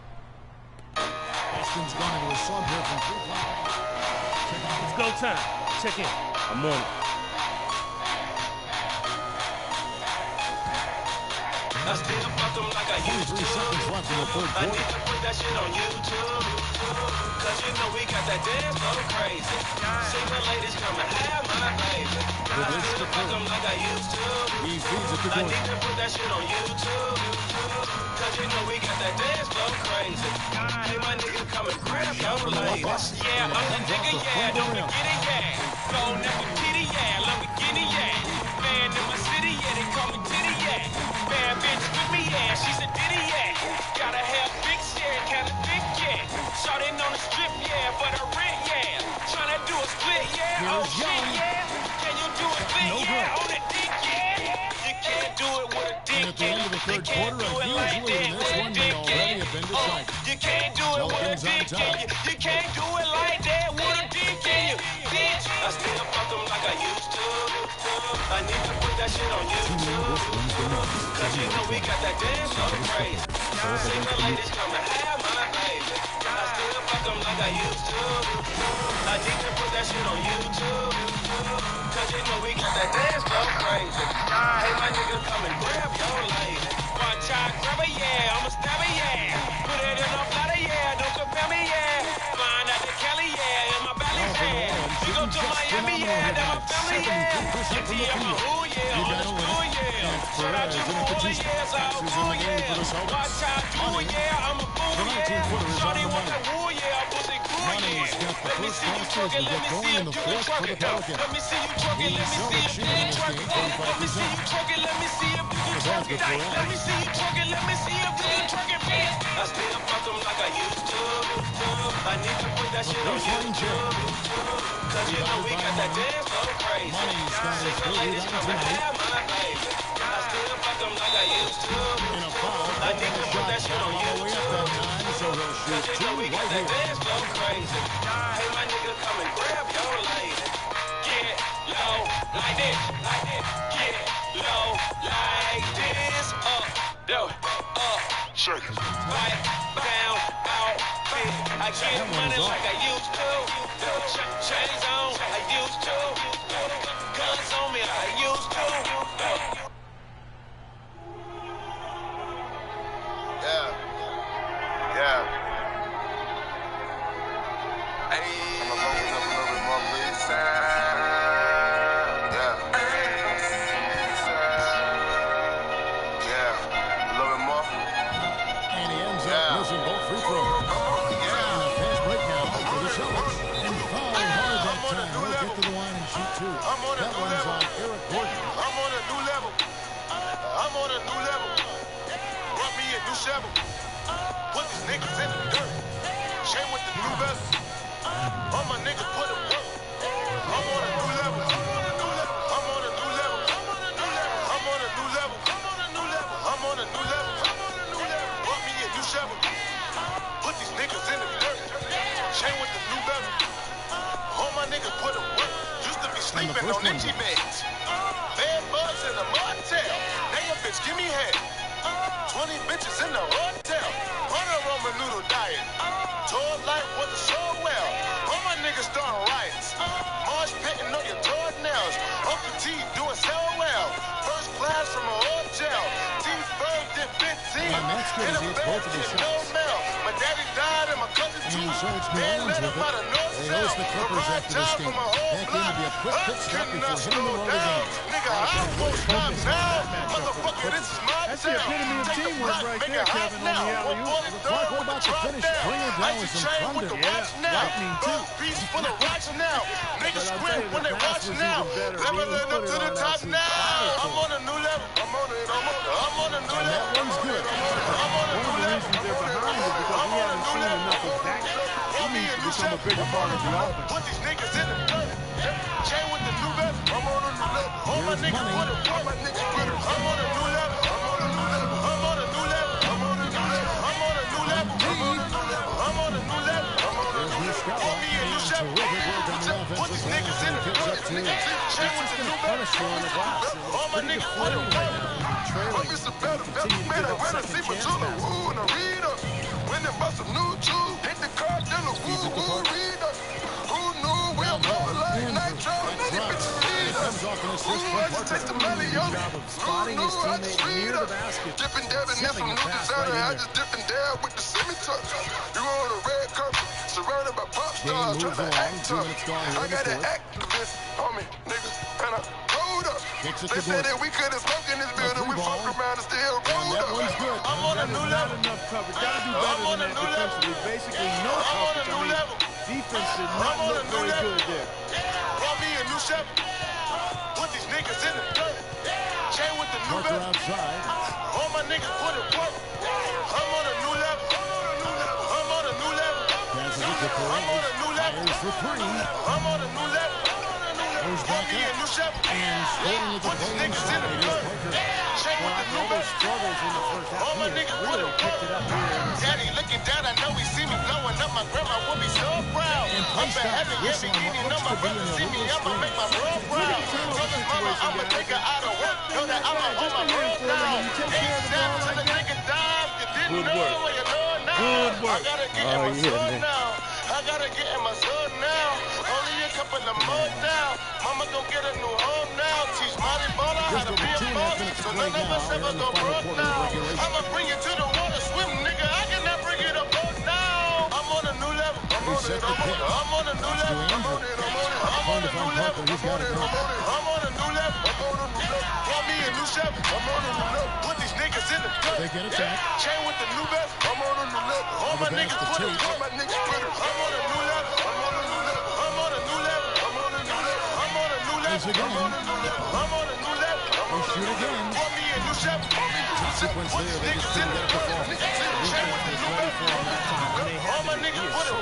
Austin's gone into a sub here from 3 It's go time. Check in. I'm on it. I still fuck them like I used to. 23 seconds left in the third I quarter. need to put that shit on YouTube. Cause you know we got that dance floor crazy. Single ladies come and have my baby. I still fuck them like I used to. He feeds it to I Gordon. need to put that shit on YouTube. Cause you know we got that dance floor crazy. Hey, my nigga come and grab your lady. Yeah, I'm the nigga, yeah. Don't forget it, yeah. Go never kitty, yeah. Lamborghini, yeah. Man in my city, yeah. They call me Titty, yeah. Bad bitch with me, yeah. She's a ditty, yeah. Gotta have big, yeah. Kinda thick, yeah. Shortin' on the strip, yeah. For the rent, yeah. Tryna do a split, yeah. Oh shit, yeah. Can you do a split, yeah? On the dick, yeah. You can't do it with a dick, And at the end of the third quarter, a huge lead in this one may already have been decided. You can't do it with a Pelicans on dick, top. can you? You can't do it like that with a dick, can you? Bitch, I still fuck them like I used to. I need to put that shit on YouTube. Cause you know we got that dance floor crazy. Single ladies come and have my baby. I still fuck them like I used to. I need to put that shit on YouTube. Cause you know we got that dance floor crazy. Hey, my nigga, come and grab your lady. One time, grab her, yeah. I'ma stab her, yeah. Put it in a platter, yeah. Don't compare me, yeah. Flying out to Cali, yeah. In my belly, yeah. We go to Miami, yeah. Then my family, yeah. Empty on my ooh, yeah. On the stool, yeah. Shout out to the Hula, yeah. So I'm cool, yeah. Watch out, do it, yeah. I'm a fool, yeah. Shorty want that woo, yeah. Pussy cool, yeah. Let me see you twerk it. Let me see if you can twerk it. Let me see you twerk it. Let me see if you can twerk it. Let me see you twerk it. Let me see if you can twerk it. Let me see you twerk it. Let me see if you can twerk it, bitch. I still fuck them like I used to. I need to put that shit on YouTube. Cause you know we got that dance floor crazy. Single ladies come and have my baby. I still fuck them like I used to. I need to put that shit on YouTube. Cause you know we got that dance floor crazy. Hey, my nigga, come and grab your lady. Get low like this, like this. Get low like this. Up, down, up, shake. Right, down, out, fit. I get money like I used to. Chains on, I used to. Guns on me, I used to. Yeah. Hey, I'm gonna focus up a little bit more, please. Yeah. Yeah. A little bit more. And he ends up missing both free throws. And a fast break now for the Celtics. And fouled hard that time. He'll get to the line and shoot 2. That one's on Eric Gordon. I'm on a new level. I'm on a new level. Brought me a new shovel. Put these niggas in the dirt. Chain with the new vessel. All my niggas put them work. I'm on a new level. I'm on a new level. sleeping on itchy beds. Bed bugs in the motel. Now your bitch give me head. 20 bitches in the hotel. On a Roman noodle diet. Tour life wasn't so well. All my niggas starting riots. Marsh pitting on your toenails. Uncle T doing so well. First class from a hotel. T-Bird did 15. In a bed, no mail. My daddy died and my cousin too. Man, let him out of no cell. Provide time for my whole block. Couldn't not slow down. Nigga, I won't stop now. Motherfucker, this is my That's the epitome of teamwork right there, Kevin, on the alley-oop. What about the finish? Bring her down with some thunder. Lightning, too. Beats full of rocks now. Niggas scream when they watch now. Leveling up to the top now. I'm on a new level. I'm on a new level. That one's good. One of the reasons they're behind is because we haven't seen enough of that. He needs to become a bigger part of the offense. Put these niggas in the dirt. Chain with the new level. I'm on a new level. All my niggas put it. All my niggas put it. I'm on a new level. I'm on a new level. I'm on a new level. I'm on a new level. I'm on a new level. I'm on a new level. I'm on a new level. Call me a new chef. Put these niggas in the dirt. Chain with the new level. All my niggas put it. I'm Mr. Better, man, I wanna see my Tula, woo, and a reader. When they bust a new tube, hit the car, then a woo, reader. Who knew we'll go like nitro, many bitches reader. Who I just taste the money on me. Who knew I just reader. Dipping, dabbing in some new designer, I just dip and dab with the semi-touch. You on a red carpet, surrounded by pop stars, trying to act tough. I got an activist on me, niggas, and I hold up. They said that we couldn't smoke in this building, we fuck around and still rolled up. I'm on a new level. Not enough coverage. Gotta do better than that defensively. Basically, no coverage. I mean, defense did not look very good there. Call me a new chef. Put these niggas in the dirt. Chain with the new level. All my niggas put it work. I'm on a new level. I'm on a new level. I'm on a new level. I'm on a new level. Call me a new chef. Put these niggas in the dirt. Chain with the new level. All my niggas put it work. Daddy looking down, I know he see me blowing up. My grandma will be so proud. I'm for heaven, yeah, beginning. Know my brother see me, I'ma make my bro proud. Tell his mama I'ma take her out of work. Know that I'ma hold my bro down. Ain't step to the nigga dive. You didn't know where you know it now. Good work. I gotta get in my son now. I gotta get in my son now. Only a couple of more now. Mama gon' get a new home now. Teach Monty Baller how to be a boss. So none of us ever go broke now. I'ma bring you to the water, swim, nigga. I cannot bring you to boat now. I'm on a new level. I'm on a new level. I'm on a new level. I'm on a new level. I'm on a new level. Call me a new chef. I'm on a new level. Put these niggas in the dirt. They get attacked. Chain with the new vest. I'm on a new level. All my niggas put it. All my niggas put it. I'm on a new level. I'm on a new level. I'm on a new level. I'm on a new level. I'm on a new level. I'm on a new level. I'm on a new level. They shoot again. Call me a new chef. Sequence there, they just couldn't get it before. Chain with the new vest. All my niggas put it.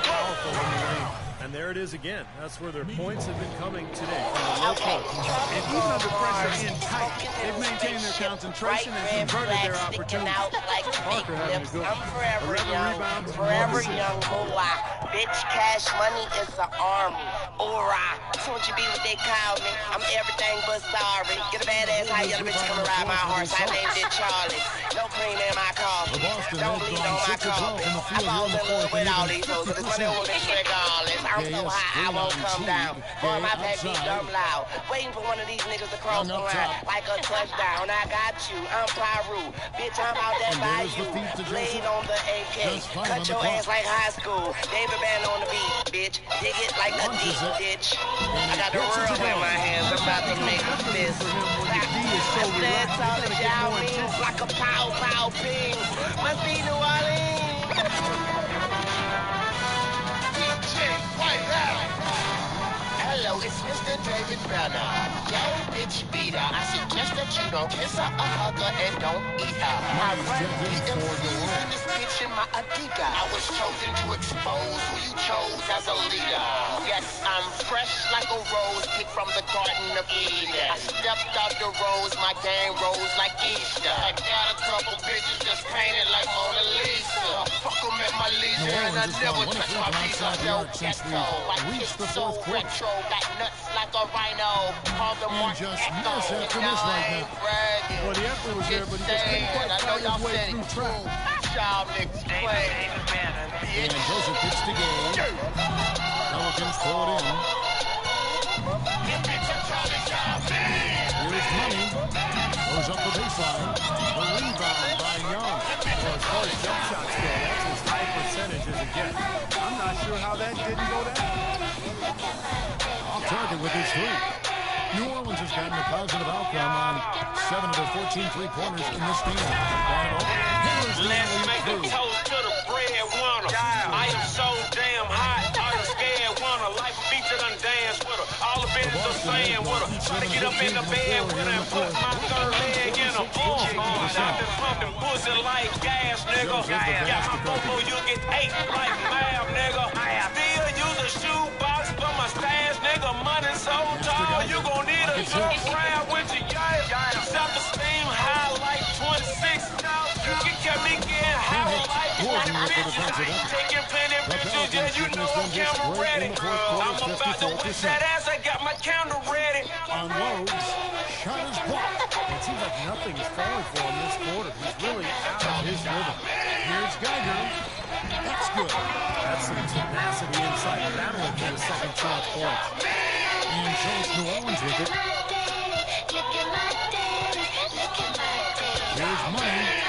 And there it is again. That's where their points have been coming today from the low post. And even under pressure and tight, they've maintained their concentration and converted their opportunities. Parker having a good I'm forever 11 young, rebounds. forever young moolah. Bitch, cash money is an army. Hoorah. That's what you be what they call me. I'm everything but sorry. Get a badass high yellow bitch come ride my horse. I named it Charlie. No cream in my coffee. Don't bleed on my coffee. I fall in love with all these hoes. This money on this regardless. I'm so high, I won't come down. Boy, my back be dumb loud. Waiting for one of these niggas to cross the line like a touchdown. I got you. I'm Pyru. Bitch, I'm out there by you. Blade on the AK. Cut your ass like high school. David Band on the beat, bitch. Dig it like a deep ditch. I got the world in my hands. I'm about to make a fist. That's all that y'all means. Like a pow pow ping. Must be New Orleans. Hello, it's Mr. David Banner. Yo, bitch beater. I suggest that you don't kiss her, a hugger, and don't eat her. I run DMCs in this bitch in my Adiga. I was chosen to expose who you chose as a leader. Yes, I'm fresh like a rose picked from the Garden of Eden. I stepped out the rose, my game rose like Easter. I got a couple bitches just painted like Mona Lisa. Fuck them at my leisure, and I never touch my piece of dope ghetto. I kick so retro. Got nuts like a rhino. And just miss after miss right now. Well, the effort was there, but he just couldn't quite find his way through track. And Joseph hits the game. Pelicans pull it in. Here's Money. Goes up the baseline. The rebound by Young. Well, as far as jump shots go, that's as high percentage as it gets. I'm not sure how that didn't go down. Off target with his three. New Orleans has gotten a positive outcome on 7 of their 14 three-pointers in this game. Let's make a toast to the breadwinner. I am so damn hot, I am scared winner. Life a feature done dance with her. All the business I'm saying with her. Try to get up in the bed with her and put my third leg in her. I've been pumping pussy like gas, nigga. Got my popo, you get 8 like math, nigga. Still use a shoebox for my stash, nigga. Money so tall, you gon' need a jump round with your self-esteem high like 26. You can keep me getting high like 20 bitches. Taking plenty pictures, yeah, you know I'm camera ready. I'm about to whip that ass, I got my camera ready. Unloads, shot is blocked. It seems like nothing is falling for him this quarter. He's really out of his rhythm. Here's Geiger. That's good. That's some tenacity inside, battling for the second chance points. And shows New Orleans with it. Here's Money.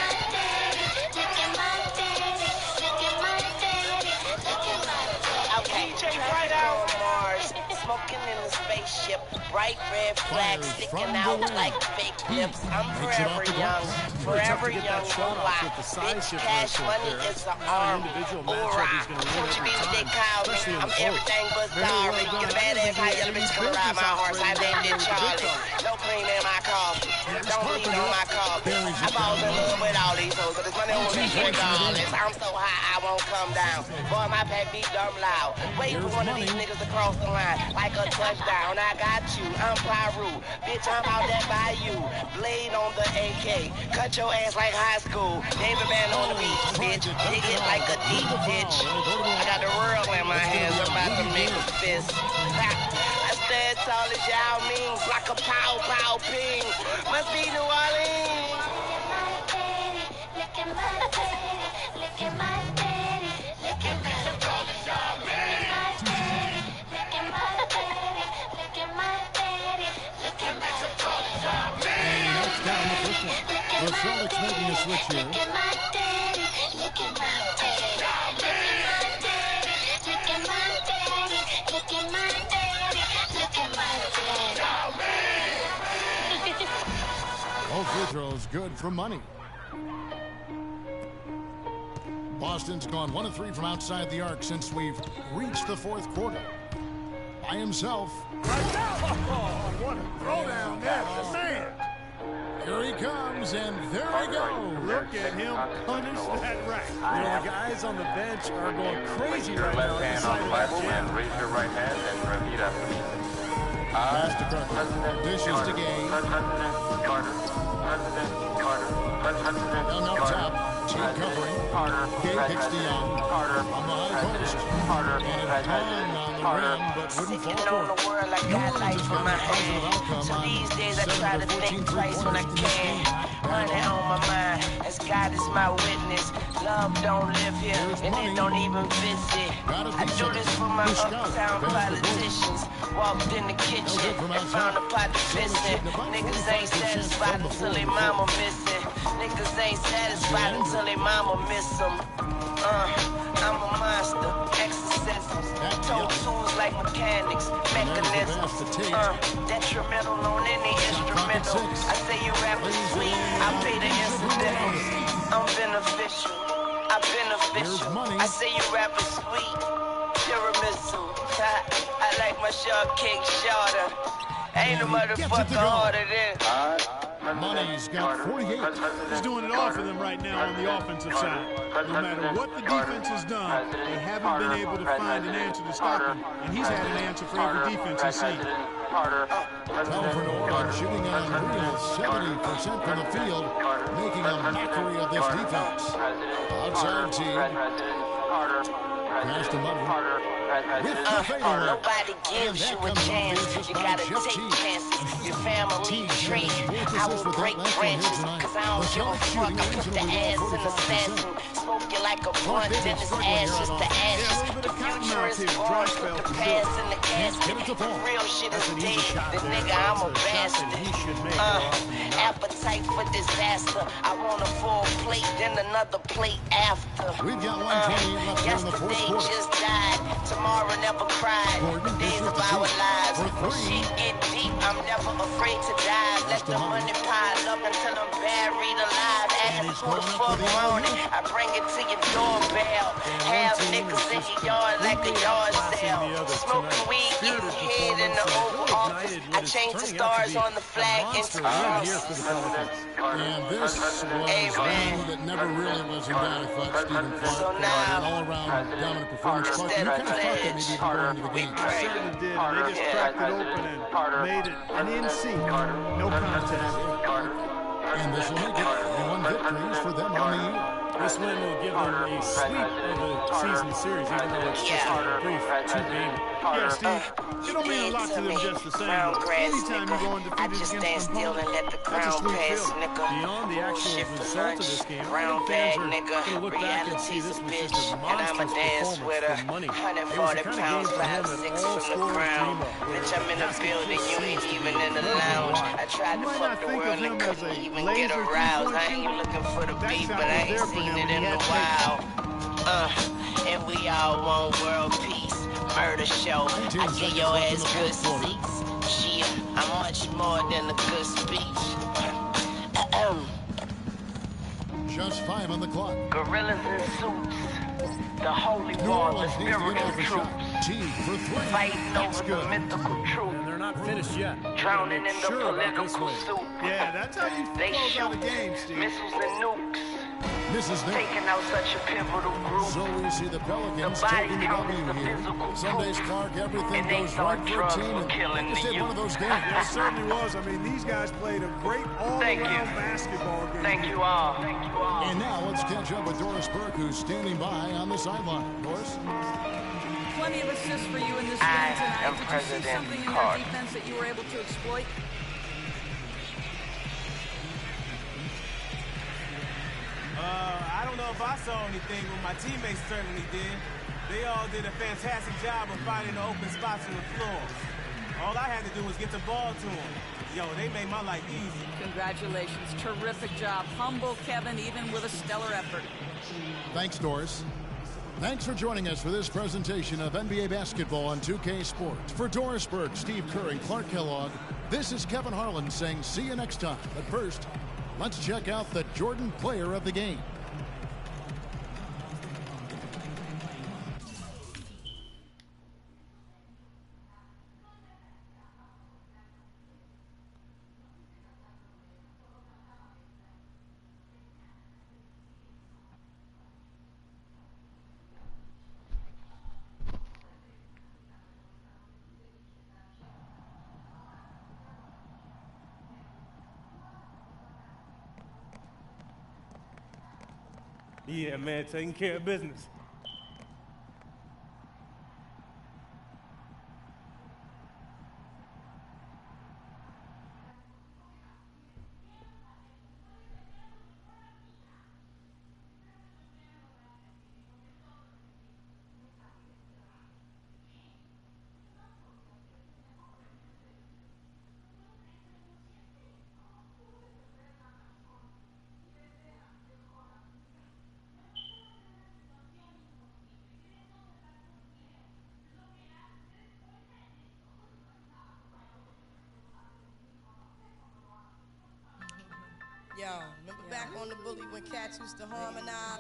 DJ right out on Mars, smoking in the spaceship, bright red flags sticking out like fake lips. I'm forever young, why? Bitch, cash money is an arm. Aura, don't you be what they call me. I'm everything but sorry. Get a badass high yellow bitch come ride my horse. I named it Charlie. No cream in my coffee. Don't lean on my coffee. I fall in love with all these hoes, but it's money on me regardless. I'm so high I won't come down. Boy, my pack beat dumb loud. Wait for one of these niggas to cross the line like a touchdown. I got you. I'm Pyru. Bitch, I'm out there by you. Blade on the AK. Cut your ass like high school. David Man on the beach, bitch. Dig it like a deep ditch. I got the world in my hands. I'm about to make a fist. I stand tall as Yao Ming. Like a pow pow ping. Must be New Orleans. Look at my daddy. Look at my daddy. Look at my daddy. The Celtics making a switch here. All free throws good for Money. Boston's gone 1 of 3 from outside the arc since we've reached the fourth quarter. By himself. Oh, what a throwdown there, man. Here he comes, and there he goes. Look at him punish that rack. You know, the guys on the bench are going crazy right now. Left hand on the Bible and raise your right hand and repeat after me. Pass to Carter. Dishes to Gay. Young up top. Cheap covering. Gay picks to Young. On the high post. And it hung on the rim, but wouldn't fall for it. New Orleans has got a positive outcome on These days I 7 try of to their 14 think twice when I three-pointers in this can. game. Money on my mind, as God is my witness. Love don't live here, and it don't even visit. I do this for my uptown politicians. Walked in the kitchen and found a pot to visit. Niggas ain't satisfied until they mama missing. Niggas ain't satisfied until they mama miss them. I'm a monster, exorcisms. Toe tools like mechanics, mechanisms. Detrimental on any instrumental. I say you rappers sweet, I pay the incidentals. I'm beneficial, I'm beneficial. I say you rappers sweet, tiramisu. I like my short cake shorter. Ain't a motherfucker harder than. Money's got 48. He's doing it all for them right now on the offensive side. No matter what the defense has done, they haven't been able to find an answer to stop him. And he's had an answer for every defense he's seen. Foul for New Orleans, shooting an unreal 70% from the field, making a mockery of this defense. Outside team. Pass to Money. Nobody gives you a chance. You gotta take chances. Your family tree. I will break branches, cause I don't give a fuck. I put the ass in the sass and smoke you like a blunt, then it's ashes to ashes. The future is born, put the past in the casket. Real shit is dead. The nigga, I'm a bastard. Appetite for disaster. I want a full plate, then another plate after. We've got 1:28 left here in the fourth Yesterday quarter. just died. Tomorrow never cried. The days of our lives. When shit get deep, I'm never afraid to dive. Let the money pile up until I'm buried alive. Ask who the fuck want it. I bring it to your doorbell. Have niggas in your yard like a yard sale. Smoking weed, getting head in the Oval Office. I changed the stars on the flag into crosses. And this was a round that never really was in doubt, I thought, Stephen Clark. An all-around dominant performance. Clark, you kind of thought that maybe even going into the game. I certainly did. And they just cracked it open and made it an NC. No contest. And this will make it 1 victories for them on the year. This win will give them a sweep of the season series, even though it's just a brief 2-game. Yeah, Steve, it don't mean a lot to them just the same. Anytime you go undefeated against an opponent, that's a sweet feeling. Beyond the actual result of this game, I think fans are going to look back and see this was just a monstrous performance for money. It was the kind of game for him that all scorers dream of. Bitch, I'm in the building, you ain't even in the lounge. I tried to fuck the world and couldn't even get aroused. I ain't looking for the beat, but I ain't seen it in a while. And we all want world peace. Murder show, I give your ass good seats. Shit, I'm much more than a good speech. Just 5 on the clock. Gorillas in suits. The holy New war, the Orleans needs to get spiritual off the truth. shot. T for 3. Fighting That's over good. the mythical truth. And they're not finished yet. Drowning in the Sure about this political win. soup. Yeah, that's how you They close out a shoot game, Steve. missiles and nukes. Misses there. Taking out such a pivotal group. So we see the Pelicans The body taking the count is W the here. physical Some days, proof. Clark, everything And they goes thought right for a drugs team. were And killing just the hit one of youth. those games. Yeah, it certainly was. I mean, these guys played a great all-around basketball game. Thank you all. Thank you all. And now let's catch up with Doris Burke, who's standing by on the sideline. Doris? Plenty of assists for you in this I game tonight. am Did you see President something in Carter. their defense that you were able to exploit? I don't know if I saw anything, but my teammates certainly did. They all did a fantastic job of finding the open spots on the floor. All I had to do was get the ball to them. Yo, they made my life easy. Congratulations. Terrific job. Humble Kevin, even with a stellar effort. Thanks, Doris. Thanks for joining us for this presentation of NBA basketball on 2K Sports. For Doris Burke, Steve Kerr, and Clark Kellogg, this is Kevin Harlan saying see you next time. But first, let's check out the Jordan player of the game. Yeah, man, taking care of business. Yo, remember back on the bully when cats used to harmonize?